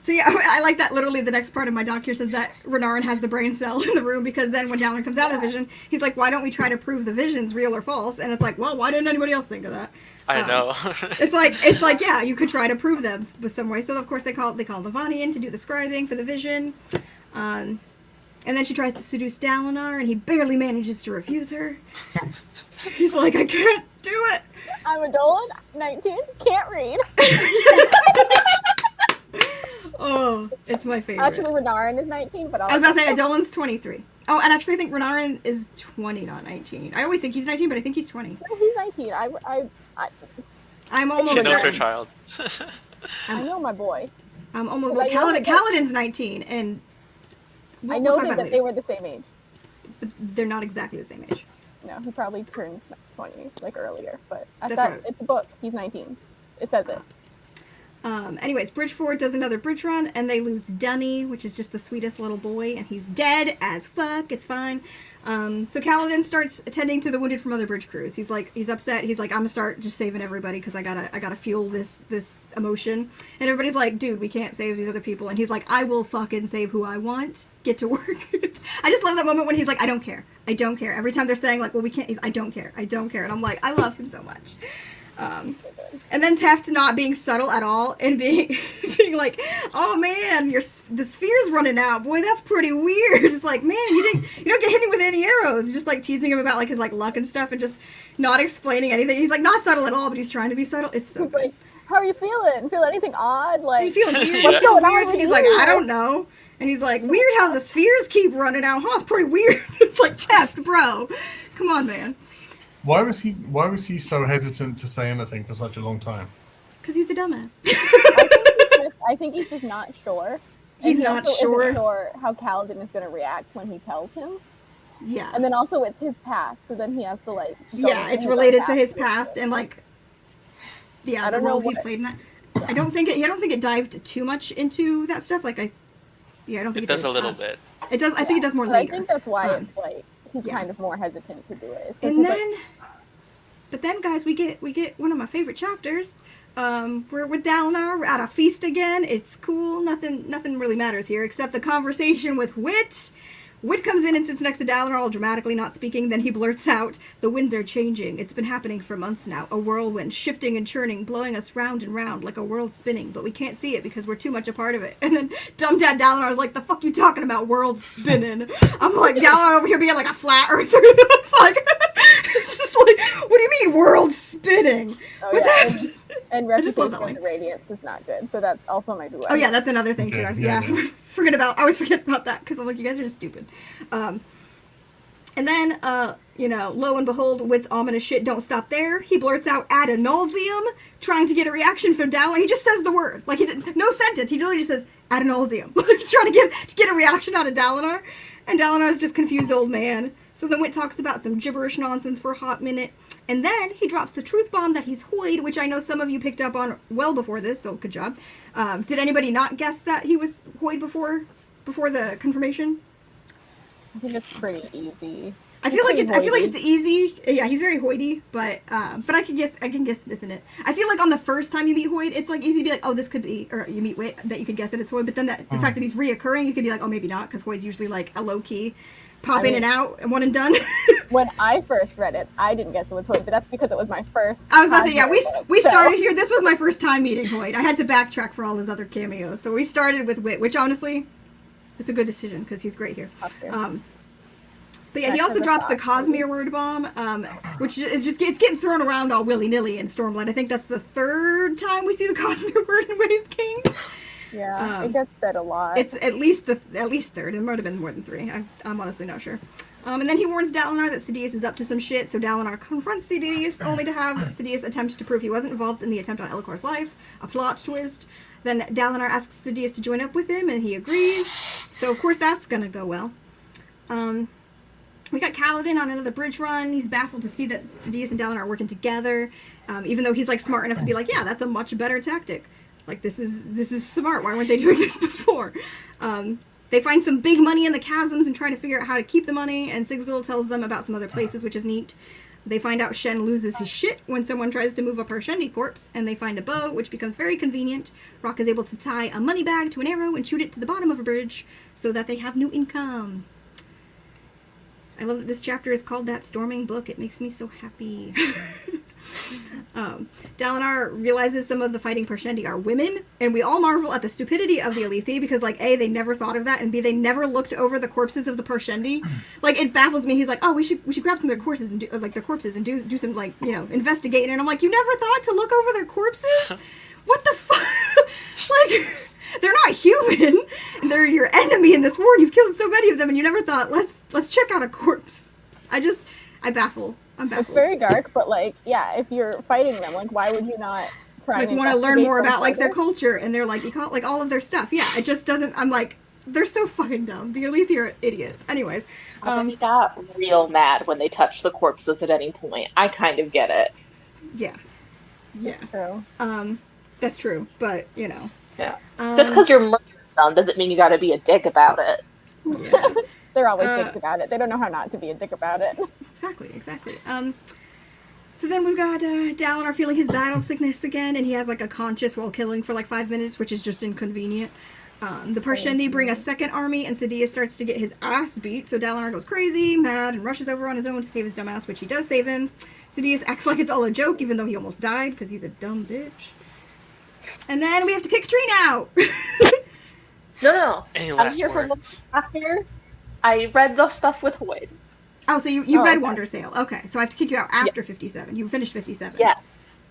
So yeah, I like that. Literally, the next part of my doc here says that Renarin has the brain cell in the room because then when Dalinar comes out of the vision, he's like, "Why don't we try to prove the vision's real or false?" And it's like, "Well, why didn't anybody else think of that?" I know. it's like yeah, you could try to prove them with some way. So of course they call Navani in to do the scribing for the vision, and then she tries to seduce Dalinar, and he barely manages to refuse her. He's like, "I can't do it." I'm Adolan, 19, can't read. Oh, it's my favorite. Actually, Renarin is 19, but I was about to say Adolan's 23. Oh, and actually I think Renarin is 20, not 19. I always think he's 19, but I think he's 20. No, he's 19. I'm almost She knows her certain. child. I know my boy. I'm almost. Like, Well, I know Caledon's 19, and I know talk about it that later. they were the same age. But they're not exactly the same age. No, he probably turned 20, like, earlier. But I That's thought right. it's a book. He's 19. It says it. Anyways, Bridgeford does another bridge run, and they lose Dunny, which is just the sweetest little boy, and he's dead as fuck. It's fine. So Caledon starts attending to the wounded from other bridge crews. He's upset. He's like, I'm gonna start just saving everybody because I gotta fuel this emotion. And everybody's like, dude, we can't save these other people. And he's like, I will fucking save who I want. Get to work. I just love that moment when he's like, I don't care. I don't care. Every time they're saying like, well, we can't. He's, I don't care. I don't care. And I'm like, I love him so much. And then Teft not being subtle at all and being like, oh man, the sphere's running out. Boy, that's pretty weird. It's like, man, you don't get hit with any arrows. Just like teasing him about like his like luck and stuff and just not explaining anything. He's like not subtle at all, but he's trying to be subtle. It's so He's good. like, how are you feeling? Feel anything odd? Like, You feel weird. Yeah. You feel What's going weird. on with He's like, you? I don't know. And he's like, weird how the spheres keep running out. Huh? It's pretty weird. It's like, Teft, bro. Come on, man. Why was he so hesitant to say anything for such a long time? Because he's a dumbass. I think he's just not sure. He's And he not also sure. isn't sure how Caledon is going to react when he tells him. Yeah. And then also it's his past, so then he has to like. go Yeah, into it's his related own to his do past it. and like I the don't know role he what- played in that. I don't think it dived too much into that stuff. Like I don't think It does did. a little bit. It does. I think it does more But I later. think that's why Um, it's like he's yeah. kind of more hesitant to do it. It's 'cause And he's then But then, guys, we get one of my favorite chapters. We're with Dalinar. We're at a feast again. It's cool. Nothing really matters here except the conversation with Wit. Wit comes in and sits next to Dalinar, all dramatically not speaking. Then he blurts out, "The winds are changing. It's been happening for months now. A whirlwind, shifting and churning, blowing us round and round like a world spinning. But we can't see it because we're too much a part of it." And then dumb dad Dalinar was like, "The fuck you talking about, world spinning?" I'm like, Dalinar over here being like a flat earther. It's like, it's just like, what do you mean, world spinning? Oh, What's yeah, happening? And I just love Reputation that of line. the Radiance is not good, so that's also my duet. Oh yeah, that's another thing too. Okay, Yeah, yeah. I always forget about that because I'm like, you guys are just stupid. And then, lo and behold, Wit's ominous shit don't stop there. He blurts out ad nauseum, trying to get a reaction from Dalinar. He just says the word, like no sentence. He literally just says ad nauseum, trying to get a reaction out of Dalinar. And Dalinar's just confused old man. So then Wit talks about some gibberish nonsense for a hot minute. And then he drops the truth bomb that he's Hoid, which I know some of you picked up on well before this, so good job. Did anybody not guess that he was Hoid before the confirmation? I think it's pretty easy. I feel like it's easy. Yeah, he's very hoity, but I can guess missing it. I feel like on the first time you meet Hoid, it's like easy to be like, oh, this could be, or you meet Wit, that you could guess that it's Hoid. But then the fact that he's reoccurring, you could be like, oh, maybe not, because Hoid's usually like a low key, pop in and out, and one and done. When I first read it, I didn't guess it was Hoid, but that's because it was my first. I was about to say, yeah, we so. started here. This was my first time meeting Hoid. I had to backtrack for all his other cameos, so we started with Wit, which honestly, it's a good decision because he's great here. But yeah, he also drops the cosmere word bomb, which is just it's getting thrown around all willy nilly in Stormlight. I think that's the third time we see the cosmere word in Wave Kings. Yeah, it gets said a lot. It's at least third. It might have been more than three. I'm honestly not sure. And then he warns Dalinar that Sidious is up to some shit, so Dalinar confronts Sidious, only to have Sidious attempt to prove he wasn't involved in the attempt on Elcor's life. A plot twist. Then Dalinar asks Sidious to join up with him, and he agrees. So of course that's gonna go well. We got Caledon on another bridge run. He's baffled to see that Sidious and Dalinar are working together, even though he's like smart enough to be like, yeah, that's a much better tactic. Like this is smart. Why weren't they doing this before? They find some big money in the chasms and try to figure out how to keep the money. And Sigzil tells them about some other places, which is neat. They find out Shen loses his shit when someone tries to move a Parshendi corpse, and they find a bow, which becomes very convenient. Rock is able to tie a money bag to an arrow and shoot it to the bottom of a bridge so that they have new income. I love that this chapter is called That Storming Book. It makes me so happy. Dalinar realizes some of the fighting Parshendi are women, and we all marvel at the stupidity of the Alethi because, like, A, they never thought of that, and B, they never looked over the corpses of the Parshendi. Like, it baffles me. He's like, oh, we should grab some of their corpses and do some, like, investigating. And I'm like, you never thought to look over their corpses? What the fuck? Like, they're not human. They're your enemy in this war, and you've killed so many of them, and you never thought, let's check out a corpse. I'm baffled. It's very dark, but like, yeah, if you're fighting them, like, why would you not try like want to learn more about like their culture and their like all of their stuff? Yeah, it just doesn't. I'm like, they're so fucking dumb. The Alethi are idiots. Anyways, they got real mad when they touched the corpses at any point. I kind of get it. Yeah. True. That's true, but Yeah. Just because you're murdering them doesn't mean you got to be a dick about it. Yeah. They're always dicks about it. They don't know how not to be a dick about it. Exactly. So then we've got Dalinar feeling his battle sickness again, and he has like a conscious while killing for like 5 minutes, which is just inconvenient. The Parshendi bring a second army, and Sidious starts to get his ass beat, so Dalinar goes crazy, mad, and rushes over on his own to save his dumbass, which he does save him. Sidious acts like it's all a joke, even though he almost died, because he's a dumb bitch. And then we have to kick Trina out! No. Any I'm last here for words? after. I read the stuff with Hoyd. Oh, so you read okay. Wonder Sail. Okay, so I have to kick you out after 57. You finished 57. Yeah.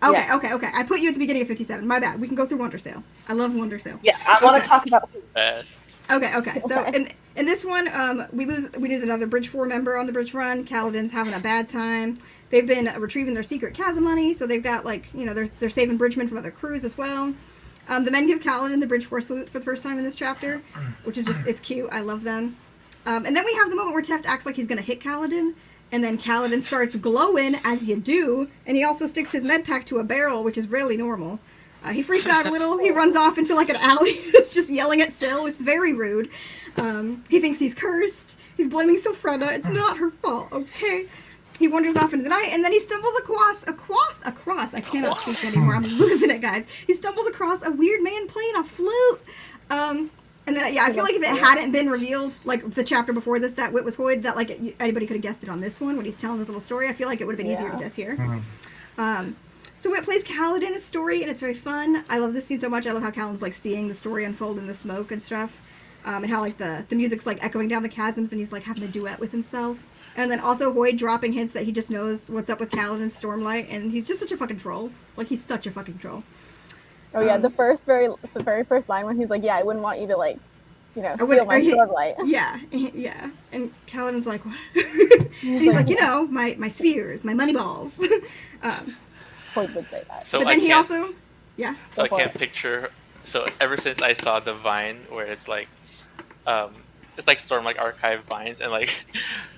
Okay, Yeah. okay. I put you at the beginning of 57. My bad. We can go through Wonder Sail. I love Wonder Sail. Yeah, I want to talk about Best. Okay. So in this one, we lose another Bridge 4 member on the bridge run. Caledon's having a bad time. They've been retrieving their secret chasm money, so they've got like they're saving bridgemen from other crews as well. The men give Caledon the Bridge 4 salute for the first time in this chapter, which is just it's cute. I love them. And then we have the moment where Teft acts like he's gonna hit Caledon, and then Caledon starts glowing as you do, and he also sticks his med pack to a barrel, which is really normal. He freaks out a little. He runs off into like an alley. It's just yelling at Syl. It's very rude. He thinks he's cursed. He's blaming Sylphrena. It's not her fault, okay? he wanders off into the night, and then he stumbles across. I cannot speak anymore. I'm losing it, guys. He stumbles across a weird man playing a flute. And then, I feel like if it hadn't been revealed, like the chapter before this, that Wit was Hoyd, that like anybody could have guessed it on this one when he's telling his little story. I feel like it would have been easier to guess here. So Wit plays Caledon a story, and it's very fun. I love this scene so much. I love how Caledon's like seeing the story unfold in the smoke and stuff, and how like the music's like echoing down the chasms, and he's like having a duet with himself. And then also Hoyd dropping hints that he just knows what's up with Caledon's Stormlight, and he's just such a fucking troll. Like he's such a fucking troll. Oh yeah, the very first line when he's like, "Yeah, I wouldn't want you to like, you know, steal my Stormlight." Yeah. And Caledon's like, what? He's like, you know, my spheres, my money balls. Hoyd would say that. So but then he also, So I can't picture. So ever since I saw the Vine where it's like Stormlight Archive vines, and like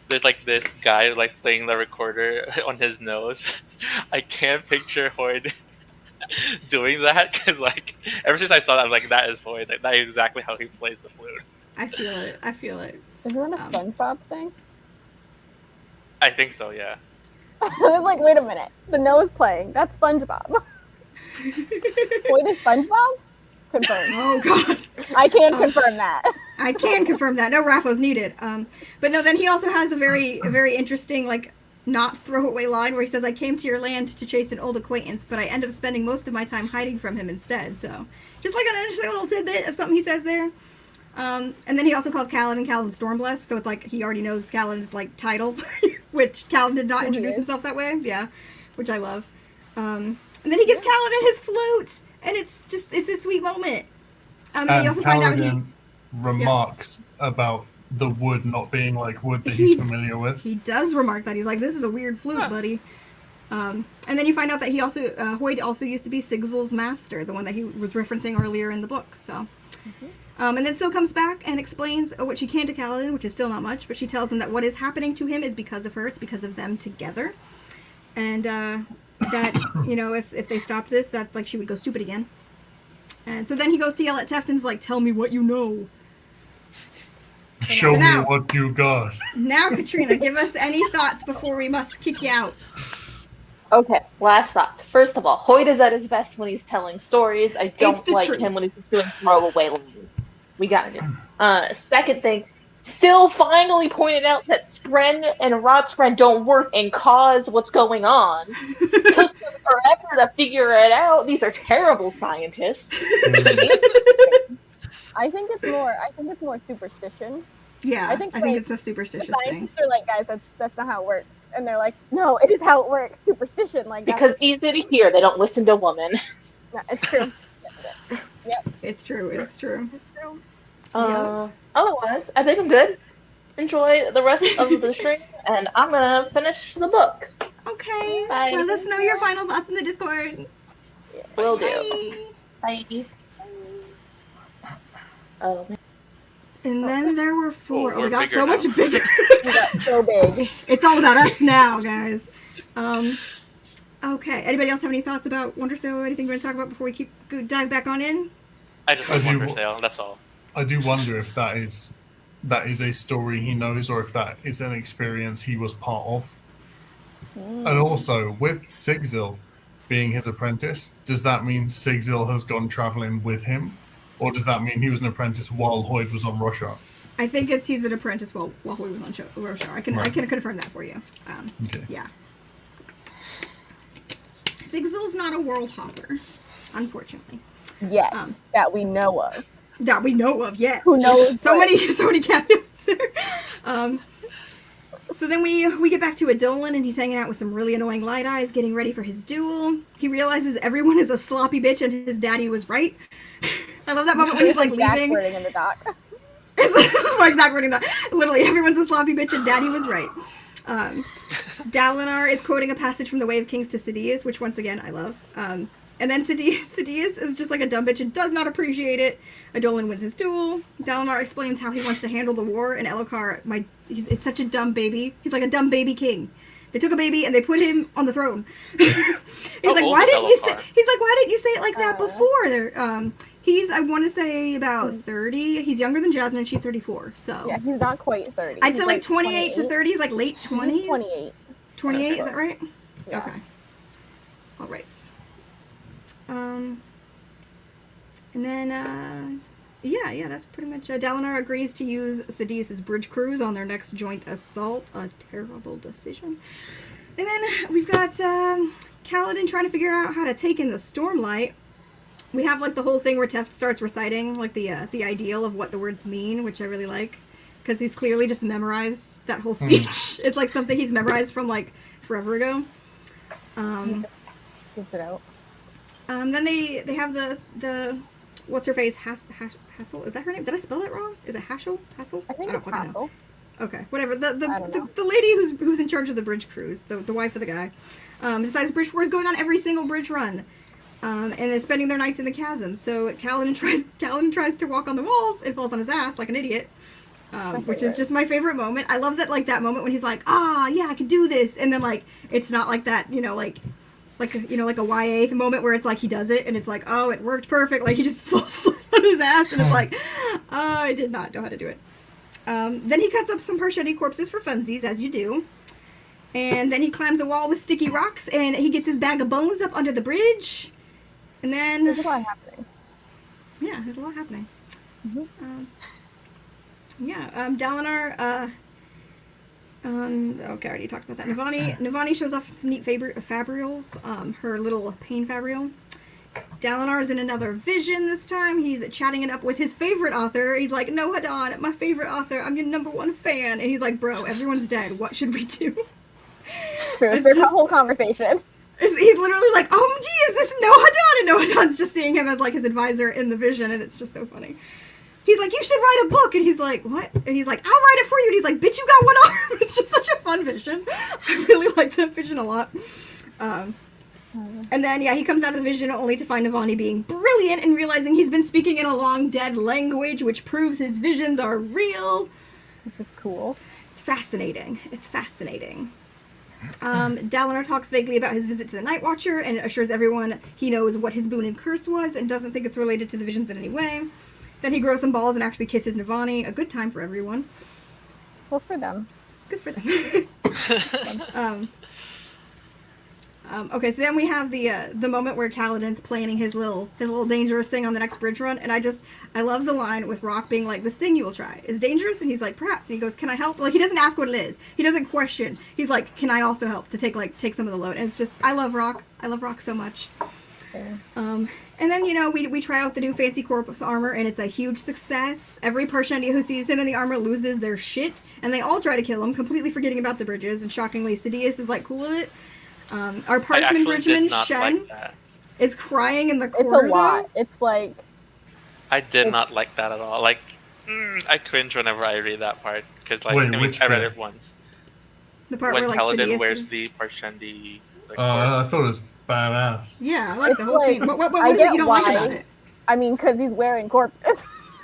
there's like this guy like playing the recorder on his nose. I can't picture Hoyd doing that, because like ever since I saw that, I'm like, that is Hoyd. Like, that is exactly how he plays the flute. I feel it. Isn't that a SpongeBob thing? I think so, yeah. I was like, wait a minute. The nose playing. That's SpongeBob. Hoyd is SpongeBob? Confirmed. Oh god. I can confirm that. I can confirm that. No Raffos needed. But no, then he also has a very interesting, like, not throwaway line where he says, "I came to your land to chase an old acquaintance, but I end up spending most of my time hiding from him instead." So, just like an interesting little tidbit of something he says there. And then he also calls Caledon Stormblessed, so it's like he already knows Caledon's, like, title, which Caledon did not introduce himself that way. Yeah, which I love. And then he gives Caledon his flute, and it's a sweet moment. And you also find out he remarks about the wood not being like wood that he's familiar with. He does remark that. He's like, "This is a weird flute, buddy." And then you find out that he also Hoyd also used to be Sigzil's master, the one that he was referencing earlier in the book. So, and then Sil comes back and explains what she can to Caledon, which is still not much, but she tells him that what is happening to him is because of her. It's because of them together, and that, you know, if they stopped this, that like she would go stupid again. And so then he goes to yell at Tefton's like, "Tell me what you know. Show me what you got." Now, Katrina, give us any thoughts before we must kick you out. Okay, last thoughts. First of all, Hoyd is at his best when he's telling stories. I don't like him when he's just doing throwaway lines. We got it. Second thing, Sil finally pointed out that Spren and Rotspren don't work and cause what's going on. Took them forever to figure it out. These are terrible scientists. I think it's more superstition. Yeah, I think it's a superstitious the thing. Scientists are like, "Guys, that's not how it works," and they're like, "No, it is how it works. Superstition, like." Because easy to hear, they don't listen to women. No, it's true. Yep. It's true. It's true. Otherwise, I think I'm good. Enjoy the rest of the stream, and I'm gonna finish the book. Okay. Bye. Let us know your final thoughts in the Discord. Will do. Bye. Oh. And then there were 4. Oh, we got so now. much bigger. We got so big. It's all about us now, guys. Okay. Anybody else have any thoughts about Wonder Sail or anything you want to talk about before we dive back on in? I just like Wonder Sail, that's all. I do wonder if that is a story he knows, or if that is an experience he was part of. And also, with Sigzil being his apprentice, does that mean Sigzil has gone traveling with him? Or does that mean he was an apprentice while Hoyd was on Roshar? I think he's an apprentice while Hoyd was on Roshar. I can confirm that for you. Okay. Yeah. Sigzil's not a world hopper, unfortunately. Yes, that we know of. That we know of, yes. Who knows? So many caveats there. So then we get back to Adolin, and he's hanging out with some really annoying Light Eyes, getting ready for his duel. He realizes everyone is a sloppy bitch, and his daddy was right. I love that moment when he's like leaving. Wording in the doc. This is my exact wording. Literally, everyone's a sloppy bitch, and daddy was right. Dalinar is quoting a passage from the Way of Kings to Sidious, which once again I love. And then Sidious is just like a dumb bitch and does not appreciate it. Adolin wins his duel. Dalinar explains how he wants to handle the war, and Elhokar, he's such a dumb baby. He's like a dumb baby king. They took a baby and they put him on the throne. He's like, why didn't you say it like that before? He's, I want to say, about 30. He's younger than Jasmine, and she's 34. So yeah, he's not quite 30. I'd say like 28 to 30, like late 20s. 28. 28, is that right? Yeah. Okay. All right. And then, yeah, that's pretty much. Dalinar agrees to use Sidious's bridge crews on their next joint assault. A terrible decision. And then we've got Caledon trying to figure out how to take in the Stormlight. We have like the whole thing where Teft starts reciting like the ideal of what the words mean, which I really like, because he's clearly just memorized that whole speech. It's like something he's memorized from like forever ago. Gets it out. Then they have the what's her face Hassel, is that her name? Did I spell it wrong? Is it Hassel? I think it's Hassel. Okay, whatever. The I don't know. lady who's in charge of the bridge crews, the wife of the guy, decides Bridge 4 is going on every single bridge run, and is spending their nights in the chasm. So Caledon tries to walk on the walls and falls on his ass like an idiot, which is just my favorite moment. I love that, like, that moment when he's like, yeah, I could do this, and then like it's not like that, like a YA moment where it's like he does it and it's like, oh, it worked perfect. Like he just falls flat on his ass and it's like, oh, I did not know how to do it. Then he cuts up some Parshendi corpses for funsies, as you do. And then he climbs a wall with sticky rocks and he gets his bag of bones up under the bridge. And then... There's a lot happening. Yeah, there's a lot happening. Mm-hmm. Dalinar... okay, I already talked about that. Navani shows off some neat fabrials, her little pain fabrial. Dalinar is in another vision this time. He's chatting it up with his favorite author. He's like, no, Hadon, my favorite author. I'm your #1 fan. And he's like, bro, everyone's dead. What should we do? There's a whole conversation. He's literally like, OMG, is this No Hadon? And No Hadon's just seeing him as like his advisor in the vision, and it's just so funny. He's like, you should write a book. And he's like, what? And he's like, I'll write it for you. And he's like, bitch, you got one arm. It's just such a fun vision. I really like that vision a lot. And then, he comes out of the vision only to find Navani being brilliant and realizing he's been speaking in a long-dead language, which proves his visions are real. Which is cool. It's fascinating. Dalinar talks vaguely about his visit to the Night Watcher and assures everyone he knows what his boon and curse was and doesn't think it's related to the visions in any way. Then he grows some balls and actually kisses Navani. A good time for everyone. Well, for them. Good for them. Okay, so then we have the moment where Caledon's planning his little dangerous thing on the next bridge run, and I love the line with Rock being like, this thing you will try is dangerous, and he's like, perhaps, and he goes, can I help? Like, he doesn't ask what it is. He doesn't question. He's like, can I also help to take some of the load? And it's just, I love Rock. I love Rock so much. Yeah. And then, we try out the new fancy corpse armor, and it's a huge success. Every Parshendi who sees him in the armor loses their shit, and they all try to kill him, completely forgetting about the bridges, and shockingly, Sidious is, like, cool with it. Our Parchman Bridgeman, Shen, is crying in the corner, It's a lot. though. It's like... I did not like that at all. Like, I cringe whenever I read that part, because, like, Which I read bit? it once. The part When where, like, Caledon Sidious wears is... the Parshendi... I thought it was badass. Yeah, I like the whole like, scene. What I is it get you don't like why. about it? I mean, because he's wearing corpses.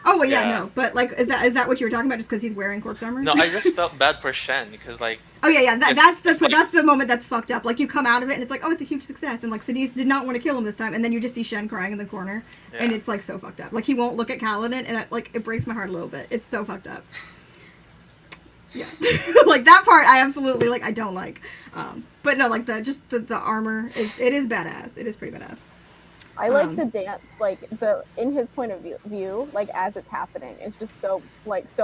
Oh, well, yeah, Yeah. no. But, like, is that what you were talking about, just because he's wearing corpse armor? No, I just felt bad for Shen, because, like... Oh, yeah, it's that's the moment that's fucked up. Like, you come out of it, and it's like, oh, it's a huge success. And, like, Sidious did not want to kill him this time. And then you just see Shen crying in the corner. Yeah. And it's, like, so fucked up. Like, he won't look at Caledon, and, it breaks my heart a little bit. It's so fucked up. Yeah. Like, that part I absolutely, like, I don't like. But no, like, the armor, it is badass. It is pretty badass. I like the dance, like, in his point of view, like, as it's happening. It's just so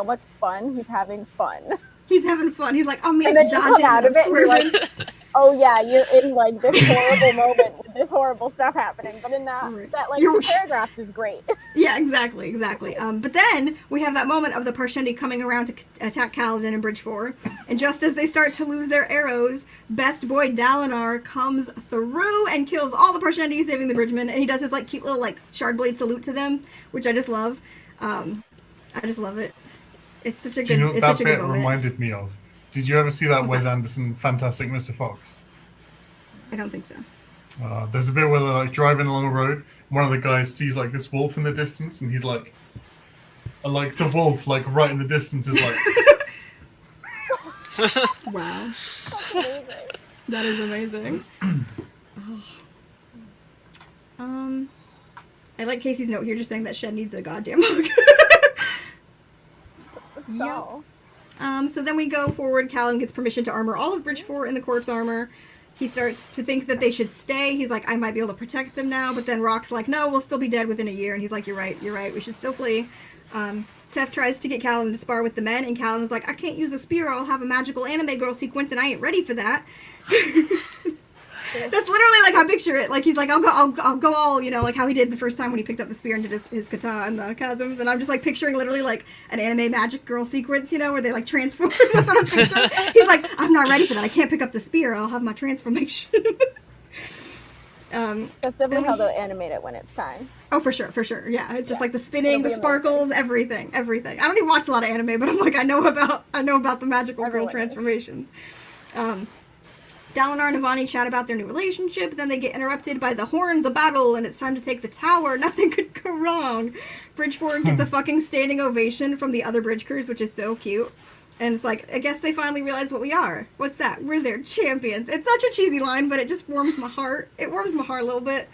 much fun. He's having fun. He's having fun. He's like, oh, man, And then you dodging, come out of it, and you're swerving. like, oh yeah, you're in, like, this horrible moment with this horrible stuff happening. But in that like, You're- 2 paragraphs is great. Yeah, exactly. But then we have that moment of the Parshendi coming around to attack Caledon in Bridge 4, and just as they start to lose their arrows, best boy Dalinar comes through and kills all the Parshendi, saving the Bridgemen, and he does his, like, cute little, like, shard blade salute to them, which I just love. I just love it. It's such a Do you know good. It's what that such a good bit moment. reminded me of? Did you ever see that What's Wes that? Anderson Fantastic Mr. Fox? I don't think so. There's a bit where they're like driving along a road. One of the guys sees like this wolf in the distance, and he's like, and like the wolf like right in the distance is like, Wow, That's amazing. that is amazing. I like Casey's note here, just saying that Shed needs a goddamn hug. So, So then we go forward. Caledon gets permission to armor all of Bridge 4 in the corpse armor. He starts to think that they should stay. He's like, I might be able to protect them now. But then Rock's like, no, we'll still be dead within a year. And he's like, you're right. We should still flee. Tef tries to get Caledon to spar with the men. And Caledon's like, I can't use a spear. I'll have a magical anime girl sequence. And I ain't ready for that. That's literally like I picture it. Like he's like, I'll go all, like how he did the first time when he picked up the spear and did his kata and the chasms. And I'm just like picturing literally like an anime magic girl sequence, where they like transform. That's what I'm picturing. He's like, I'm not ready for that. I can't pick up the spear. I'll have my transformation. That's definitely how they'll animate it when it's time. Oh, for sure. Yeah, it's just like the spinning, the sparkles, everything. I don't even watch a lot of anime, but I'm like, I know about the magical girl transformations. Dalinar and Navani chat about their new relationship, then they get interrupted by the horns of battle, and it's time to take the tower. Nothing could go wrong. Bridge 4 gets a fucking standing ovation from the other bridge crews, which is so cute. And it's like, I guess they finally realize what we are. What's that? We're their champions. It's such a cheesy line, but it just warms my heart. It warms my heart a little bit.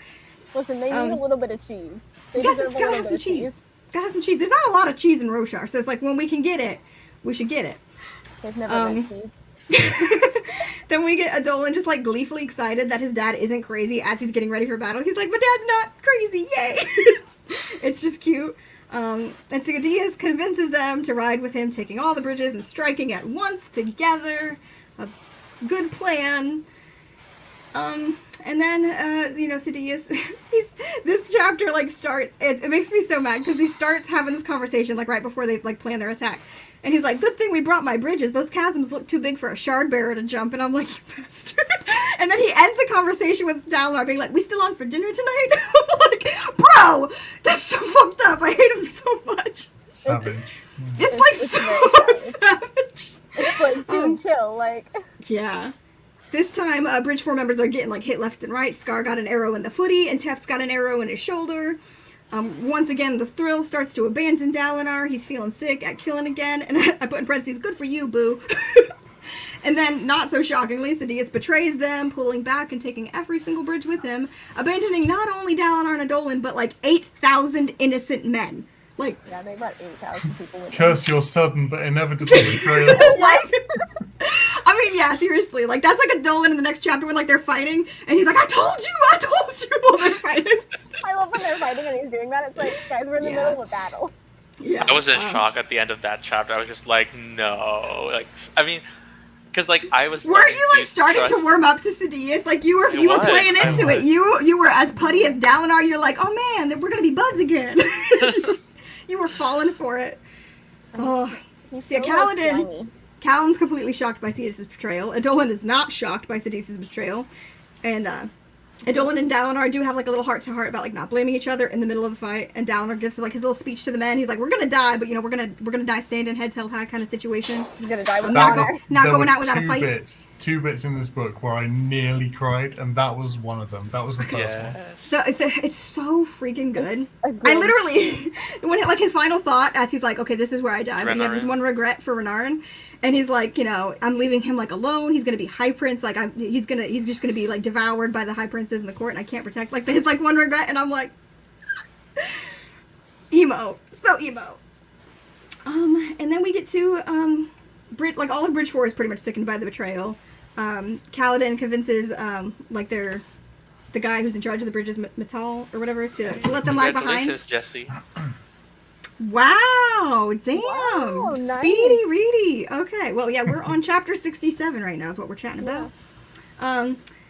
Listen, they need a little bit of cheese. They gotta have some cheese. Gotta have some cheese. There's not a lot of cheese in Roshar, so it's like, when we can get it, we should get it. There's never been cheese. Then we get Adolan just like gleefully excited that his dad isn't crazy as he's getting ready for battle. He's like, my dad's not crazy, yay! It's just cute. And Sigadias convinces them to ride with him, taking all the bridges and striking at once together. A good plan. And then, Sigadias, this chapter, like, starts, it makes me so mad, because he starts having this conversation, like, right before they, like, plan their attack. And he's like, good thing we brought my bridges. Those chasms look too big for a shard bearer to jump. And I'm like, you bastard. And then he ends the conversation with Dalinar being like, we still on for dinner tonight? I'm like, bro, that's so fucked up. I hate him so much. Savage. It's so savage. It's like, dude, chill, like. Yeah. This time, Bridge 4 members are getting, like, hit left and right. Scar got an arrow in the footy, and Tef's got an arrow in his shoulder. Once again, the thrill starts to abandon Dalinar. He's feeling sick at killing again. And I put in parentheses, good for you, boo. And then, not so shockingly, Sidious betrays them, pulling back and taking every single bridge with him, abandoning not only Dalinar and Adolan, but, like, 8,000 innocent men. Like, yeah, they brought 8,000 people with them. Curse your sudden but inevitable betrayal. Like, I mean, yeah, seriously. Like, that's like Adolan in the next chapter when, like, they're fighting, and he's like, I told you, while they're fighting. I love when they're fighting and he's doing that. It's like, guys, we're in the middle of a battle. Yeah. I was in shock at the end of that chapter. I was just like, no. Like, I mean, because, like, I was... Weren't you, like, starting to warm up to Sidious? Like, you were playing into it. You were as putty as Dalinar. You're like, oh, man, we're gonna be buds again. You were falling for it. Oh. See, Caledon's completely shocked by Sidious' betrayal. Adolan is not shocked by Sidious' betrayal. And, Adolan and Dalinar do have, like, a little heart-to-heart about, like, not blaming each other in the middle of the fight. And Dalinar gives, like, his little speech to the men. He's like, we're gonna die, but, we're gonna die standing, heads held high kind of situation. He's gonna die with not going out without a fight. Two bits in this book where I nearly cried, and that was one of them. That was the first one. It's so freaking good. I literally, when, like, his final thought, as he's like, okay, this is where I die, but he has one regret for Renarin. And he's like, I'm leaving him, like, alone. He's gonna be High Prince. Like, he's just gonna be, like, devoured by the High Princes in the court, and I can't protect. Like, his, like, one regret, and I'm like, emo. So emo. And then we get to, all of Bridge 4 is pretty much sickened by the betrayal. Caledon convinces, like, the guy who's in charge of the bridges, Metal, or whatever, to let them lag behind. Jesse. Wow, damn. Wow, nice. Speedy Reedy. Okay, well, yeah, we're on chapter 67 right now is what we're chatting about.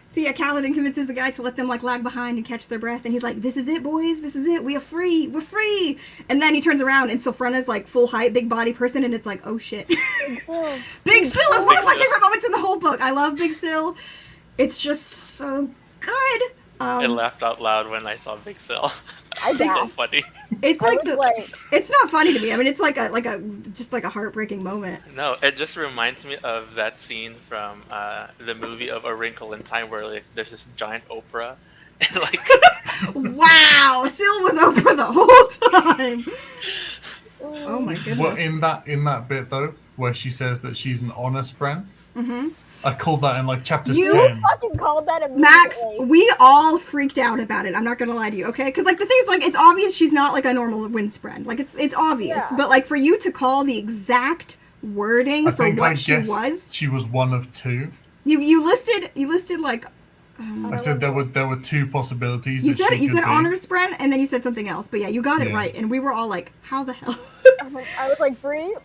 So yeah, Caledon convinces the guy to let them, like, lag behind and catch their breath, and he's like, this is it, boys, this is it, we are free, we're free! And then he turns around, and Sylphrena's, like, full height, big body person, and it's like, oh shit. Big Syl is one of my favorite moments in the whole book. I love Big Syl. It's just so good. I laughed out loud when I saw Big Syl. It's so funny. It's it's not funny to me. I mean, it's like a heartbreaking moment. No, it just reminds me of that scene from the movie of A Wrinkle in Time where, like, there's this giant Oprah, and, like, wow, Syl was Oprah the whole time. Oh my goodness. Well, in that bit though, where she says that she's an honest friend. Mm-hmm. I called that in, like, chapter 10. You fucking called that immediately. Max, we all freaked out about it. I'm not gonna lie to you, okay? Because, like, the thing is, like, it's obvious she's not, like, a normal Winds friend. Like, it's obvious. Yeah. But, like, for you to call the exact wording for what she was. She was one of two. You listed like. I said there were two possibilities. You said it. You said honor spren, and then you said something else. But yeah, you got it right, and we were all like, "How the hell?" I was like, Bree.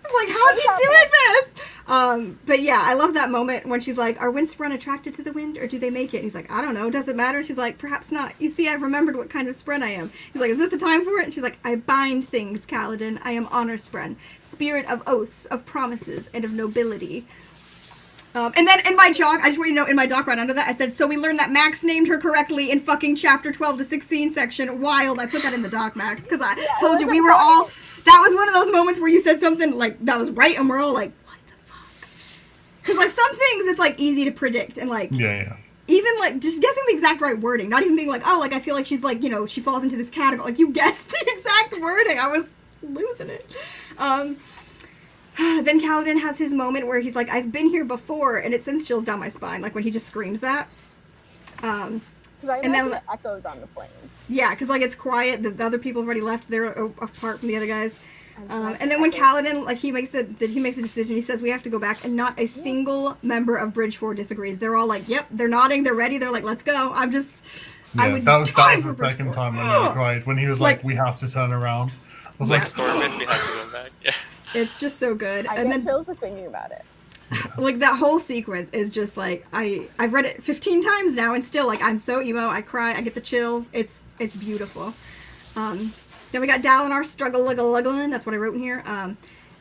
I was like, how is he doing this? But yeah, I love that moment when she's like, are wind spren attracted to the wind, or do they make it? And he's like, I don't know. Does it matter? She's like, perhaps not. You see, I've remembered what kind of spren I am. He's like, is this the time for it? And she's like, I bind things, Caledon. I am honor spren, spirit of oaths, of promises, and of nobility. And then in my doc, I just want you to know, in my doc right under that, I said, so we learned that Max named her correctly in fucking chapter 12 to 16 section. Wild. I put that in the doc, Max, because I told you we were all... That was one of those moments where you said something, like, that was right, and we're all like, what the fuck? Because, like, some things, it's, like, easy to predict, and, like... Yeah. Even, like, just guessing the exact right wording. Not even being like, oh, like, I feel like she's, like, you know, she falls into this category. Like, you guessed the exact wording. I was losing it. Then Caledon has his moment where he's like, I've been here before, and it sends chills down my spine, like when he just screams that. And then it echoes on the plane. Yeah, because like it's quiet, the other people have already left, they're apart from the other guys. And then when Caledon, like he makes the decision, he says we have to go back, and not a single member of Bridge 4 disagrees. They're all like, yep, they're nodding, they're ready, they're like, let's go. I would that was the second time when I cried, when he was like, we have to turn around. I was like, Stormwind, we have to go back. Yeah. It's just so good. I get chills just thinking about it. Like that whole sequence is just like I've read it 15 times now, and still like I'm so emo. I cry. I get the chills. It's beautiful. Then we got Dalinar struggling. That's what I wrote in here. And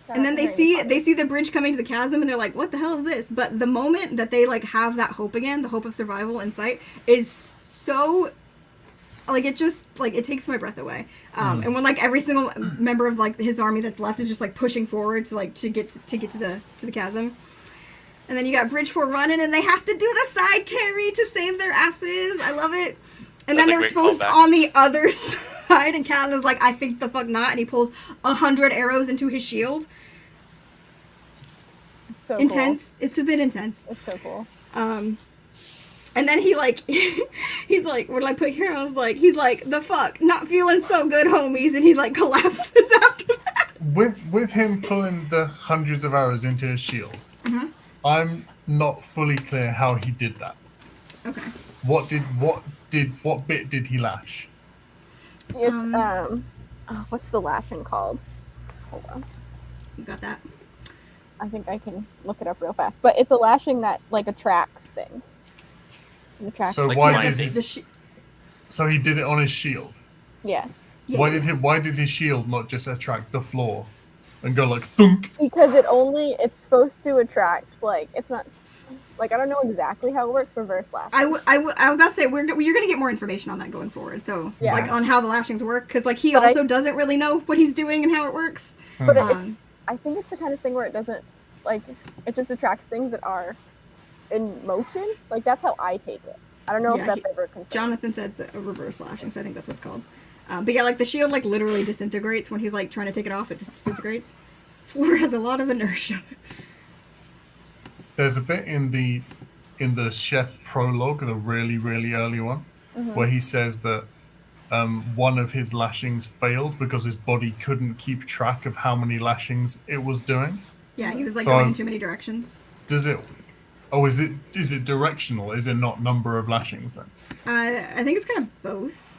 then they see the bridge coming to the chasm, and they're like, "What the hell is this?" But the moment that they like have that hope again, the hope of survival in sight, is so. Like it just like it takes my breath away, and when like every single member of like his army that's left is just like pushing forward to get to the chasm, and then you got Bridge 4 running, and they have to do the side carry to save their asses. I love it. And then they're exposed on the other side, and Caledon's like, I think the fuck not, and he pulls 100 arrows into his shield. So intense. Cool. It's a bit intense. It's so cool. And then he like, he's like, what did I put here? I was like, he's like, the fuck, not feeling so good, homies, and he like collapses after that. With him pulling the hundreds of arrows into his shield, I'm not fully clear how he did that. Okay. What bit did he lash? It's what's the lashing called? Hold on. You got that? I think I can look it up real fast. But it's a lashing that like attracts things. So like why did he? So he did it on his shield. Yes. Yeah. Why did his shield not just attract the floor and go like thunk? Because it's supposed to attract like it's not like I don't know exactly how it works reverse lashing. I was about to say you're gonna get more information on that going forward. So like on how the lashings work, because like he doesn't really know what he's doing and how it works. But I think it's the kind of thing where it doesn't like it just attracts things that are in motion. Like that's how I take it. I don't know if that's ever confirmed. Jonathan said it's a reverse lashing, so I think that's what it's called. But yeah, like the shield like literally disintegrates when he's like trying to take it off. It just disintegrates. Floor has a lot of inertia. There's a bit in the Sheth prologue, the really really early one, where he says that one of his lashings failed because his body couldn't keep track of how many lashings it was doing. Yeah, he was like going in too many directions. Does it? Oh, is it directional? Is it not number of lashings then? I think it's kind of both.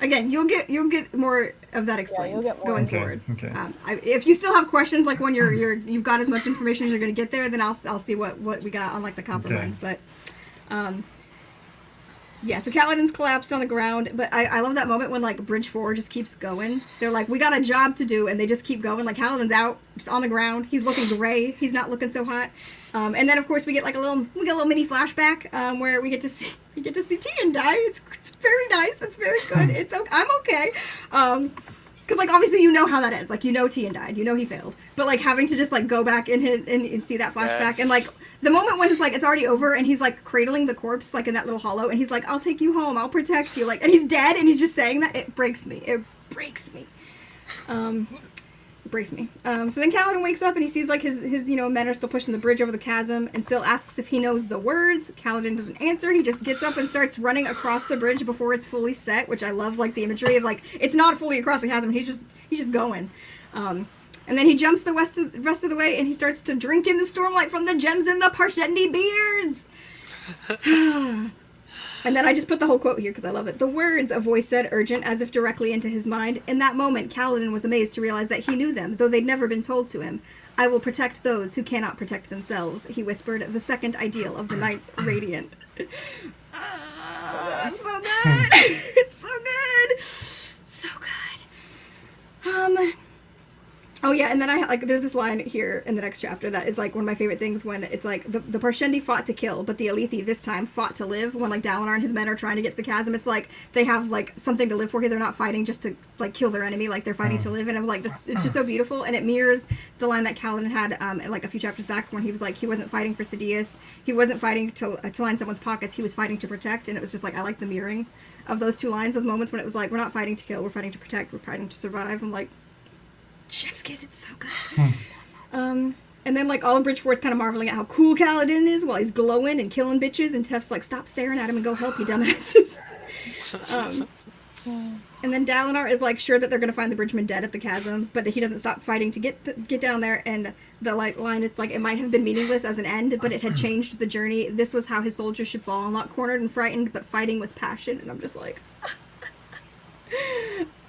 Again, you'll get more of that explained going forward. Okay. If you still have questions, like when you've got as much information as you're going to get there, then I'll see what we got on like the copper one. But yeah, so Caledon's collapsed on the ground, but I love that moment when like Bridge 4 just keeps going. They're like, we got a job to do, and they just keep going. Like Caledon's out, just on the ground. He's looking gray. He's not looking so hot. And then of course we get a little mini flashback where we get to see Tian die. It's very nice. It's very good. I'm okay. Because like obviously you know how that ends. Like you know Tian died. You know he failed. But like having to just like go back and see that flashback and like the moment when it's like it's already over and he's like cradling the corpse like in that little hollow and he's like, I'll take you home. I'll protect you. Like and he's dead and he's just saying that. It breaks me. It breaks me. So then Caledon wakes up and he sees like his men are still pushing the bridge over the chasm and still asks if he knows the words. Caledon doesn't answer. He just gets up and starts running across the bridge before it's fully set, which I love like the imagery of like it's not fully across the chasm. He's just going. And then he jumps the rest of the way, and he starts to drink in the stormlight from the gems in the Parshendi beards. And then I just put the whole quote here because I love it. The words, a voice said, urgent, as if directly into his mind. In that moment, Caledon was amazed to realize that he knew them, though they'd never been told to him. I will protect those who cannot protect themselves, he whispered, the second ideal of the Knights Radiant. It's so good! It's so good! So good. Oh yeah, and then there's this line here in the next chapter that is like one of my favorite things when it's like the Parshendi fought to kill, but the Alethi this time fought to live. When like Dalinar and his men are trying to get to the chasm, it's like they have like something to live for here. They're not fighting just to like kill their enemy, like they're fighting to live. And I'm like, it's just so beautiful, and it mirrors the line that Caledon had like a few chapters back when he was like he wasn't fighting for Sidious, he wasn't fighting to line someone's pockets, he was fighting to protect. And it was just like I like the mirroring of those two lines, those moments when it was like we're not fighting to kill, we're fighting to protect, we're fighting to survive. I'm like, chef's kiss, it's so good. And then like all of Bridgefort's kind of marveling at how cool Caledon is while he's glowing and killing bitches, and Tef's like, stop staring at him and go help, you dumbasses. And then Dalinar is like sure that they're gonna find the bridgeman dead at the chasm, but he doesn't stop fighting to get down there. And the line, it's like it might have been meaningless as an end, but it had changed the journey. This was how his soldiers should fall, not cornered and frightened, but fighting with passion. And I'm just like,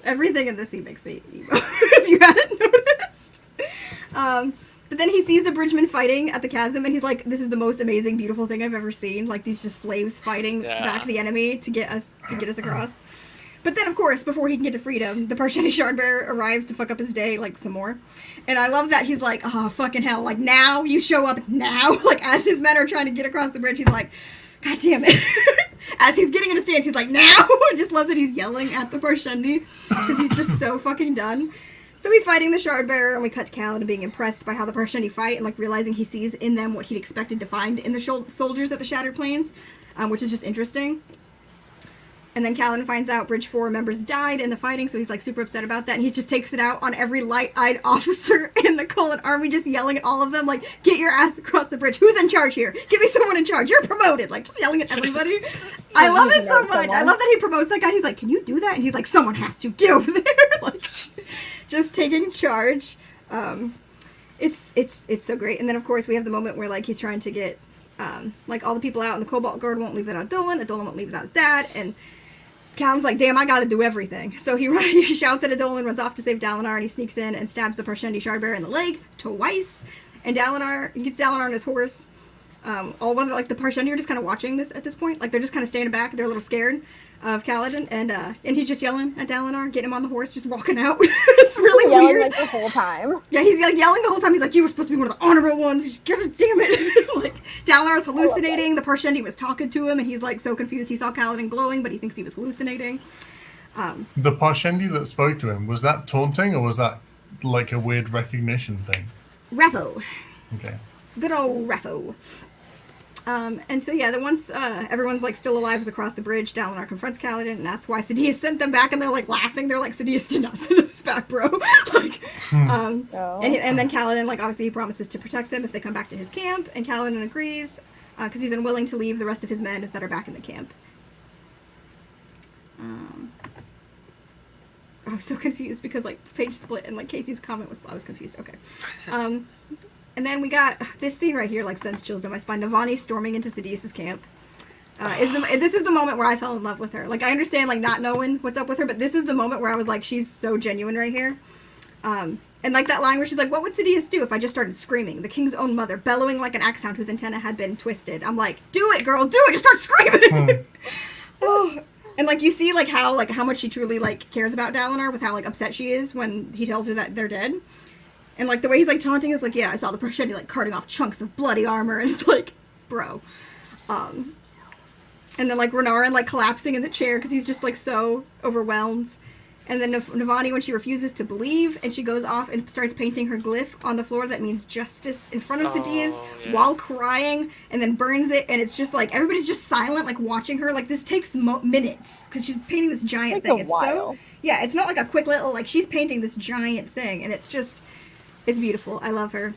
everything in this scene makes me emo, if you hadn't noticed. But then he sees the bridgemen fighting at the chasm, and he's like, this is the most amazing, beautiful thing I've ever seen. Like, these just slaves fighting back the enemy to get us across. But then, of course, before he can get to freedom, the Parshendi Shardbearer arrives to fuck up his day, like, some more. And I love that he's like, oh, fucking hell, like, now? You show up now? Like, as his men are trying to get across the bridge, he's like, God damn it. As he's getting in a stance, he's like, now! I just love that he's yelling at the Parshendi, because he's just so fucking done. So he's fighting the Shardbearer, and we cut to Caledon being impressed by how the Parshendi fight, and like realizing he sees in them what he'd expected to find in the soldiers at the Shattered Plains, which is just interesting. And then Caledon finds out Bridge 4 members died in the fighting, so he's like super upset about that, and he just takes it out on every light-eyed officer in the Caledon army, just yelling at all of them, like, get your ass across the bridge. Who's in charge here? Give me someone in charge. You're promoted. Like, just yelling at everybody. I love it so much. I love that he promotes that guy. He's like, can you do that? And he's like, someone has to. Get over there. Like, just taking charge. It's so great. And then, of course, we have the moment where, like, he's trying to get, like, all the people out, and the Cobalt Guard won't leave without Dolan. Dolan won't leave without his dad, and Caledon's like, damn, I gotta do everything. So he shouts at Adolin, runs off to save Dalinar, and he sneaks in and stabs the Parshendi Shardbearer in the leg twice. And he gets Dalinar on his horse. All of like the Parshendi are just kind of watching this at this point. Like they're just kind of standing back. They're a little scared of Caledon, and he's just yelling at Dalinar, getting him on the horse, just walking out. It's really yelling weird. Like the whole time. Yeah, he's like yelling the whole time. He's like, you were supposed to be one of the honorable ones. God damn it. Like Dalinar's hallucinating. The Parshendi was talking to him, and he's like so confused. He saw Caledon glowing, but he thinks he was hallucinating. The Parshendi that spoke to him, was that taunting, or was that like a weird recognition thing? Rapho. Okay. Good old Rapho. And so yeah, then once everyone's like still alive is across the bridge, Dalinar confronts Caledon and asks why Sidious sent them back, and they're like laughing. They're like, Sidious did not send us back, bro. Like, and then Caledon, like, obviously he promises to protect them if they come back to his camp, and Caledon agrees because he's unwilling to leave the rest of his men that are back in the camp. I was so confused because like the page split and like Casey's comment was, I was confused. Okay. And then we got this scene right here, like, sends chills down my spine. Navani storming into Sidious's camp. This is the moment where I fell in love with her. Like, I understand, like, not knowing what's up with her, but this is the moment where I was like, she's so genuine right here. And, like, that line where she's like, what would Sidious do if I just started screaming? The king's own mother, bellowing like an axe hound whose antenna had been twisted. I'm like, do it, girl, do it! Just start screaming! Oh. And, like, you see, like, how much she truly, like, cares about Dalinar with how, like, upset she is when he tells her that they're dead. And, like, the way he's, like, taunting is, like, yeah, I saw the Parshendi, like, carting off chunks of bloody armor, and it's like, bro. And then, like, Renarin, like, collapsing in the chair because he's just, like, so overwhelmed. And then Navani, when she refuses to believe, and she goes off and starts painting her glyph on the floor that means justice in front of Sidious while crying, and then burns it, and it's just, like, everybody's just silent, like, watching her. Like, this takes minutes because she's painting this giant thing. It's a while. So, yeah, it's not, like, a quick little, like, she's painting this giant thing, and it's just... It's beautiful. I love her.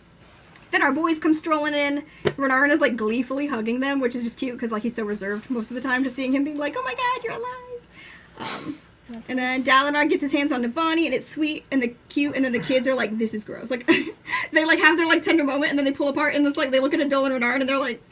Then our boys come strolling in. Renarin is, like, gleefully hugging them, which is just cute because, like, he's so reserved most of the time. Just seeing him being like, oh my god, you're alive. And then Dalinar gets his hands on Navani, and it's sweet and cute, and then the kids are like, this is gross. Like, they, like, have their, like, tender moment, and then they pull apart, and it's like, they look at Adol and Renard, and they're like...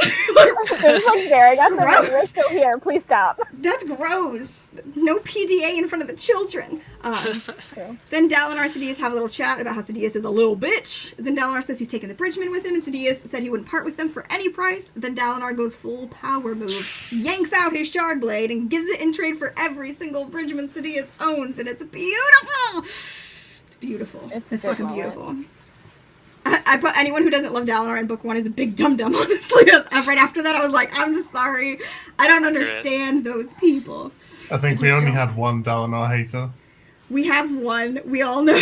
They're just, like, staring at them, like, we're still here, please stop. That's gross. No PDA in front of the children. Then Dalinar and Sidious have a little chat about how Sidious is a little bitch. Then Dalinar says he's taking the Bridgemen with him, and Sidious said he wouldn't part with them for any price. Then Dalinar goes full power move, yanks out his shard blade, and gives it in trade for every single Bridgeman Sidious owns, and it's beautiful! It's beautiful. It's fucking beautiful. I put anyone who doesn't love Dalinar in book 1 is a big dum-dum, honestly. Right after that, I was like, I'm just sorry. I don't understand those people. I think we only had one Dalinar hater. We have one. We all know.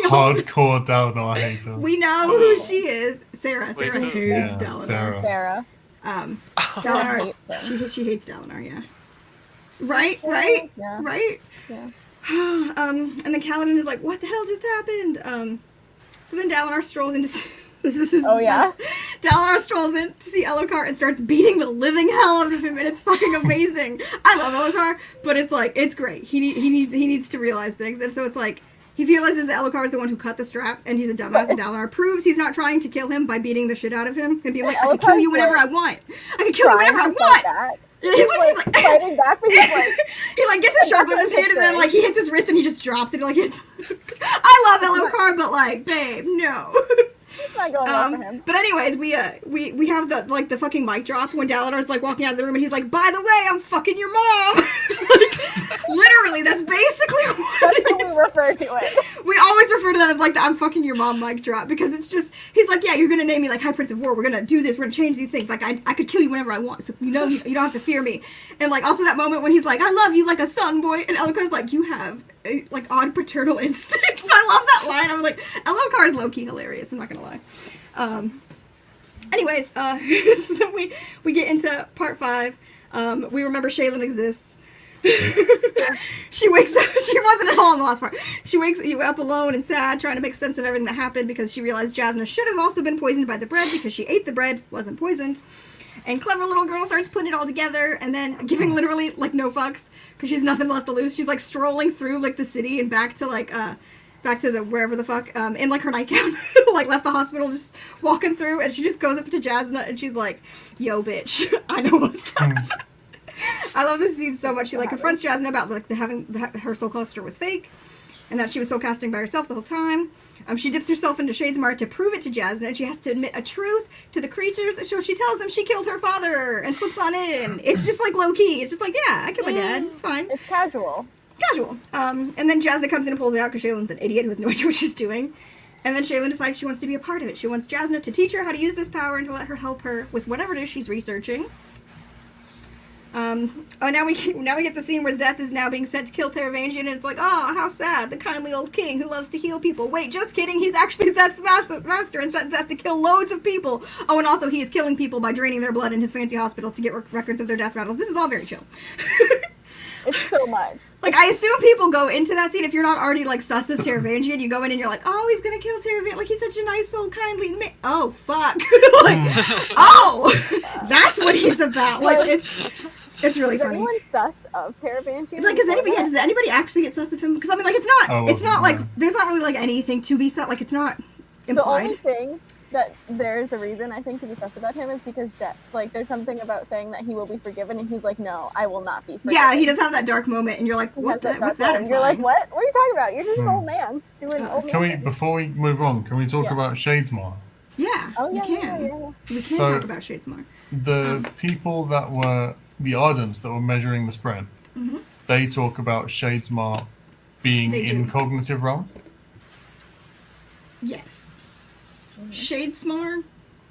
Hardcore Dalinar hater. We know who she is. Sarah. Sarah hates Dalinar. Sarah. Dalinar, she hates Dalinar, yeah. Right? Yeah. And then Caledon is like, what the hell just happened? So then Dalinar strolls into... This is his best. Dalinar strolls in to see Elokar and starts beating the living hell out of him, and it's fucking amazing. I love Elokar, but it's like, it's great. He needs to realize things, and so it's like, he realizes that Elokar is the one who cut the strap, and he's a dumbass, and Dalinar proves he's not trying to kill him by beating the shit out of him, and being like, I can kill you whenever I want. I can kill you whenever I want. Yeah, he's like fighting back, but he's like, he like gets his sharp in his hand, and then like he hits his wrist and he just drops it. Like I love Elokar, but like, babe, no. It's not going well for him. But anyways, we have the fucking mic drop when Dalinar's like walking out of the room, and he's like, by the way, I'm fucking your mom. Like, literally, that's basically what it is. That's how we refer to it. We always refer to that as like the I'm fucking your mom mic drop, because it's just, he's like, yeah, you're gonna name me like High Prince of War, we're gonna do this, we're gonna change these things, like I could kill you whenever I want, so you know you don't have to fear me. And like also that moment when he's like, I love you like a son, boy, and Elokar's like, you have like odd paternal instincts. I love that line. I'm like, Elokar's low-key hilarious, I'm not gonna lie. Anyways, so then we get into part 5. We remember Shaylin exists. She wakes up, she wasn't at all in the last part. She wakes up alone and sad, trying to make sense of everything that happened, because she realized Jasna should have also been poisoned by the bread, because she ate the bread, wasn't poisoned. And clever little girl starts putting it all together, and then giving literally, like, no fucks, because she's nothing left to lose. She's, like, strolling through, like, the city and back to, like, back to the wherever the fuck, in, like, her nightgown. Like, left the hospital, just walking through, and she just goes up to Jasna, and she's like, yo, bitch, I know what's up. I love this scene so much. She, like, confronts Jasna about, like, her soul cluster was fake, and that she was soul casting by herself the whole time. She dips herself into Shadesmar to prove it to Jasna, and she has to admit a truth to the creatures, so she tells them she killed her father, and slips on in. It's just, like, low-key. It's just like, yeah, I killed my dad. It's fine. It's casual. And then Jasna comes in and pulls it out, because Shaylin's an idiot who has no idea what she's doing. And then Shaylin decides she wants to be a part of it. She wants Jasna to teach her how to use this power and to let her help her with whatever it is she's researching. Now we get the scene where Zeth is now being sent to kill Taravangian, and it's like, oh, how sad, the kindly old king who loves to heal people. Wait, just kidding, he's actually Zeth's master and sent Zeth to kill loads of people. Oh, and also he is killing people by draining their blood in his fancy hospitals to get records of their death rattles. This is all very chill. It's so much. Like, I assume people go into that scene, if you're not already, like, sus of Taravangian, you go in and you're like, oh, he's gonna kill Taravangian, like, he's such a nice little kindly man. Oh, fuck. Like, oh, that's what he's about. Like, it's really funny. Is anyone sus of Taravangian? Like, does anybody actually get sus of him? Because, I mean, like, it's not like, there's not really, like, anything to be sus, like, it's not implied. The only thing that there's a reason, I think, to be sus about him is because, like, there's something about saying that he will be forgiven, and he's like, no, I will not be forgiven. Yeah, he does have that dark moment, and you're like, what's that implying? You're like, what? What are you talking about? You're just an old man doing old man. Before we move on, can we talk about Shadesmar? Yeah, we can. Yeah. We can talk about Shadesmar. The people that were the Ardents that were measuring the spread, they talk about Shadesmar being in cognitive realm. Yes. Shadesmar,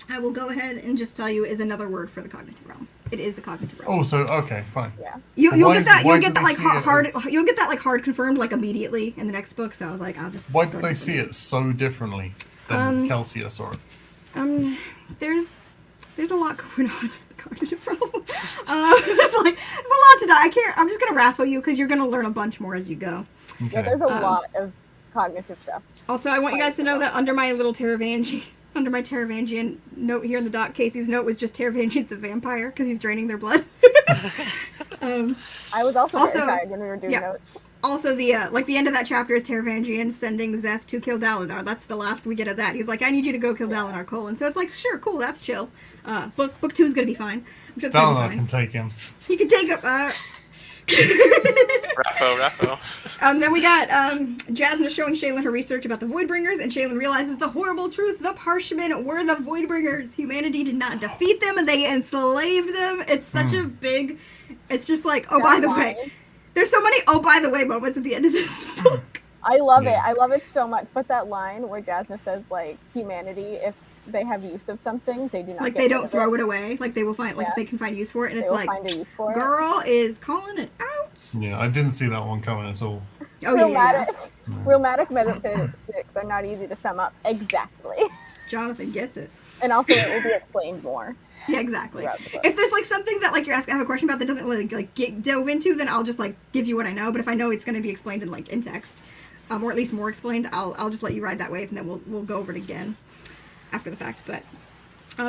I will go ahead and just tell you, is another word for the cognitive realm. It is the cognitive realm. Oh, so okay, fine. Yeah. You'll get that like hard confirmed like immediately in the next book. So I was like, I'll just. Why did they see it so differently than Kelsia saw it? There's a lot going on in the cognitive realm. There's a lot to die. I'm just gonna raffle you because you're gonna learn a bunch more as you go. Okay. Yeah, there's a lot of cognitive stuff. Also, I want you guys to know that under my Taravangian note here in the doc, Casey's note was just Taravangian's a vampire because he's draining their blood. I was also Also- very tired when we were doing yeah. notes. Also, the the end of that chapter is Taravangian sending Zeth to kill Dalinar. That's the last we get of that. He's like, I need you to go kill Dalinar, Colin. So it's like, sure, cool, that's chill. Book 2 is gonna be fine. I'm sure it's gonna be Dalinar fine. can take him. He can take up. Raffo. Then we got Jasna showing Shaylin her research about the Voidbringers, and Shaylin realizes the horrible truth: the Parshmen were the Voidbringers. Humanity did not defeat them, and they enslaved them. It's such a big. It's just like, oh, by the way, there's so many oh, by the way moments at the end of this book. I love it. I love it so much. But that line where Jasna says, like, humanity, if they have use of something, they do not Like get they rid don't of throw it away. Like they will find, like if they can find use for it, and They it's will like, find a use for it. girl is calling it out. Yeah, I didn't see that one coming at all. Oh yeah. Realmatic metaphysics are not easy to sum up exactly. Jonathan gets it. And also it will be explained more. Yeah, exactly. throughout the book. If there's like something that like you're asking, I have a question about that doesn't really like dove into, then I'll just like give you what I know. But if I know it's going to be explained in text, or at least more explained, I'll just let you ride that wave, and then we'll go over it again after the fact. But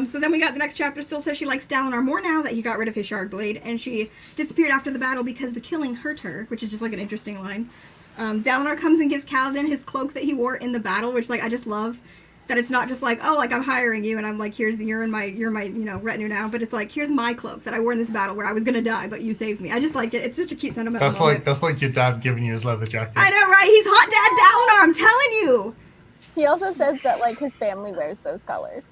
so then we got the next chapter. Still says she likes Dalinar more now that he got rid of his shard blade, and she disappeared after the battle because the killing hurt her, which is just like an interesting line. Dalinar comes and gives Caledon his cloak that he wore in the battle, which like I just love. That it's not just like, oh, like I'm hiring you and I'm like, you're my retinue now, but it's like, here's my cloak that I wore in this battle where I was gonna die, but you saved me. I just like it. It's such a cute sentimental moment. That's like your dad giving you his leather jacket. I know, right? He's hot dad Dalinar, I'm telling you. He also says that like his family wears those colors.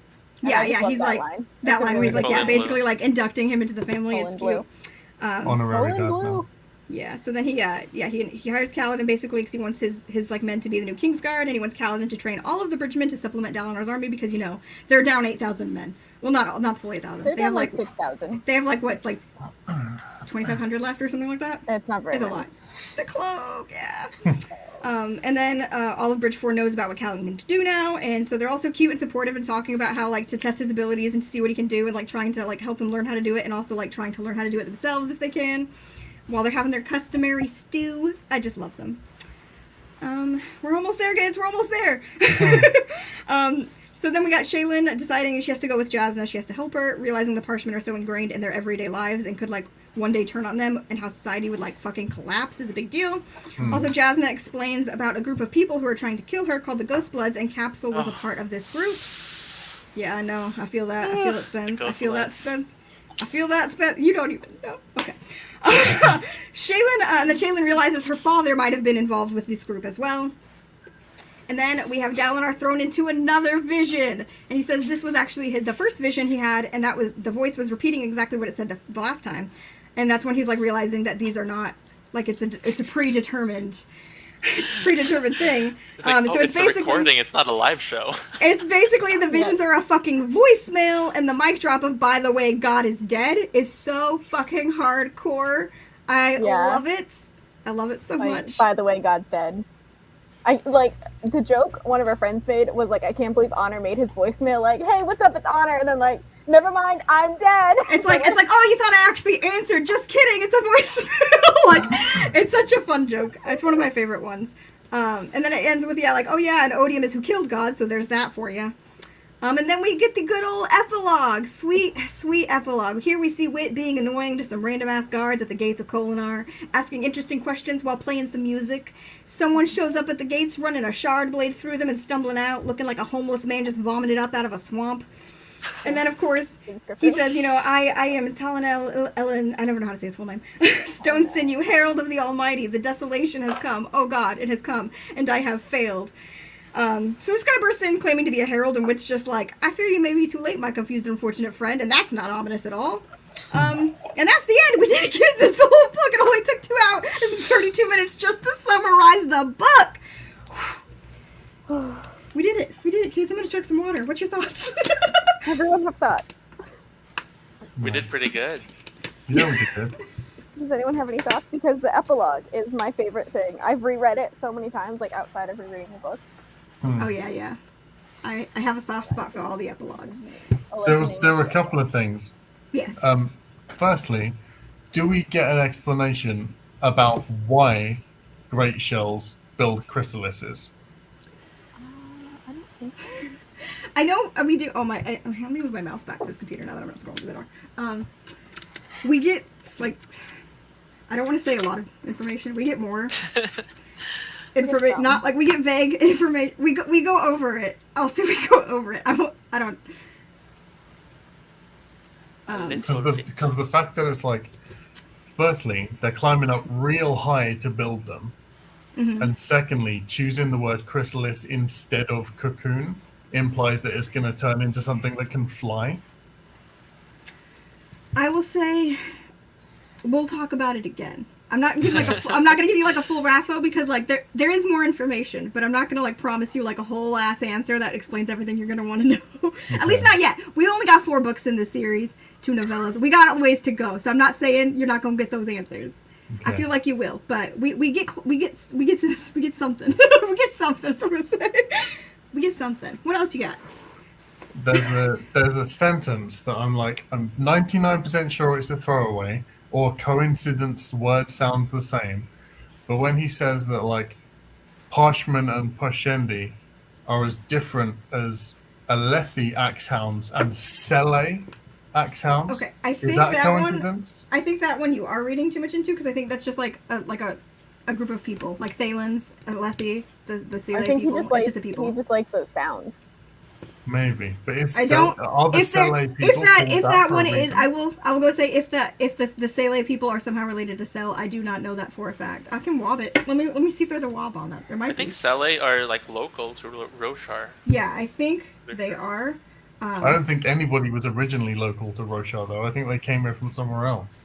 And I just love He's that like line. that line where he's like, Poland basically like inducting him into the family. It's Poland cute. Honorary dad Poland now. blue. Yeah, so then he hires Caledon basically because he wants his like men to be the new Kingsguard, and he wants Caledon to train all of the Bridgemen to supplement Dalinar's army because they're down 8,000 men. Well, not the full 8,000. They're They have down like 6,000. they have like what 2,500 left or something like that. It's not very It's a many. lot. The cloak, yeah. And then all of Bridge 4 knows about what Caledon can do now, and so they're also cute and supportive and talking about how like to test his abilities and to see what he can do and like trying to like help him learn how to do it, and also like trying to learn how to do it themselves if they can. While they're having their customary stew. I just love them. We're almost there, kids. We're almost there. So then we got Shaylin deciding she has to go with Jasna. She has to help her, realizing the Parshmen are so ingrained in their everyday lives and could like one day turn on them, and how society would like fucking collapse is a big deal. Also, Jasna explains about a group of people who are trying to kill her called the Ghostbloods, and Capsule was a part of this group. Yeah, I know. I feel that. I feel it, Spence. I feel that, Spence. I feel that, Spence. You don't even know. Okay. Shaylin realizes her father might have been involved with this group as well. And then we have Dalinar thrown into another vision. And he says this was actually the first vision he had, and that was the voice was repeating exactly what it said the last time. And that's when he's like realizing that these are not like it's a predetermined thing. So it's basically a recording. It's not a live show. It's basically the visions are a fucking voicemail, and the mic drop of "By the way, God is dead" is so fucking hardcore. I love it. I love it so much. By the way, God's dead. I like the joke one of our friends made was like, I can't believe Honor made his voicemail like, hey, what's up, it's Honor, and then like, never mind, I'm dead. It's like, oh, you thought I actually answered. Just kidding, it's a voicemail. Like, it's such a fun joke. It's one of my favorite ones. And then it ends with, like, oh yeah, and Odium is who killed God, so there's that for you. And then we get the good old epilogue. Sweet, sweet epilogue. Here we see Wit being annoying to some random-ass guards at the gates of Kholinar, asking interesting questions while playing some music. Someone shows up at the gates running a shard blade through them and stumbling out, looking like a homeless man just vomited up out of a swamp. And then, of course, he says, I am Talon Ellen, I never know how to say his full name, Stone Sinew, Herald of the Almighty. The desolation has come. Oh God, it has come, and I have failed. So this guy bursts in claiming to be a herald, and Wit's just like, I fear you may be too late, my confused and unfortunate friend, and that's not ominous at all. And that's the end. We did it, kids. It's the whole book. It only took 2 hours and 32 minutes just to summarize the book. We did it. We did it, kids. I'm gonna chug some water. What's your thoughts? Everyone have thoughts. We did pretty good. Yeah, we did good. Does anyone have any thoughts? Because the epilogue is my favorite thing. I've reread it so many times, like outside of rereading the book. Oh yeah. I have a soft spot for all the epilogues. There were a couple of things. Yes. Firstly, do we get an explanation about why great shells build chrysalises? I know we do. Oh my! Let me move my mouse back to this computer now that I'm not scrolling through the door. We get like I don't want to say a lot of information. We get more information. Not like we get vague information. We go over it. Also, we go over it. I don't. Because the fact that it's like, firstly, they're climbing up real high to build them, and secondly, choosing the word chrysalis instead of cocoon implies that it's going to turn into something that can fly. I will say, we'll talk about it again. I'm not gonna I'm not gonna give you like a full raffo because like there is more information, but I'm not gonna like promise you like a whole ass answer that explains everything you're gonna want to know. Okay. At least not yet. We only got 4 books in this series, 2 novellas. We got a ways to go, so I'm not saying you're not gonna get those answers. Okay. I feel like you will, but we get something. we get something. That's what I'm gonna say. We get something. What else you got? There's a sentence that I'm 99% sure it's a throwaway or coincidence. Word sounds the same, but when he says that like Parchment and Pashendi are as different as Alethi axehounds and Sele axehounds, okay, I think is that coincidence? I think that one you are reading too much into because I think that's just like a group of people like Thalens, Alethi, the Sele people. It's just the people. He just likes those sounds. Maybe, but are the Sele people? If that one is, I will go say if the Sele people are somehow related to Sel, I do not know that for a fact. I can wob it. Let me see if there's a wob on that. There might be. I think Sele are like local to Roshar. Yeah, I think they are. I don't think anybody was originally local to Roshar though. I think they came here from somewhere else.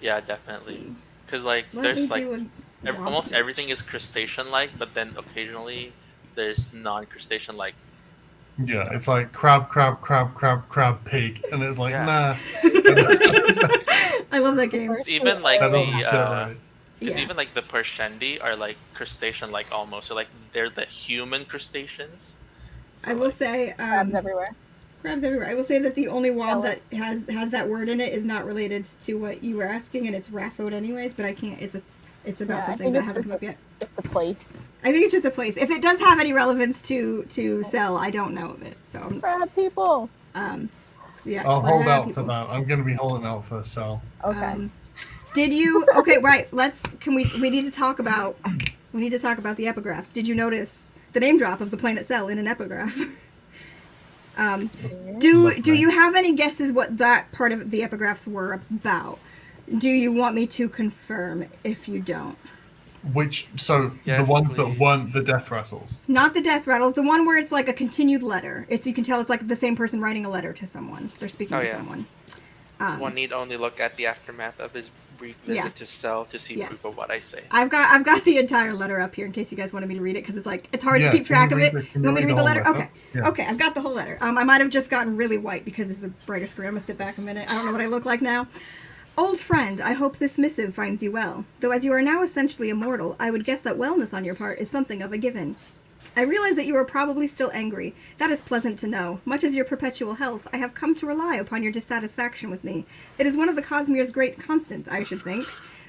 Yeah, definitely. Because like there's like almost everything is crustacean-like, but then occasionally there's non-crustacean-like. Yeah, it's like crab, pig, and it's like nah. I love that game. It's even like even like the Parshendi are like crustacean-like almost. So like they're the human crustaceans. So, I will say crabs everywhere. Crabs everywhere. I will say that the only wob that has that word in it is not related to what you were asking, and it's Rathode anyways. But I can't. It's about something that hasn't come up yet. It's the place. I think it's just a place. If it does have any relevance to Cell, I don't know of it. So crab people. Yeah. I'll hold out for that. I'm going to be holding out for Cell. Okay. Did you? Okay, right. We need to talk about the epigraphs. Did you notice the name drop of the planet Cell in an epigraph? Do you have any guesses what that part of the epigraphs were about? Do you want me to confirm if you don't? The ones that weren't the death rattles? Not the death rattles, the one where it's like a continued letter. You can tell it's like the same person writing a letter to someone. They're speaking to someone. One need only look at the aftermath of his brief visit to Cell to see proof of what I say. I've got the entire letter up here in case you guys wanted me to read it because it's hard to keep track of it. You want me to read the letter? Okay. Yeah. Okay, I've got the whole letter. I might have just gotten really white because it's a brighter screen. I'm gonna sit back a minute. I don't know what I look like now. Old friend, I hope this missive finds you well. Though as you are now essentially immortal, I would guess that wellness on your part is something of a given. I realize that you are probably still angry. That is pleasant to know. Much as your perpetual health, I have come to rely upon your dissatisfaction with me. It is one of the Cosmere's great constants, I should think.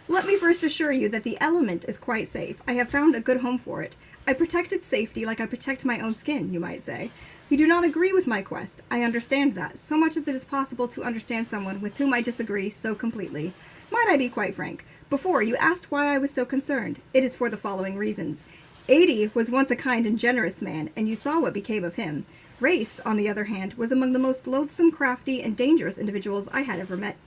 Let me first assure you that the element is quite safe. I have found a good home for it. I protect its safety like I protect my own skin, you might say. You do not agree with my quest. I understand that, so much as it is possible to understand someone with whom I disagree so completely. Might I be quite frank? Before, you asked why I was so concerned. It is for the following reasons. 80 was once a kind and generous man, and you saw what became of him. Race, on the other hand, was among the most loathsome, crafty, and dangerous individuals I had ever met.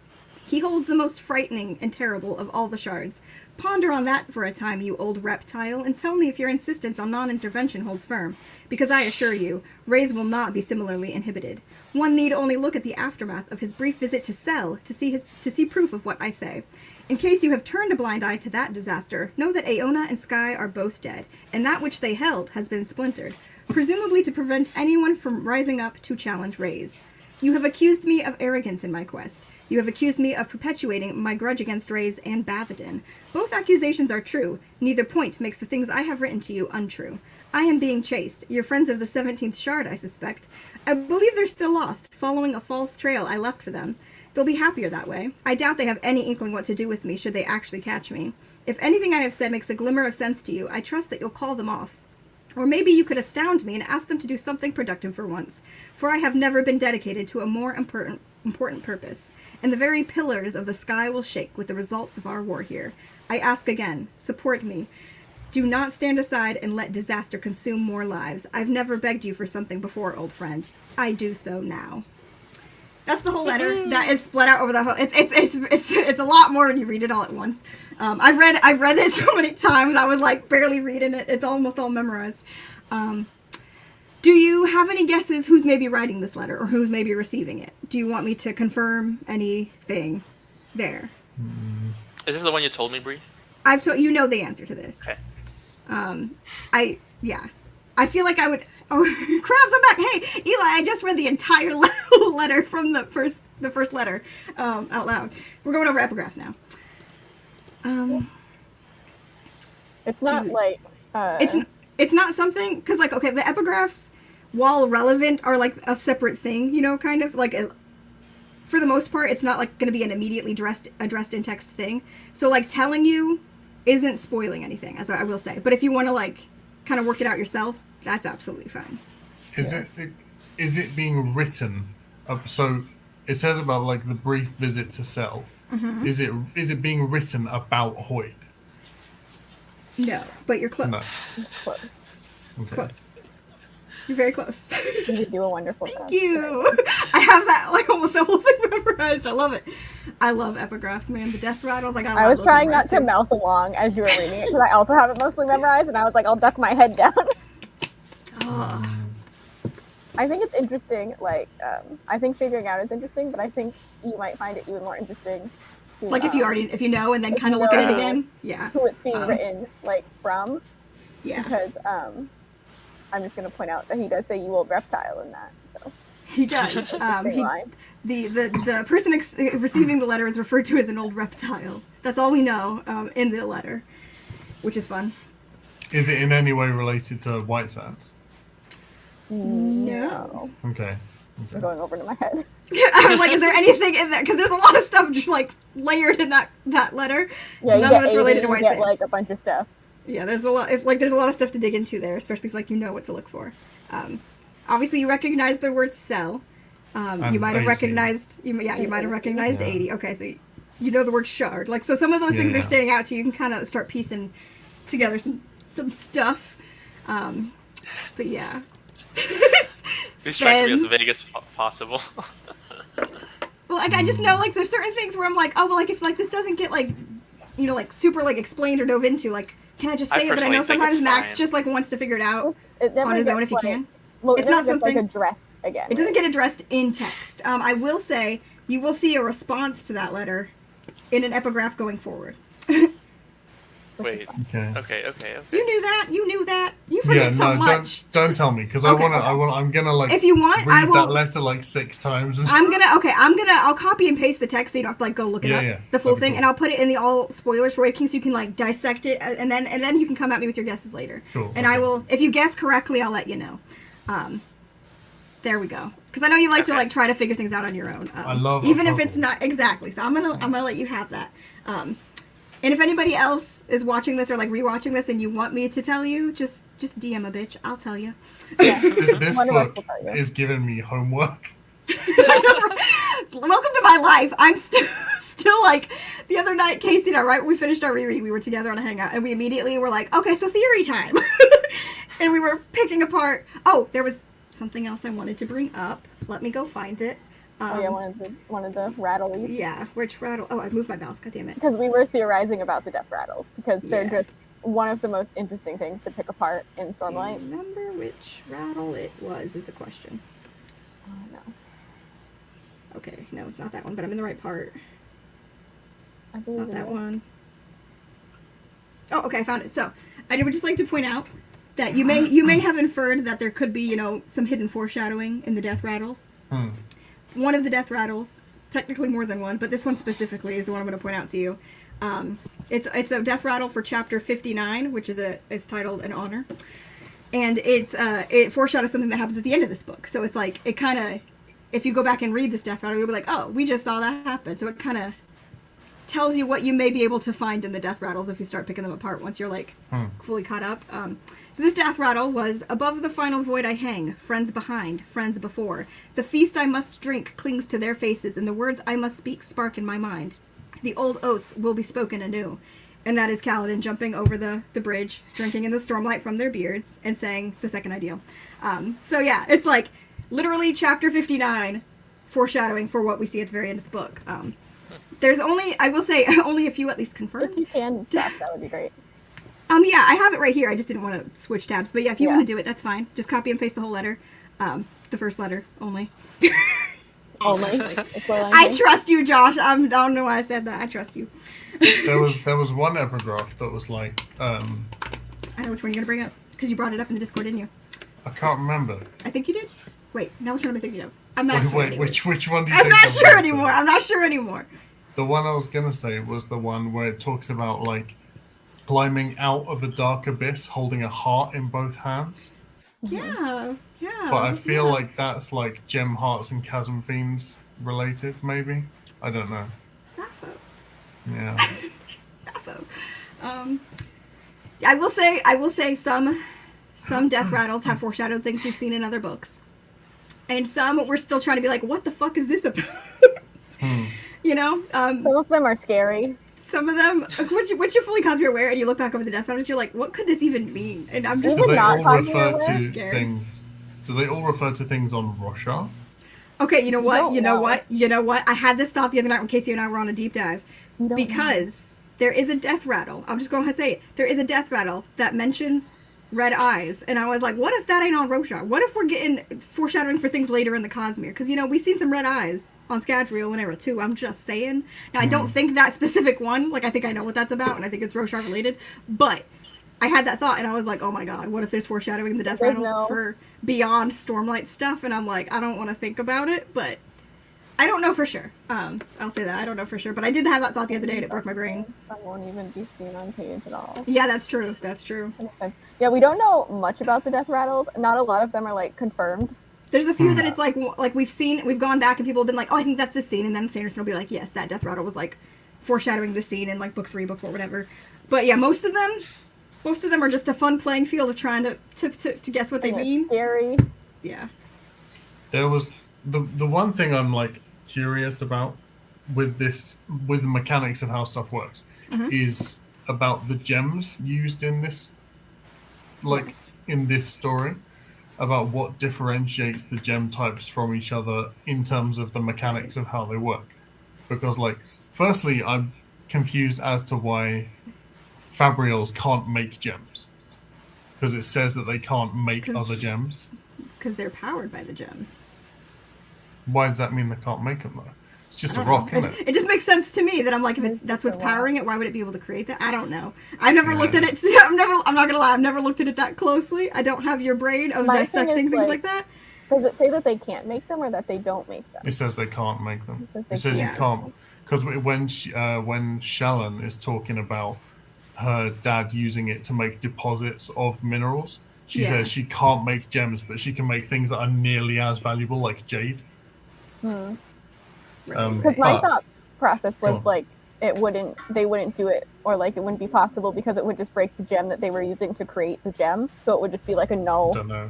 He holds the most frightening and terrible of all the shards. Ponder on that for a time, you old reptile, and tell me if your insistence on non-intervention holds firm, because I assure you, Rays will not be similarly inhibited. One need only look at the aftermath of his brief visit to Cell to see proof of what I say. In case you have turned a blind eye to that disaster, know that Aona and Sky are both dead, and that which they held has been splintered, presumably to prevent anyone from rising up to challenge Rays. You have accused me of arrogance in my quest. You have accused me of perpetuating my grudge against Rays and Bavadin. Both accusations are true. Neither point makes the things I have written to you untrue. I am being chased. Your friends of the 17th Shard, I suspect. I believe they're still lost, following a false trail I left for them. They'll be happier that way. I doubt they have any inkling what to do with me should they actually catch me. If anything I have said makes a glimmer of sense to you, I trust that you'll call them off. Or maybe you could astound me and ask them to do something productive for once, for I have never been dedicated to a more important purpose, and the very pillars of the sky will shake with the results of our war here. I ask again, support me. Do not stand aside and let disaster consume more lives. I've never begged you for something before, old friend. I do so now. That's the whole letter. That is split out over the whole. It's a lot more when you read it all at once. I've read it so many times. I was like barely reading it. It's almost all memorized. Do you have any guesses who's maybe writing this letter or who's maybe receiving it? Do you want me to confirm anything there? Is this the one you told me, Brie? I've told you know the answer to this. Okay. I feel like I would. Oh, crabs! I'm back. Hey, Eli, I just read the entire letter from the first letter out loud. We're going over epigraphs now. It's not like it's not something because like okay, the epigraphs, while relevant, are like a separate thing. You know, kind of like for the most part, it's not like going to be an immediately addressed in text thing. So like telling you isn't spoiling anything, as I will say. But if you want to like kind of work it out yourself, that's absolutely fine. Is it being written? So it says about like the brief visit to Cell. Mm-hmm. Is it being written about Hoyt? No, but you're close. No. close. Okay. Close. You're very close. You do a wonderful job. Thank you. I have that like almost the whole thing memorized. I love it. I love epigraphs, man. The death rattles. Like I was trying not to mouth along as you were reading it because I also have it mostly memorized, and I was like, I'll duck my head down. Oh. I think it's interesting. Like, I think figuring out is interesting, but I think you might find it even more interesting. To, Like if you know, and then kind of look at it again. Yeah. Who it's being written like from. Yeah. Because I'm just gonna point out that he does say "you old reptile" in that. So. He does. The person receiving the letter is referred to as an old reptile. That's all we know in the letter, which is fun. Is it in any way related to White Sands? No. Okay. I'm going over to my head. I was like, is there anything in there? Because there's a lot of stuff just like layered in that letter. Yeah, None of it's related to White Sands. Sands. Like a bunch of stuff. Yeah, there's a lot. There's a lot of stuff to dig into there, especially if like you know what to look for. Obviously, you recognize the word cell. You might have recognized. You might have recognized 80. Okay, so you know the word shard. Like so, some of those things are standing out to you. You can kind of start piecing together some stuff. But yeah. Please try to be as vague as possible. Well, like I just know like there's certain things where I'm like, oh well, like if like this doesn't get like, you know, like super like explained or dove into, like can I just say it? But I know sometimes Max just like wants to figure it out on his own if he can. Well, it's not something like addressed again. It doesn't get addressed in text. I will say you will see a response to that letter in an epigraph going forward. Wait. Okay. You knew that. You forget so much. Don't tell me because I'm gonna like. If you want, read I will. that letter like 6 times. I'll copy and paste the text so you don't have to like go look it up the full thing, cool. and I'll put it in the all spoilers for Waking so you can like dissect it, and then you can come at me with your guesses later. Cool. And I will, if you guess correctly, I'll let you know. There we go. Because I know you like to like try to figure things out on your own. I love even if it's not exactly. So I'm gonna let you have that. And if anybody else is watching this or like rewatching this and you want me to tell you, just DM a bitch. I'll tell you. Yeah. This book is giving me homework. Welcome to my life. I'm still like the other night, Casey and I, right when we finished our reread, we were together on a hangout and we immediately were like, okay, so theory time. And we were picking apart. Oh, there was something else I wanted to bring up. Let me go find it. One of the rattles. Yeah, which rattle? Oh, I moved my mouse. God damn it. Because we were theorizing about the death rattles because they're just one of the most interesting things to pick apart in Stormlight. Do you remember which rattle it was? Is the question. Oh no. Okay, no, it's not that one, but I'm in the right part. I believe Not that one. Oh, okay, I found it. So, I would just like to point out that you may have inferred that there could be, you know, some hidden foreshadowing in the death rattles. One of the death rattles, technically more than one, but this one specifically is the one I'm going to point out to you. It's the death rattle for chapter 59, which is titled An Honor, and it foreshadows something that happens at the end of this book. So it's like it kind of, if you go back and read this death rattle, you'll be like, oh, we just saw that happen. So it kind of tells you what you may be able to find in the death rattles if you start picking them apart once you're like fully caught up. So this death rattle was, above the final void I hang, friends behind, friends before. The feast I must drink clings to their faces, and the words I must speak spark in my mind. The old oaths will be spoken anew. And that is Caledon jumping over the bridge, drinking in the stormlight from their beards, and saying the second ideal. So yeah, it's like literally chapter 59, foreshadowing for what we see at the very end of the book. There's only, I will say, only a few at least confirmed. If you can, that would be great. Yeah, I have it right here. I just didn't want to switch tabs. But yeah, if you want to do it, that's fine. Just copy and paste the whole letter. The first letter only. Only. I trust you, Josh. I don't know why I said that. I trust you. There was one epigraph that was like. I know which one you're gonna bring up because you brought it up in the Discord, didn't you? I can't remember. I think you did. Wait, now which one am I thinking of? I'm not sure. Wait, which one do you I'm think? not sure anymore. I'm not sure anymore. The one I was gonna say was the one where it talks about like climbing out of a dark abyss, holding a heart in both hands. Yeah. But I feel like that's like Gem Hearts and Chasm Fiends related, maybe. I don't know. Raffo. Yeah. Raffo. I will say some death rattles have foreshadowed things we've seen in other books, and some we're still trying to be like, what the fuck is this about? You know. Some of them are scary. Some of them, once you're fully cosmere aware and you look back over the death rattles, you're like, what could this even mean? And I'm just. Do they all not refer cosmere to aware? things? Do they all refer to things on Rorschach? Okay, you know what? You know know. what? You know what? I had this thought the other night when Casey and I were on a deep dive. Because there is a death rattle. I'm just going to say it. There is a death rattle that mentions red eyes. And I was like, what if that ain't on Rorschach? What if we're getting foreshadowing for things later in the cosmere? Because, you know, we've seen some red eyes on Scadrial and Era too. I'm just saying. Now, I don't think that specific one. Like, I think I know what that's about. And I think it's Rorschach related. But I had that thought and I was like, oh my god, what if there's foreshadowing in the death rattles for beyond Stormlight stuff? And I'm like, I don't want to think about it, but I don't know for sure. I'll say that. I don't know for sure, but I did have that thought the other day and it broke my brain. That won't even be seen on page at all. Yeah, that's true. That's true. Yeah, we don't know much about the death rattles. Not a lot of them are like confirmed. There's a few that it's like we've gone back and people have been like, oh, I think that's this scene, and then Sanderson will be like, yes, that death rattle was like foreshadowing this scene in like book 3, book 4, whatever. But yeah, most of them are just a fun playing field of trying to guess what they mean. Scary. Yeah. There was the one thing I'm like curious about with the mechanics of how stuff works is about the gems used in this in this story, about what differentiates the gem types from each other in terms of the mechanics of how they work. Because like firstly I'm confused as to why Fabrials can't make gems. Because it says that they can't make other gems. Because they're powered by the gems. Why does that mean they can't make them though? It's just a rock, isn't it? It just makes sense to me that I'm like, if that's what's powering it, why would it be able to create that? I don't know. I've never looked at it. I'm not gonna lie. I've never looked at it that closely. I don't have your brain of dissecting things like that. Does it say that they can't make them or that they don't make them? It says they can't make them. It says you can't. Because when Shallan is talking about her dad using it to make deposits of minerals, she says she can't make gems, but she can make things that are nearly as valuable, like jade. Because my thought process was like they wouldn't do it, or like it wouldn't be possible because it would just break the gem that they were using to create the gem, so it would just be like a null Don't know.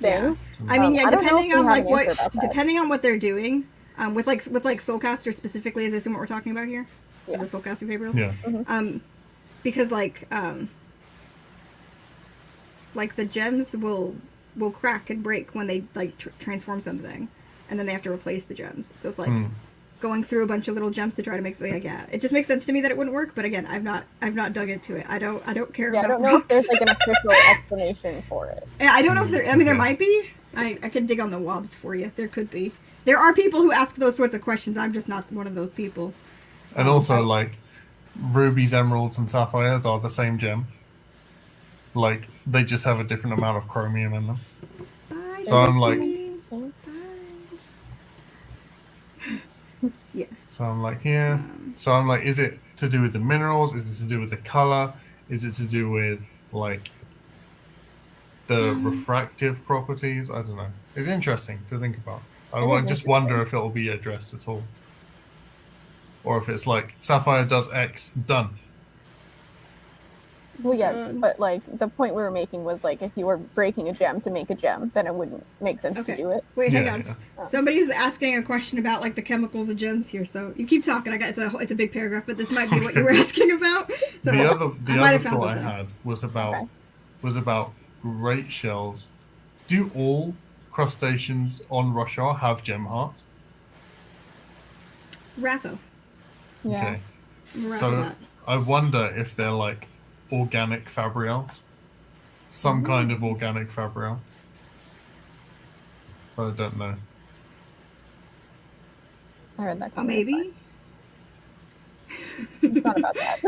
thing. I mean, I don't know depending if we on have like an answer about that. depending on what they're doing, with Soulcaster specifically, is I assume what we're talking about here, the Soulcasting Fabrials. Yeah. Because like the gems will crack and break when they like transform something, and then they have to replace the gems. So it's like going through a bunch of little gems to try to make something. Like, yeah, it just makes sense to me that it wouldn't work. But again, I've not dug into it. I don't care about I don't know rocks. if there's like an official explanation for it. Yeah, I don't know if there. I mean, there might be. I could dig on the wobs for you. There could be. There are people who ask those sorts of questions. I'm just not one of those people. And also, like, rubies, emeralds, and sapphires are the same gem. Like, they just have a different amount of chromium in them. Bye, So I'm like, yeah. So I'm like, yeah. So I'm like, is it to do with the minerals? Is it to do with the color? Is it to do with like the refractive properties? I don't know. It's interesting to think about. I just wonder if it will be addressed at all, or if it's like Sapphire does X, done. Well, yeah, but like the point we were making was like if you were breaking a gem to make a gem, then it wouldn't make sense to do it. Wait, hang Yeah, on. yeah. Somebody's asking a question about like the chemicals of gems here, so you keep talking. It's a big paragraph, but this might be what you were asking about. So The I other might have found thought I something. had was about great shells. Do all crustaceans on Roshar have gem hearts? Ratho. Yeah. Okay. Ratho So that. I wonder if they're like organic fabrials. Some kind of organic fabrial. But I don't know. I read that comment. Maybe. It's not about that.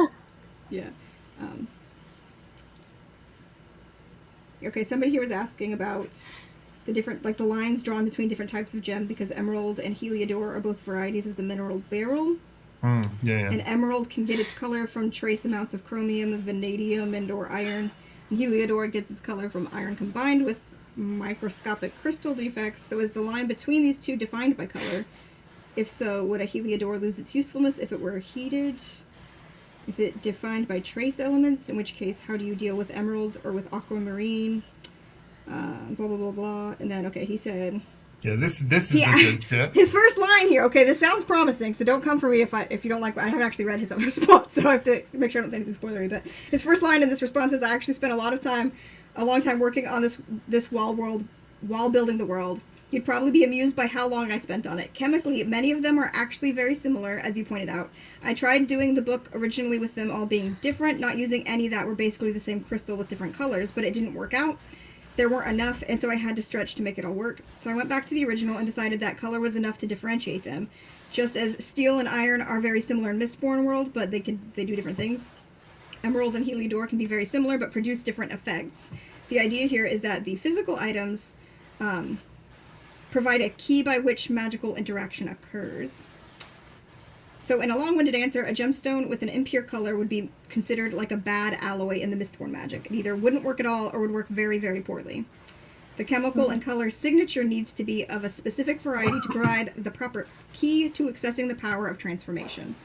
Yeah. Okay, somebody here was asking about the different, like the lines drawn between different types of gem because emerald and heliodor are both varieties of the mineral beryl. Yeah. And emerald can get its color from trace amounts of chromium, vanadium, and or iron. And heliodor gets its color from iron combined with microscopic crystal defects. So is the line between these two defined by color? If so, would a heliodor lose its usefulness if it were heated? Is it defined by trace elements? In which case, how do you deal with emeralds or with aquamarine? Blah, blah, blah, blah. And then, okay, he said... Yeah, this is the good shit. His first line here, okay, this sounds promising, so don't come for me if you don't like... I haven't actually read his other response, so I have to make sure I don't say anything spoilery, but his first line in this response is, I actually spent a long time working on this wall building the world. You'd probably be amused by how long I spent on it. Chemically, many of them are actually very similar, as you pointed out. I tried doing the book originally with them all being different, not using any that were basically the same crystal with different colors, but it didn't work out. There weren't enough, and so I had to stretch to make it all work. So I went back to the original and decided that color was enough to differentiate them. Just as steel and iron are very similar in Mistborn world, but they do different things. Emerald and heliodor can be very similar, but produce different effects. The idea here is that the physical items provide a key by which magical interaction occurs. So in a long-winded answer, a gemstone with an impure color would be considered like a bad alloy in the Mistborn magic. It either wouldn't work at all or would work very, very poorly. The chemical and color signature needs to be of a specific variety to provide the proper key to accessing the power of transformation.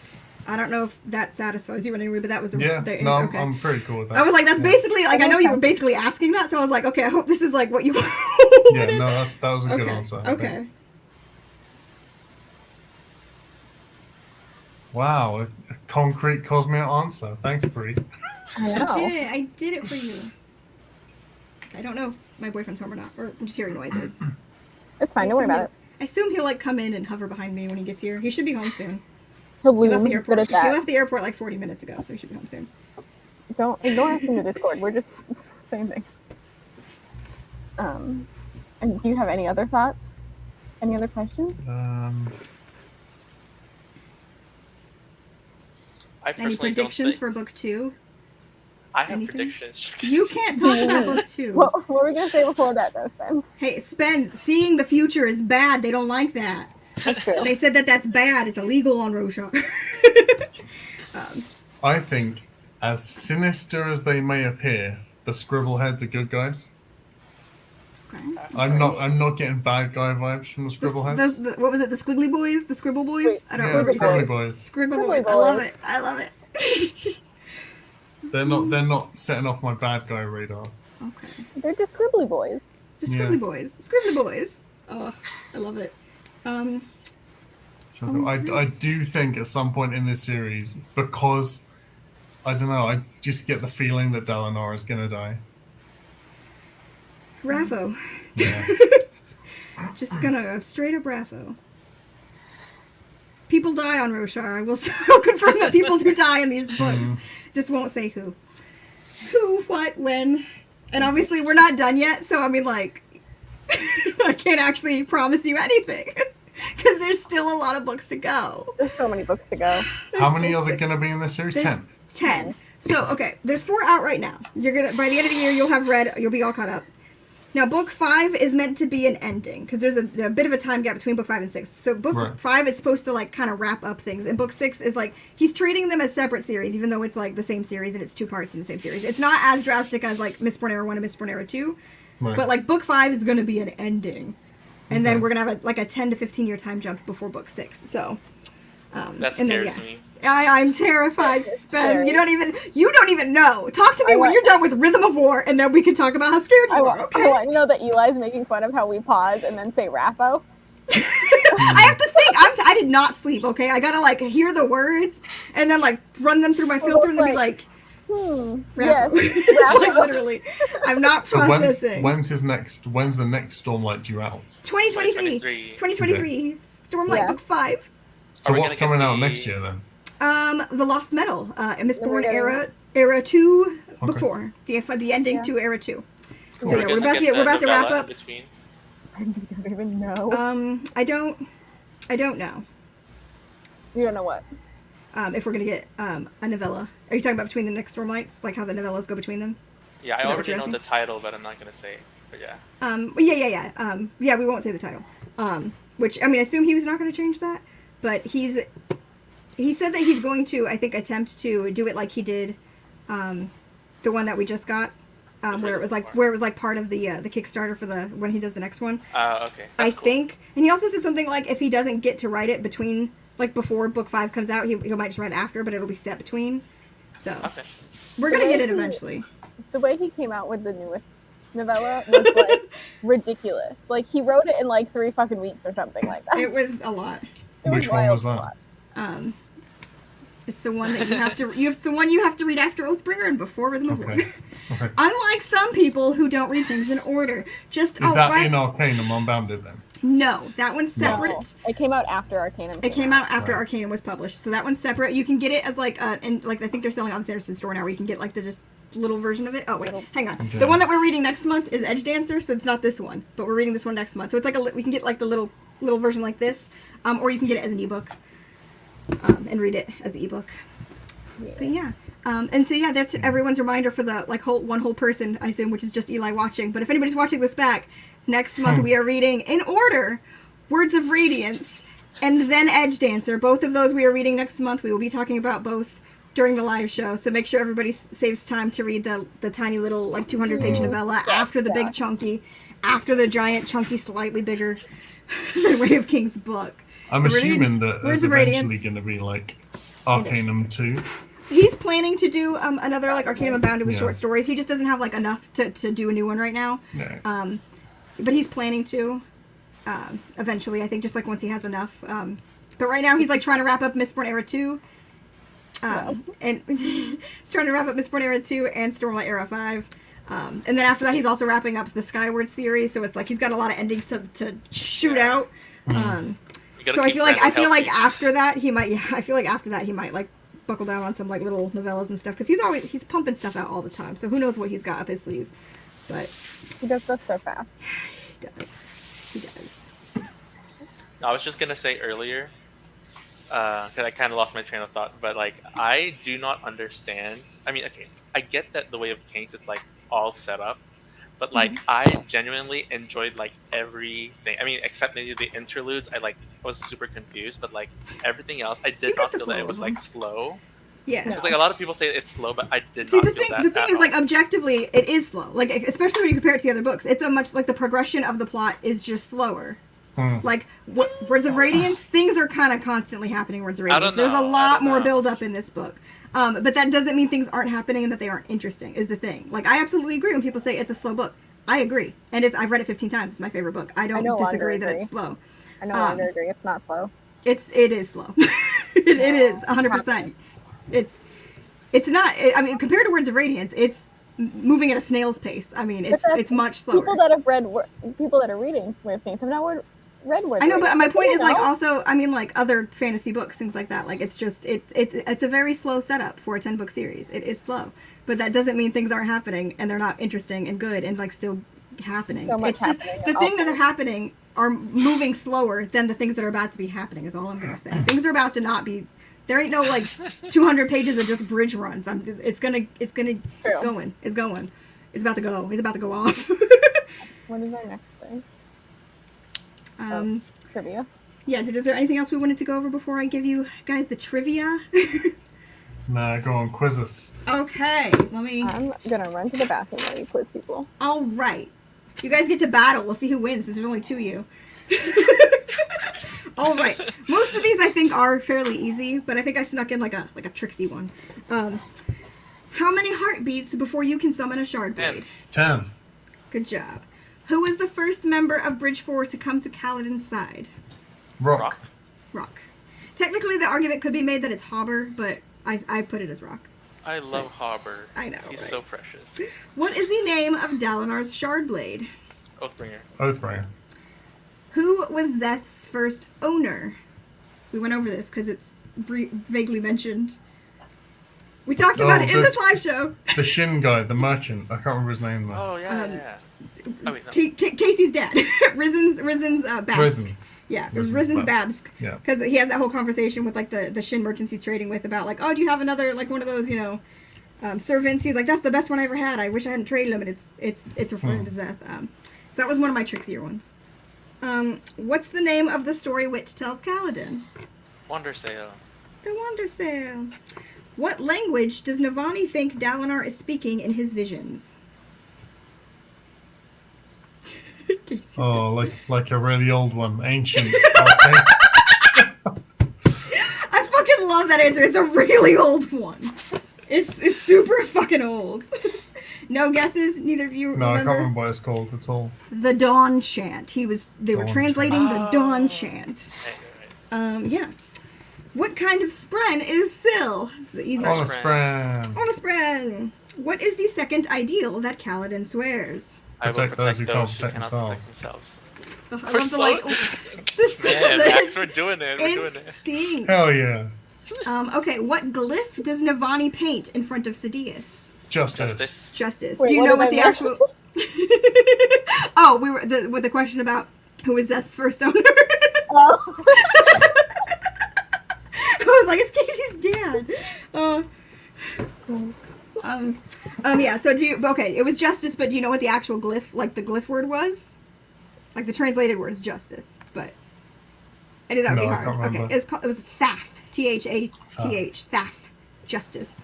I don't know if that satisfies you in any way, but that was the answer. No, Okay. I'm pretty cool with that. I was like, that's basically, like, I know you were basically asking that, so I was like, okay, I hope this is like what you Yeah, no, that was a good answer. I Okay. think. Wow, a concrete cosmere answer. Thanks, Brie. I know. I did it for you. I don't know if my boyfriend's home or not, or I'm just hearing noises. It's fine. Don't worry about it. I assume he'll like come in and hover behind me when he gets here. He should be home soon. He'll He lose. left the Good airport. at He that. left the airport like 40 minutes ago, so he should be home soon. Don't ignore us in the Discord. We're just same thing. And do you have any other thoughts? Any other questions? I Any personally predictions don't think... for book 2? I have anything? predictions. Just You can't talk about book 2. What were we gonna say before that, though, Spen? Hey, Spence, seeing the future is bad. They don't like that. That's true. They said that that's bad. It's illegal on Roshar. I think, as sinister as they may appear, the Scribbleheads are good guys. Okay. I'm not getting bad guy vibes from the Scribbleheads. What was it? The Squiggly Boys? The Scribble Boys? Wait, I don't Yeah, know. the what you said. Scribbly Boys. Scribble Squiggly Boys. I love Boys. it. I love it. They're not setting off my bad guy radar. Okay. They're just scribbly boys. Just Yeah. Scribbly Boys. Scribbly Boys. Oh, I love it. I do think at some point in this series, because I don't know, I just get the feeling that Dalinar is gonna die. Raffo. Yeah. Just gonna go straight up Raffo. People die on Roshar. I'll confirm that people do die in these books. Just won't say who. Who, what, when. And obviously we're not done yet, so I mean, like, I can't actually promise you anything. Because there's still a lot of books to go. There's so many books to go. How many are there gonna be in this series? There's 10. 10. So, okay, there's 4 out right now. You're gonna, by the end of the year, you'll be all caught up. Now, book 5 is meant to be an ending, because there's a bit of a time gap between book 5 and 6. So book 5 is supposed to, like, kind of wrap up things, and book 6 is, like, he's treating them as separate series, even though it's, like, the same series, and it's 2 parts in the same series. It's not as drastic as, like, Mistborn Era 1 and Mistborn Era 2, but, like, book 5 is going to be an ending. And then we're going to have, a 10 to 15 year time jump before book 6. So, That and then, scares me. I'm terrified, Spence. You don't even know. Talk to me when you're done with Rhythm of War, and then we can talk about how scared you are. Okay. I want to know that Eli's making fun of how we pause and then say Rappo. I have to think. I did not sleep. Okay, I gotta like hear the words and then like run them through my filter and then be like, Yes. It's like literally, I'm not processing. When's the next Stormlight due out? 2023. 2023. Stormlight Book 5. So what's coming out next year then? The Lost Metal, Mistborn era 2, Book 4, the ending to era 2. Cool. So yeah, we're about to wrap up. I don't even know. I don't know. You don't know what? If we're gonna get a novella. Are you talking about between the next Stormlights, like how the novellas go between them? Yeah, I already know the title, but I'm not gonna say it. But yeah. Yeah, we won't say the title. Which I mean, I assume he was not going to change that, but he said that he's going to, I think, attempt to do it like he did, the one that we just got, where it was like part of the Kickstarter for when he does the next one. Okay. I think, and he also said something like if he doesn't get to write it between, like before Book 5 comes out, he might just write after, but it'll be set between. So we're gonna get it eventually. The way he came out with the newest novella was like ridiculous. Like he wrote it in like 3 fucking weeks or something like that. It was a lot. Which one was that? It's the one that you have to read after Oathbringer and before Rhythm of War. Okay. Unlike some people who don't read things in order. Is that in Arcanum Unbounded then? No, that one's separate. No, it came out after Arcanum. It came out after Arcanum was published, so that one's separate. You can get it as like and like I think they're selling it on the Sanderson store now, where you can get like the just little version of it. Oh wait, hang on. Okay. The one that we're reading next month is Edge Dancer, so it's not this one, but we're reading this one next month. So it's like we can get like the little version like this, or you can get it as an ebook, and read it as the ebook. Yeah. But yeah. And so yeah, that's everyone's reminder for the like one whole person, I assume, which is just Eli watching. But if anybody's watching this back, next month we are reading in order Words of Radiance and then Edge Dancer. Both of those we are reading next month. We will be talking about both during the live show, so make sure everybody saves time to read the tiny little like 200-page novella after the big chunky, after the giant chunky slightly bigger than Way of Kings book. I'm assuming that there's eventually going to be like Arcanum 2. He's planning to do another like Arcanum Unbounded with short stories. He just doesn't have like enough to do a new one right now. No. But he's planning to eventually, I think, just like once he has enough. But right now he's like trying to wrap up Mistborn Era 2. And he's trying to wrap up Mistborn Era 2 and Stormlight Era 5. And then after that he's also wrapping up the Skyward series, so it's like he's got a lot of endings to shoot out. So I feel like after that he might like buckle down on some like little novellas and stuff, because he's pumping stuff out all the time, so who knows what he's got up his sleeve. But he does stuff so fast. He does. I was just gonna say earlier, because I kind of lost my train of thought, but like I do not understand. I mean, okay, I get that the Way of Kings is like all set up, but like I genuinely enjoyed like everything. I mean, except maybe the interludes. I was super confused, but like everything else, I did not feel that it was like slow. Yeah. Because like a lot of people say it's slow, but I did not feel that. The thing is, like, objectively, it is slow. Like, especially when you compare it to the other books, it's a much like the progression of the plot is just slower. Like Words of Radiance, things are kind of constantly happening. Words of Radiance. There's a lot more build up in this book. But that doesn't mean things aren't happening and that they aren't interesting, is the thing. Like, I absolutely agree when people say it's a slow book. I agree. And I've read it 15 times. It's my favorite book. I don't disagree that it's slow. I know Wanda agree. It's not slow. It is slow. it is 100%. It's not. I mean, compared to Words of Radiance, it's moving at a snail's pace. I mean, it's much slower. People that are reading Way of Kings have not read Words. I know, but my point is like also, I mean, like other fantasy books, things like that. Like it's just it's a very slow setup for a 10-book series. It is slow, but that doesn't mean things aren't happening and they're not interesting and good and like still happening. It's just the thing that are happening are moving slower than the things that are about to be happening. Is all I'm gonna say. Things are about to not be. There ain't no like 200 pages of just bridge runs. It's going. It's about to go. It's about to go off. What is our next thing? Trivia. Yeah. Is there anything else we wanted to go over before I give you guys the trivia? Nah, go on, quiz us. Okay. I'm gonna run to the bathroom while you quiz people. All right. You guys get to battle. We'll see who wins. There's only 2 of you. All right. Most of these I think are fairly easy, but I think I snuck in like a tricksy one. How many heartbeats before you can summon a shard blade? 10. Good job. Who was the first member of Bridge 4 to come to Caledon's side? Rock. Rock. Technically, the argument could be made that it's Hobber, but I put it as Rock. I love Hobber. I know, He's right? so precious. What is the name of Dalinar's shard blade? Oathbringer. Oathbringer. Who was Zeth's first owner? We went over this because it's vaguely mentioned. We talked about it in this live show. The Shin guy, the merchant. I can't remember his name though. Oh yeah. Oh, wait, no. Casey's dad. Rizen's Babsk. Risen. Yeah, it was Rizen's Babsk. Yeah. Because he has that whole conversation with like the Shin merchants he's trading with about like, oh, do you have another like one of those servants? He's like, that's the best one I ever had. I wish I hadn't traded him, and it's referring to Zeth. So that was one of my trickier ones. What's the name of the story Wit tells Caledon? Wandersail. The Wandersail. What language does Navani think Dalinar is speaking in his visions? Oh, like a really old one, ancient. I fucking love that answer. It's a really old one. It's super fucking old. No guesses? Neither of you No, I remember? can't remember what it's called at all. The Dawn Chant. They were Dawn translating the chant. Dawn Chant. Right. Yeah. What kind of spren is Syl? This is the easy On a one. spren. On a spren. What is the second ideal that Caledon swears? I will Protect those who can't who protect cannot themselves. Oh, I We're love the so- like. This Man, the- Max, we're doing it. We're doing it. insane. Hell yeah. Okay, what glyph does Navani paint in front of Sidious? Justice. Justice. Wait, Do you what know did what I the miss? actual? Oh, we were with the question about who was Zeth's first owner. Oh. I was like, it's Casey's dad. Yeah. So okay, it was justice, but do you know what the actual glyph, like the glyph word was? Like the translated word is justice, but I knew that would No, be I hard. can't remember. Okay, it was Thath. Thath. Thath. Justice.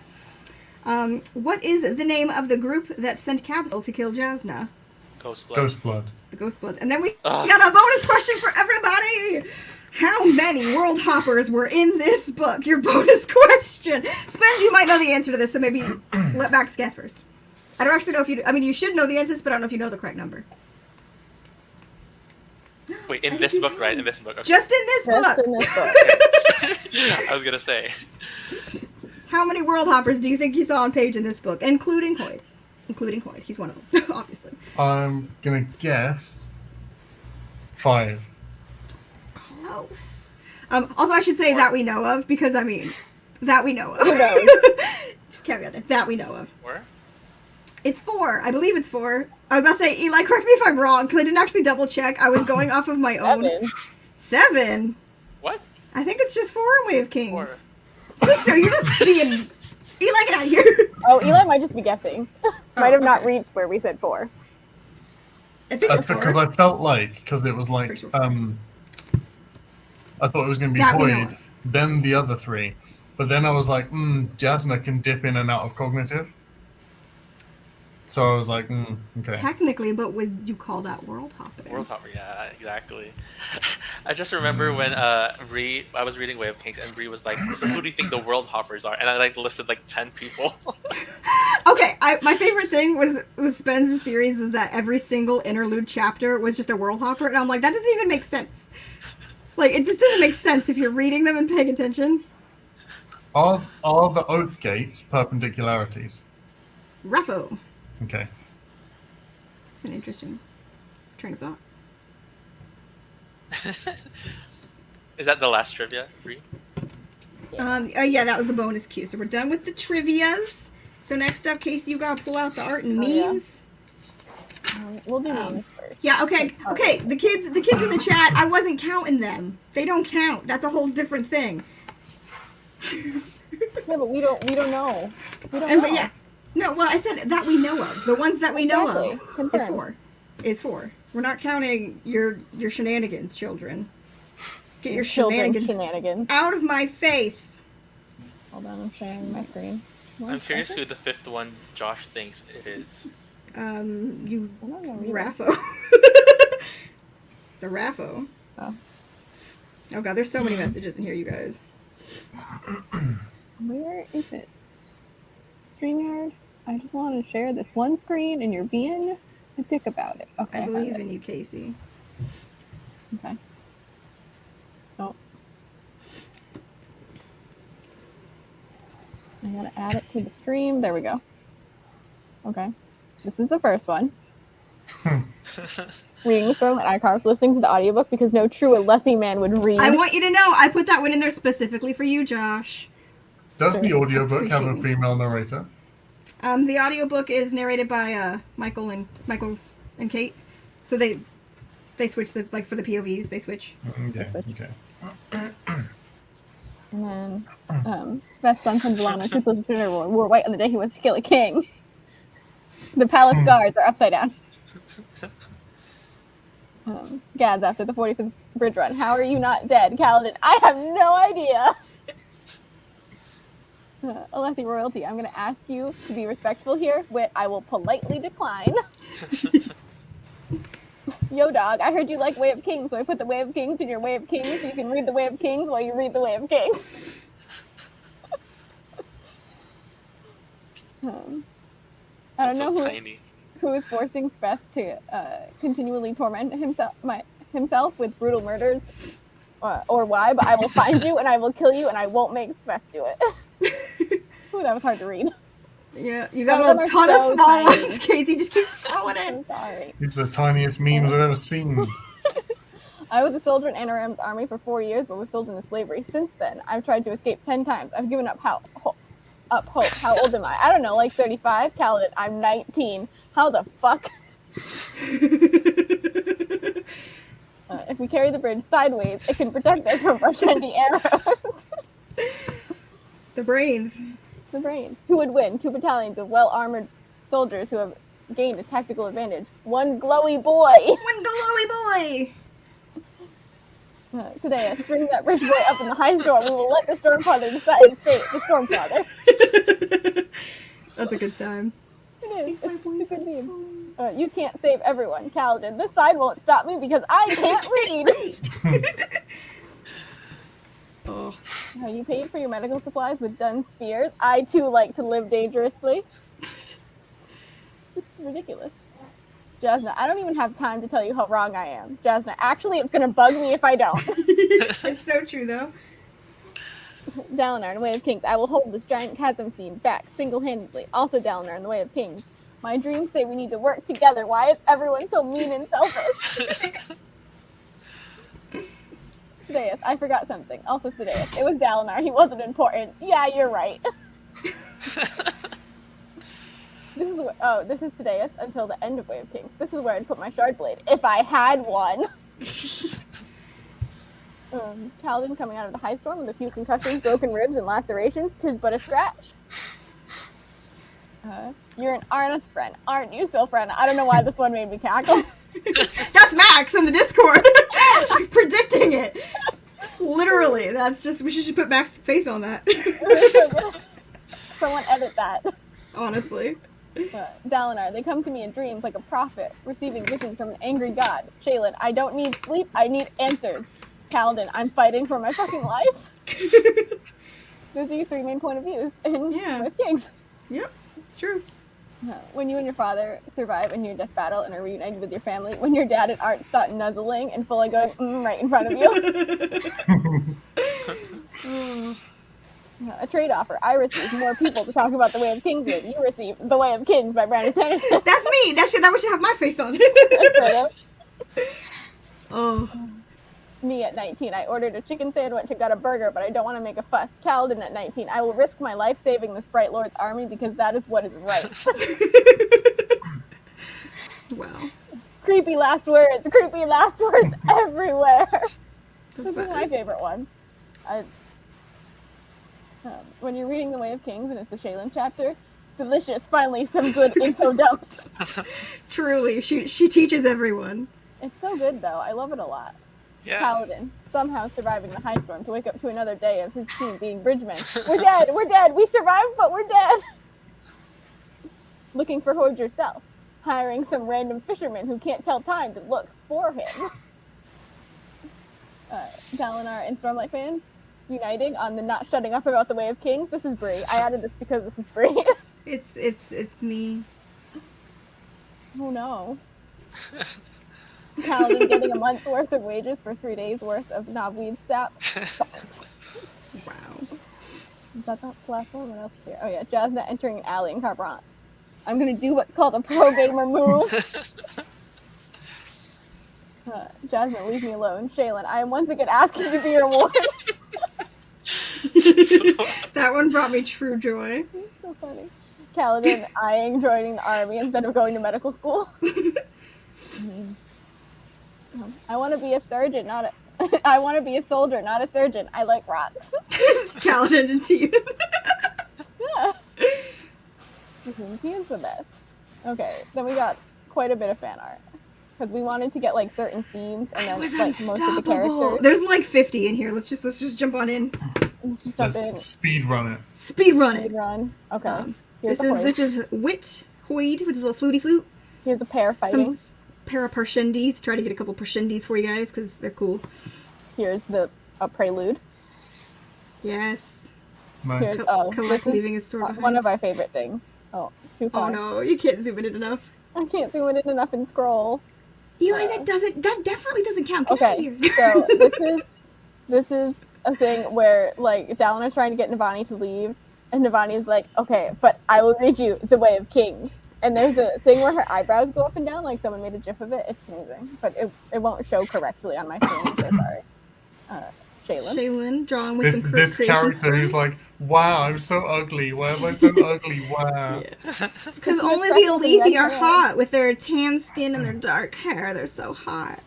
What is the name of the group that sent Capsule to kill Jasna? Ghostblood. The Ghostbloods. And then we Ugh. got a bonus question for everybody. How many world hoppers were in this book? Your bonus question. Spence, you might know the answer to this, so maybe let Max guess first. I don't actually know if you... I mean, you should know the answers, but I don't know if you know the correct number. Wait, I in think this he's book, right? lying. In this book. Okay. Just in this Just book. in this book. I was gonna say. How many world hoppers do you think you saw on page in this book? Including Hoyd. Including Hoyd. He's one of them, obviously. I'm gonna guess 5. Close. Also, I should say that we know of, because, I mean, that we know of. Who knows? Just caveat there. That we know of. Where? It's 4. I believe it's 4. I was about to say, Eli, correct me if I'm wrong, because I didn't actually double check. I was going off of my own. 7? What? I think it's just 4 in Way of Kings. 4. 6, you're just being... Eli, get out of here! Oh, Eli might just be guessing. Might have not okay. reached where we said 4. I think That's it's 4. because I felt like, because it was like, Pretty sure. I thought it was going to be That we know Hoyd, of. then the other 3. But then I was like, Jasna can dip in and out of cognitive. So I was like, okay. Technically, but would you call that world hopping? World Hopper, yeah, exactly. I just remember when I was reading Way of Kings and Bree was like, so who do you think the World Hoppers are? And I like listed like 10 people. Okay, my favorite thing was Spence's theories is that every single interlude chapter was just a world hopper, and I'm like, that doesn't even make sense. Like, it just doesn't make sense if you're reading them and paying attention. Are the oath gates perpendicularities? Ruffo. Okay. It's an interesting train of thought. Is that the last trivia, Bree? Yeah, that was the bonus cue. So we're done with the trivias. So next up, Casey, you gotta pull out the art and Oh, yeah. memes. We'll do names first. Yeah, okay. The kids in the chat, I wasn't counting them. They don't count. That's a whole different thing. Yeah, but we don't know. We don't And know. but yeah, no. Well, I said that we know of. The ones that we know of Exactly. is 4. Is 4. We're not counting your shenanigans, children. Get your Children's shenanigans out of my face. Hold on, I'm sharing my screen. I'm curious who the 5th one Josh thinks it is. You I don't know either. Raffo. It's a Raffo. Oh. Oh god, there's so many messages in here, you guys. Where is it? StreamYard? I just want to share this one screen and you're being a dick about it. Okay. I believe in you, Casey. Okay. Oh. I gotta add it to the stream. There we go. Okay. This is the first one. Reading the Stormlight Archive, listening to the audiobook because no true Alethi man would read. I want you to know, I put that one in there specifically for you, Josh. Does the audiobook have a female narrator? The audiobook is narrated by Michael and Kate. So they switch for the POVs, they switch. Okay. And then Seth's son comes along and toothless wore white on the day he was to kill a king. The palace guards are upside down. Gads after the 45th bridge run. How are you not dead, Caledon? I have no idea. Alethi royalty, I'm going to ask you to be respectful here, which I will politely decline. Yo, dog, I heard you like Way of Kings, so I put the Way of Kings in your Way of Kings so you can read the Way of Kings while you read the Way of Kings. I don't know who is forcing Speth to continually torment himself with brutal murders or why, but I will find you and I will kill you and I won't make Speth do it. Ooh, that was hard to read. Yeah, you got a ton of small ones, Casey. Just keep scrolling it. I'm sorry. These are the tiniest memes I've ever seen. I was a soldier in NRM's army for 4 years, but was sold into slavery. Since then, I've tried to escape 10 times. I've given up hope. How old am I? I don't know, like 35? Caledon, I'm 19. How the fuck? If we carry the bridge sideways, it can protect us from Brashendi arrows. The brains. The brains. Who would win? 2 battalions of well-armored soldiers who have gained a tactical advantage. One glowy boy! One glowy boy! Today, string that rich boy up in the high storm. We will let the Stormfather decide his fate. The Stormfather. That's a good time. It is. It's a good name. You can't save everyone, Caledon. This side won't stop me because I can't read. Oh. You paid for your medical supplies with dun spears. I too like to live dangerously. This is ridiculous. Jasna, I don't even have time to tell you how wrong I am. Jasna, actually, it's gonna bug me if I don't. It's so true, though. Dalinar, in the Way of Kings, I will hold this giant chasm fiend back single-handedly. Also Dalinar, in the Way of Kings. My dreams say we need to work together. Why is everyone so mean and selfish? Sidaeus, I forgot something. Also Sidaeus, it was Dalinar. He wasn't important. Yeah, you're right. This is Sidaeus until the end of Way of Kings. This is where I'd put my shard blade, if I had one. Caledon coming out of the high storm with a few concussions, broken ribs, and lacerations. 'Tis but a scratch. You're an honest friend, aren't you, Silfren? I don't know why this one made me cackle. That's Max in the Discord. I'm predicting it. Literally, that's just, we should put Max's face on that. Someone edit that. Honestly. Dalinar, they come to me in dreams like a prophet, receiving visions from an angry god. Shaylin, I don't need sleep, I need answers. Caledon, I'm fighting for my fucking life. Those are your 3 main point of views in With Kings. Yep, it's true. When you and your father survive a near-death battle and are reunited with your family, when your dad and Art start nuzzling and fully going right in front of you. A trade offer. I receive more people to talk about the Way of Kings with. You receive The Way of Kings by Brandon Sanderson. That's me! That should have my face on. Oh. Me at 19. I ordered a chicken sandwich and got a burger, but I don't want to make a fuss. Caledon at 19. I will risk my life saving this Bright Lord's army because that is what is right. Wow. Creepy last words. Creepy last words everywhere. This is my favorite one. When you're reading The Way of Kings and it's the Shaylin chapter, delicious. Finally, some good info dumps. Truly, she teaches everyone. It's so good, though. I love it a lot. Yeah. Caledon, somehow surviving the high storm to wake up to another day of his team being bridgemen. We're dead, we survived, but we're dead. Looking for Hoard yourself, hiring some random fisherman who can't tell time to look for him. Dalinar and Stormlight fans uniting on the not shutting up about the Way of Kings. This is Bree. I added this because this is Bree. It's me. Oh no. Caledon getting a month's worth of wages for 3 days worth of knobweed sap. Wow. Is that the last one? What else is here? Oh yeah, Jasna entering an alley in Carbrant. I'm gonna do what's called a pro gamer move. Jasna, leave me alone. Shaylin, I am once again asking to be rewarded. That one brought me true joy. So funny. Caledon eyeing joining the army instead of going to medical school. I want to be a surgeon, not a. I want to be a soldier, not a surgeon. I like rocks. Caledon and Teen. Yeah. Teen's the best. Okay, then we got quite a bit of fan art. Because we wanted to get like certain themes and then It was like most of the unstoppable. characters. There's like 50 in here. Let's just jump on in. Let's just Let's jump in. speed run it. Speed run it. Speed run. Okay. Here's This a is Wit Hoyd with his little fluty flute. Here's a pair fighting. Some pair of Parshindis. Try to get a couple Parshindis for you guys because they're cool. Here's a prelude. Yes. Nice. Here's Collect this is leaving his sword behind. one of our favorite things. Oh, too Oh far. no, you can't zoom in it enough. I can't zoom it in enough and scroll. Eli, that definitely doesn't count. Get out of Okay, here. so this is a thing where like Dalinar's trying to get Navani to leave, and Navani's like, okay, but I will read you the Way of Kings. And there's a thing where her eyebrows go up and down, like someone made a gif of it. It's amazing, but it won't show correctly on my screen. I'm so sorry. Shaylin. Shaylin, drawn with some This creation character skill. who's like, wow, I'm so ugly. Why am I so ugly? Wow. Yeah. It's because It's only the especially Alethi red are hair. hot with their tan skin and their dark hair. They're so hot.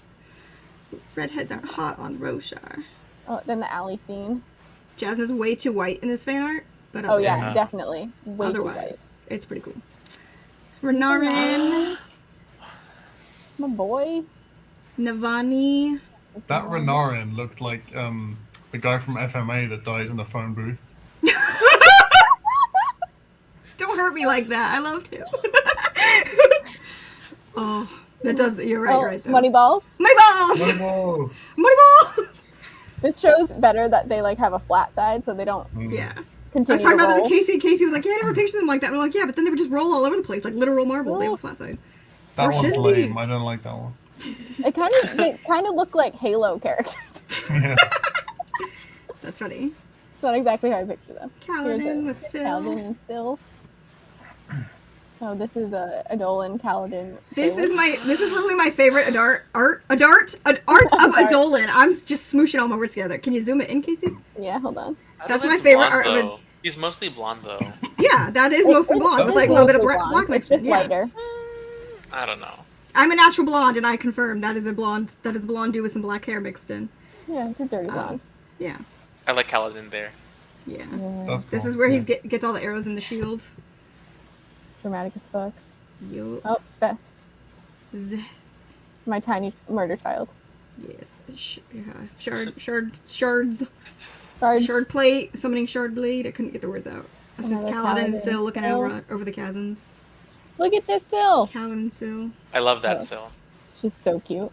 Redheads aren't hot on Roshar. Oh, then the alley scene. Jasmine's way too white in this fan art, but Oh yeah, Yeah. definitely. Way too white. otherwise, it's pretty cool. Renarin, My boy. Navani. That Renarin looked like the guy from FMA that dies in the phone booth. Don't hurt me like that. I loved him. Oh, that does. You're right. Oh, You're right there. Moneyballs. Money balls. Money balls. Money balls. This shows better that they like have a flat side, so they don't Yeah. I continue was talking to about that roll. with Casey. Casey was like, "Yeah, I never pictured them like that." And we're like, "Yeah, but then they would just roll all over the place, like literal marbles. They have a flat side." That Or one's should lame. be. I don't like that one. They kind of look like Halo characters. Yeah. That's funny. It's not exactly how I picture them. Kaladin with Syl. Kaladin and Syl. Oh, this is Adolin, Kaladin. This Syl. is literally my favorite art of Adolin. I'm just smooshing all my words together. Can you zoom it in, Casey? Yeah, hold on. I That's don't my think favorite blonde, art of though. He's mostly blonde though. Yeah, that is It- mostly it- blonde it with is like a little bit of mostly black blonde. mixed It's in. just Yeah. lighter. I don't know. I'm a natural blonde, and I confirm that is a blonde. That is a blonde dude with some black hair mixed in. Yeah, it's a dirty blonde. Yeah, I like Caledon there. yeah. That's cool. This is where Yeah. he gets all the arrows and the shields. Dramatic as fuck. Yup. Oh, Speth. Z- My tiny murder child. Yes. Shards. Sorry. Shard plate. Summoning shard blade. I couldn't get the words out. This is Another Kaladin and Kaladin. Syl looking Oh. over the chasms. Look at this Syl. Kaladin and Syl. I love that Yeah. still. She's so cute.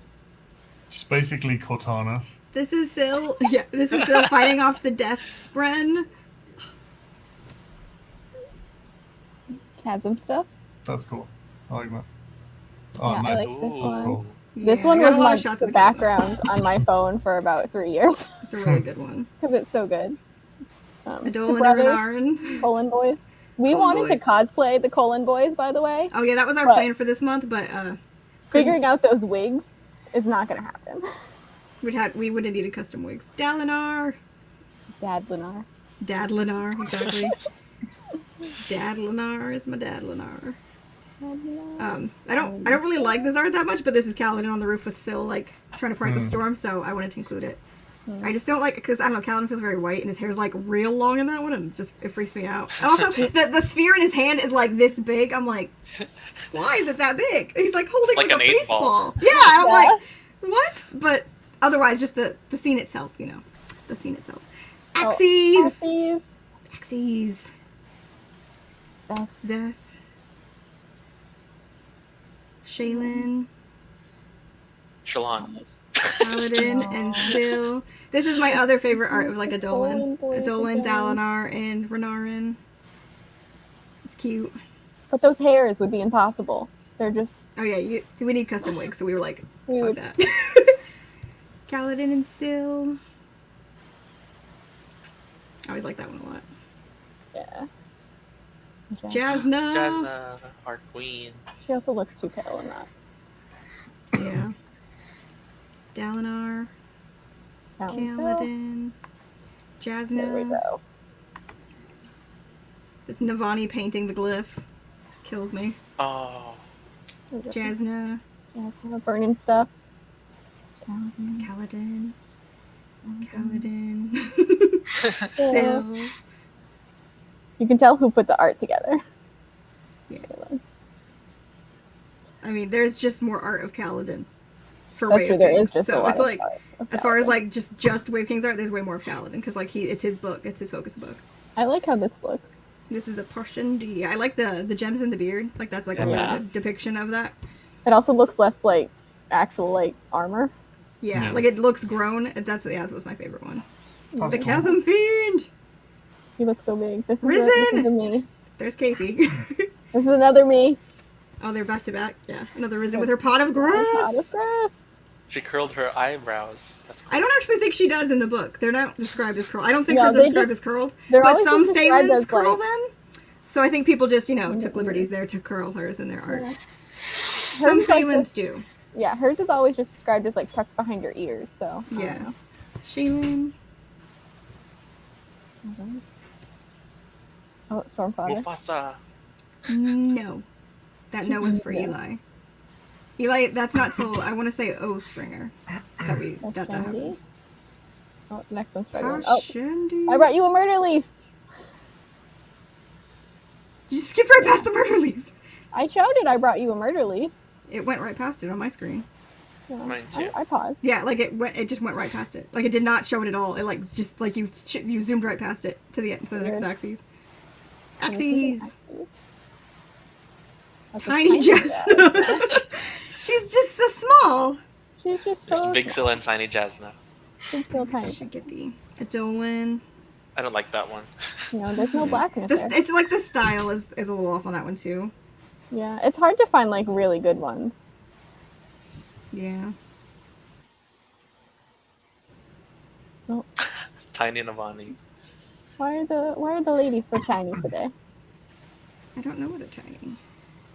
It's basically Cortana. This is Syl. Yeah, this is Syl fighting off the death spren. Chasm stuff. That's cool. I like that. Yeah, Oh, I nice. like this Ooh. That's one. cool. This Yeah, one I got was a lot my of shots the of the chasm. background on my phone for about 3 years It's a really good one. because it's so good. The Adolin and brothers, Renarin. Colin boys. We Colin wanted boys. to cosplay the Colin boys, by the way. Oh yeah, that was our But- plan for this month, but Figuring out those wigs is not going to happen. we would have needed custom wigs. Dalinar. Dad Lenar. Dadlinar, exactly. Dadlinar is my Dadlinar. I don't really like this art that much, but this is Kaladin on the roof with Syl like trying to part the storm, so I wanted to include it. I just don't like because I don't know. Kaladin feels very white, and his hair's like real long in that one, and it freaks me out. And also, the sphere in his hand is like this big. I'm like, why is it that big? He's like holding Like like, an a 8-ball. baseball. Yeah, I'm like, what? But otherwise, just the scene itself, the scene itself. Axes, Axes. Axes, Zeth, Shaylin. Shalon. Caledon and Syl. This is my other favorite art of like Adolin. Adolin, Dalinar, and Renarin. It's cute. But those hairs would be impossible. They're just... Oh yeah, we need custom wigs, so we were like, fuck that. Caledon and Syl. I always like that one a lot. Yeah. Jasna. Jasna, our queen. She also looks too pale in that. Yeah. Dalinar. Caledon. Jasna. There we go. This Navani painting the glyph kills me. Oh. Jasna. Yeah, burning stuff. Caledon. Caledon. Syl. You can tell who put the art together. Yeah. I mean, there's just more art of Caledon for That's Wave true, there Kings. is just a So lot it's of like, art of as far as Caledon. like just Wave Kings art, there's way more of Caledon because like it's his book, it's his focus book. I like how this looks. This is a Portion D. I like the gems in the beard. Like that's like a really Yeah. good depiction of that. It also looks less like actual like armor. Yeah, Yeah. like it looks grown. That's that was my favorite one. That's The cool. Chasm Fiend. He looks so big. This is Risen! this is a me. There's Casey. This is another me. Oh, they're back to back. Yeah, another Risen with her pot of grass. She curled her eyebrows. That's cool. I don't actually think she does in the book. They're not described as curled. I don't think No, hers are they described just- as curled. they're But always some just described Thalens as, curl like- them. So I think people just, took liberties there to curl hers in their art. Yeah. Some Hers, like, Thalens do. Yeah, hers is always just described as like tucked behind her ears. So I don't Yeah. know. Shaylin. Oh, Stormfather. Mufasa. No. That no was for Yeah. Eli. Eli, that's not till, I want to say Oathbringer. That's That Shandy. happens. Oh, the next one's Spider-Man. Oh, Pashendi. I brought you a murder leaf. You skipped right past the murder leaf. I showed it. I brought you a murder leaf. It went right past it on my screen. Yeah, Mine too. I paused. Yeah, like it just went right past it. Like it did not show it at all. It like just like you zoomed right past it to the next Weird. axes. Can you see the Axes. axes? That's a Tiny Jess. Jess. She's just so small. She's just There's so Big Sil and Tiny Jasna. she's so I tiny. should get the Adolin. I don't like that one. No, there's no blackness there. It's like the style is a little off on that one too. Yeah, it's hard to find like really good ones. Yeah. Tiny Navani. Why are the ladies so tiny today? I don't know whether tiny.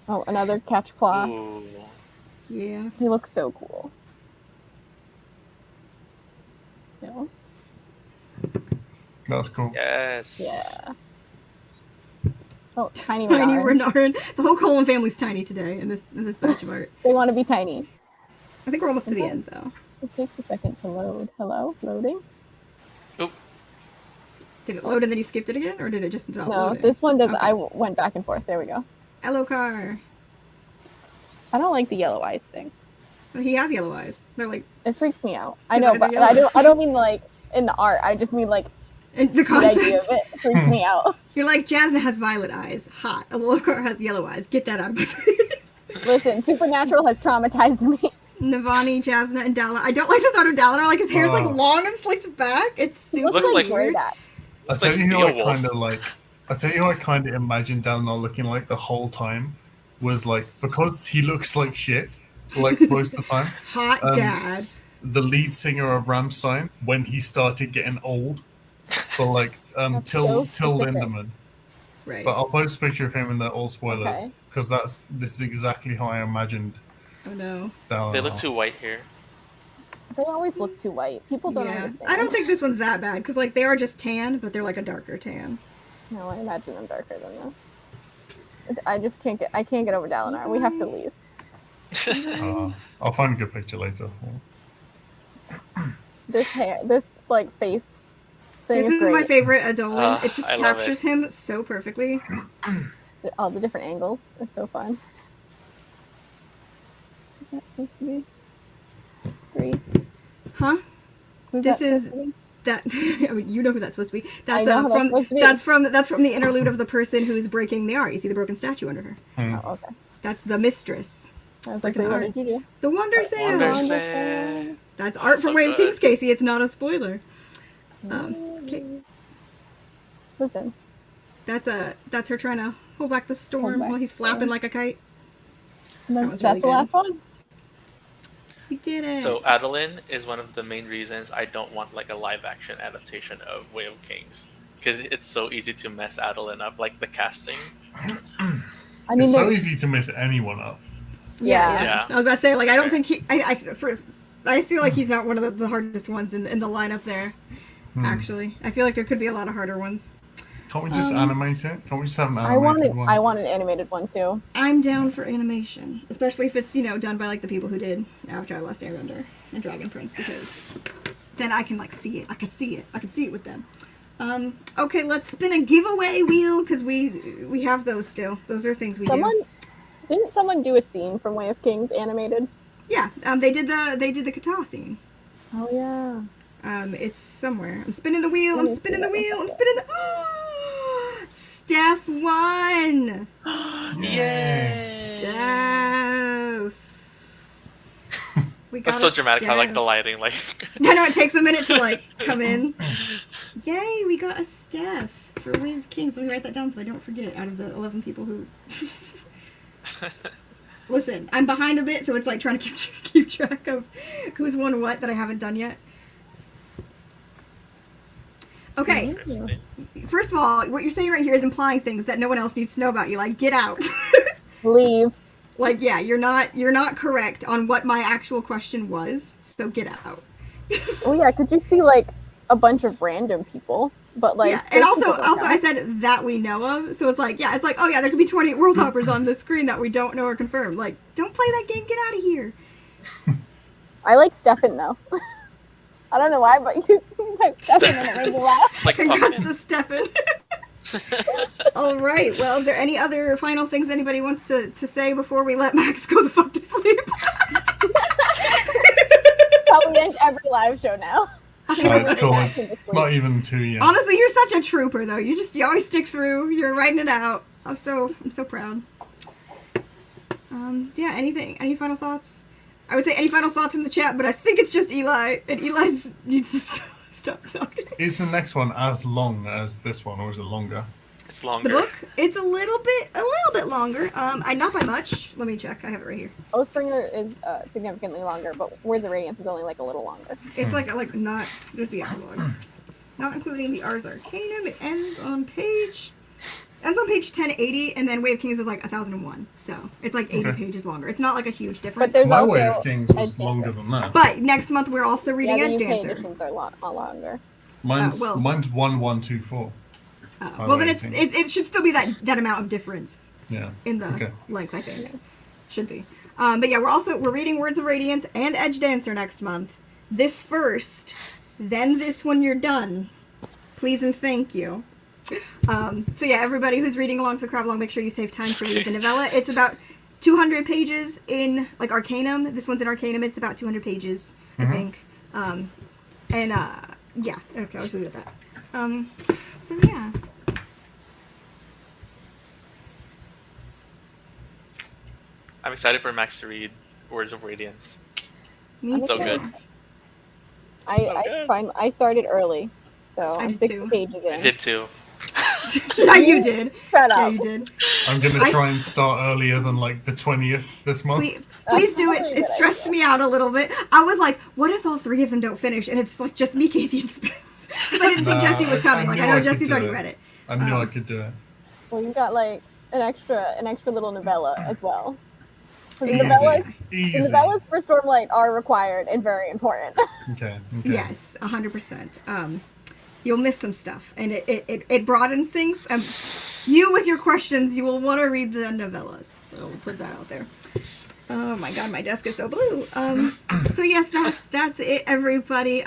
Oh, another catch claw. Ooh. Yeah. He looks so cool. No? That's cool. Yes. Yeah. Oh, tiny Tiny Renarin. Renarin. The whole Colin family's tiny today in this batch of art. They want to be tiny. I think we're almost to the end though. It takes a second to load. Hello? Loading? Oop. Did it load and then you skipped it again, or did it just not No, load? this one does. Okay. I went back and forth. There we go. Elokar. I don't like the yellow eyes thing. He has yellow eyes. They're like It freaks me out. I His know, eyes are but I yellow. don't mean like in the art. I just mean like and the the idea of concept. it freaks me out. You're like Jasna has violet eyes. Hot. Elokar has yellow eyes. Get that out of my face. Listen, Supernatural has traumatized me. Navani, Jasna, and Dalinar. I don't like this art of Dalinar. Like his hair's like Oh. long and slicked back. It's He super looks like weird. Gray. I It's tell like you who I Beowulf. kind of like. I tell you who I kind of imagined Dalinar looking like the whole time was like because he looks like shit, like most of the time. Hot dad. The lead singer of Rammstein when he started getting old, but like That's Till so specific. Lindemann. Right. But I'll post a picture of him in the all spoilers Okay. because this is exactly how I imagined Oh no. Dalinar. They look too white here. They always look too white. People don't Yeah. understand. I don't think this one's that bad because like they are just tan, but they're like a darker tan. No, I imagine them darker than this. I just can't get. I can't get over Dalinar. We have to leave. I'll find a good picture later. This hair, this like face thing This is is great. my favorite Adolin. It just I love captures him so perfectly. All the different angles. It's so fun. Is that supposed to be 3? Huh? Who's This that is- supposed to be? That I mean, you know who that's supposed to be. That's know who that's from supposed to be. that's from the interlude of the person who's breaking the art. You see the broken statue under her. Oh, okay. That's the mistress. I was like, Breaking the what art. did you do? The Wonder Sail. Wonder Wonder Sail. That's art from so Way of good. Kings, Casey. It's not a spoiler. Okay. Listen. That's her trying to hold back the storm while he's flapping like a kite. That's really the good. last one? We did it. So Adeline is one of the main reasons I don't want like a live action adaptation of Way of Kings, because it's so easy to mess Adeline up, like the casting. I mean, It's so easy to mess anyone up. Yeah. I was about to say, like, I don't Okay. think I feel like he's not one of the hardest ones in the lineup there. Actually, I feel like there could be a lot of harder ones. Can't we just animate it? Can't we just have an I animated one? want an animated one too. I'm down for animation, especially if it's done by like the people who did Avatar: The Last Airbender and Dragon Prince, because then I can like see it. I can see it with them. Okay, let's spin a giveaway wheel because we have those still. Those are things we do. Didn't someone do a scene from Way of Kings animated? Yeah, they did the Kata scene. Oh yeah. It's somewhere. I'm spinning the wheel. I'm spinning the wheel. I'm spinning the. Steph won. Yay! Steph. We got That's so a dramatic. I like Steph. the lighting. Like. I know it takes a minute to like come in. Yay, we got a Steph for Way of Kings. Let me write that down so I don't forget. Out of the 11 people who. Listen, I'm behind a bit, so it's like trying to keep track of who's won what that I haven't done yet. Okay, Interesting. first of all, what you're saying right here is implying things that no one else needs to know about you. Like, get out. Leave. Like, yeah, you're not correct on what my actual question was. So get out. Oh yeah, could you see like a bunch of random people? But like, yeah, and those also people don't I count. said that we know of. So it's like, yeah, it's like, oh yeah, there could be 28 world hoppers on the screen that we don't know or confirmed. Like, don't play that game. Get out of here. I like Stefan though. I don't know why, but you like Stefan and it made me laugh. Like Congrats pumpkin. to Stefan. All right. Well, is there any other final things anybody wants to say before we let Max go the fuck to sleep? Probably end every live show now. It's cool. It's not even 2 yet. Honestly, you're such a trooper, though. You always stick through. You're writing it out. I'm so proud. Yeah. Any final thoughts? I would say any final thoughts from the chat, but I think it's just Eli, and Eli needs to stop talking. Is the next one as long as this one, or is it longer? It's longer. The book, it's a little bit longer. Not by much. Let me check. I have it right here. Oathbringer is significantly longer, but Words of Radiance is only like a little longer. It's like not. There's the epilogue, not including the Ars Arcanum. It ends on page 1080, and then Way of Kings is like 1001. So it's like 80 pages longer. It's not like a huge difference. But there's My also Way of Kings was Edge longer Dancer. than that. But next month we're also reading Yeah, Edge the UK Dancer. editions are a lot longer. Mine's well- 1124. Well, then Way of Kings. it should still be that amount of difference Yeah. in the Okay. length. I think should be. But yeah, we're reading Words of Radiance and Edge Dancer next month. This first, then this when you're done. Please and thank you. So yeah, everybody who's reading along for the crowd along, make sure you save time to read the novella. It's about 200 pages in like Arcanum. This one's in Arcanum. It's about 200 pages, I think. Yeah. Okay, I'll just leave it at that. So yeah. I'm excited for Max to read Words of Radiance. Me So too. good. I started early, so I I'm did 60 too. pages in. I did too. Yeah, you did. Shut Yeah, up. you did. I'm gonna try and start earlier than like the 20th this month. Please do it. probably a It good stressed idea. me out a little bit. I was like, what if all three of them don't finish? And it's like just me, Casey, and Spence. Because I didn't think Nah, Jesse was coming. Like, knew I know I could Jesse's do already it. read it. I knew I could do it. Well, you got like an extra little novella as well. 'Cause the Easy. novellas, Easy. the novellas for Stormlight are required and very important. Okay. Yes, 100%. You'll miss some stuff, and it broadens things. You, with your questions, you will want to read the novellas. So we'll put that out there. Oh my god, my desk is so blue. So yes, that's it, everybody.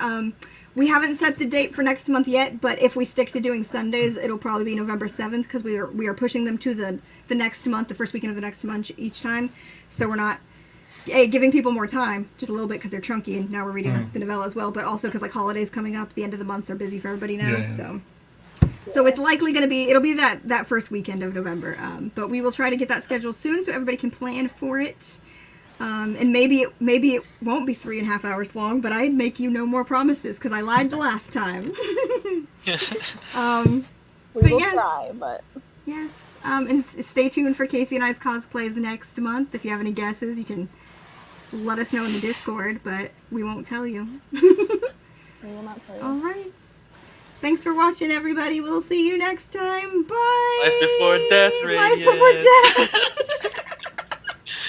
We haven't set the date for next month yet, but if we stick to doing Sundays, it'll probably be November 7th, because we are pushing them to the next month, the first weekend of the next month each time. So we're not giving people more time, just a little bit, because they're chunky, and now we're reading the novella as well, but also because like holidays coming up, the end of the months are busy for everybody now. Yeah. So it's likely going to be, it'll be that first weekend of November, but we will try to get that scheduled soon so everybody can plan for it. And maybe it won't be 3.5 hours long, but I'd make you no more promises because I lied the last time. We will try, but yes. And stay tuned for Casey and I's cosplays next month. If you have any guesses, you can let us know in the Discord, but we won't tell you. we will not tell you. All right. Thanks for watching, everybody. We'll see you next time. Bye. Life before death, Life before death.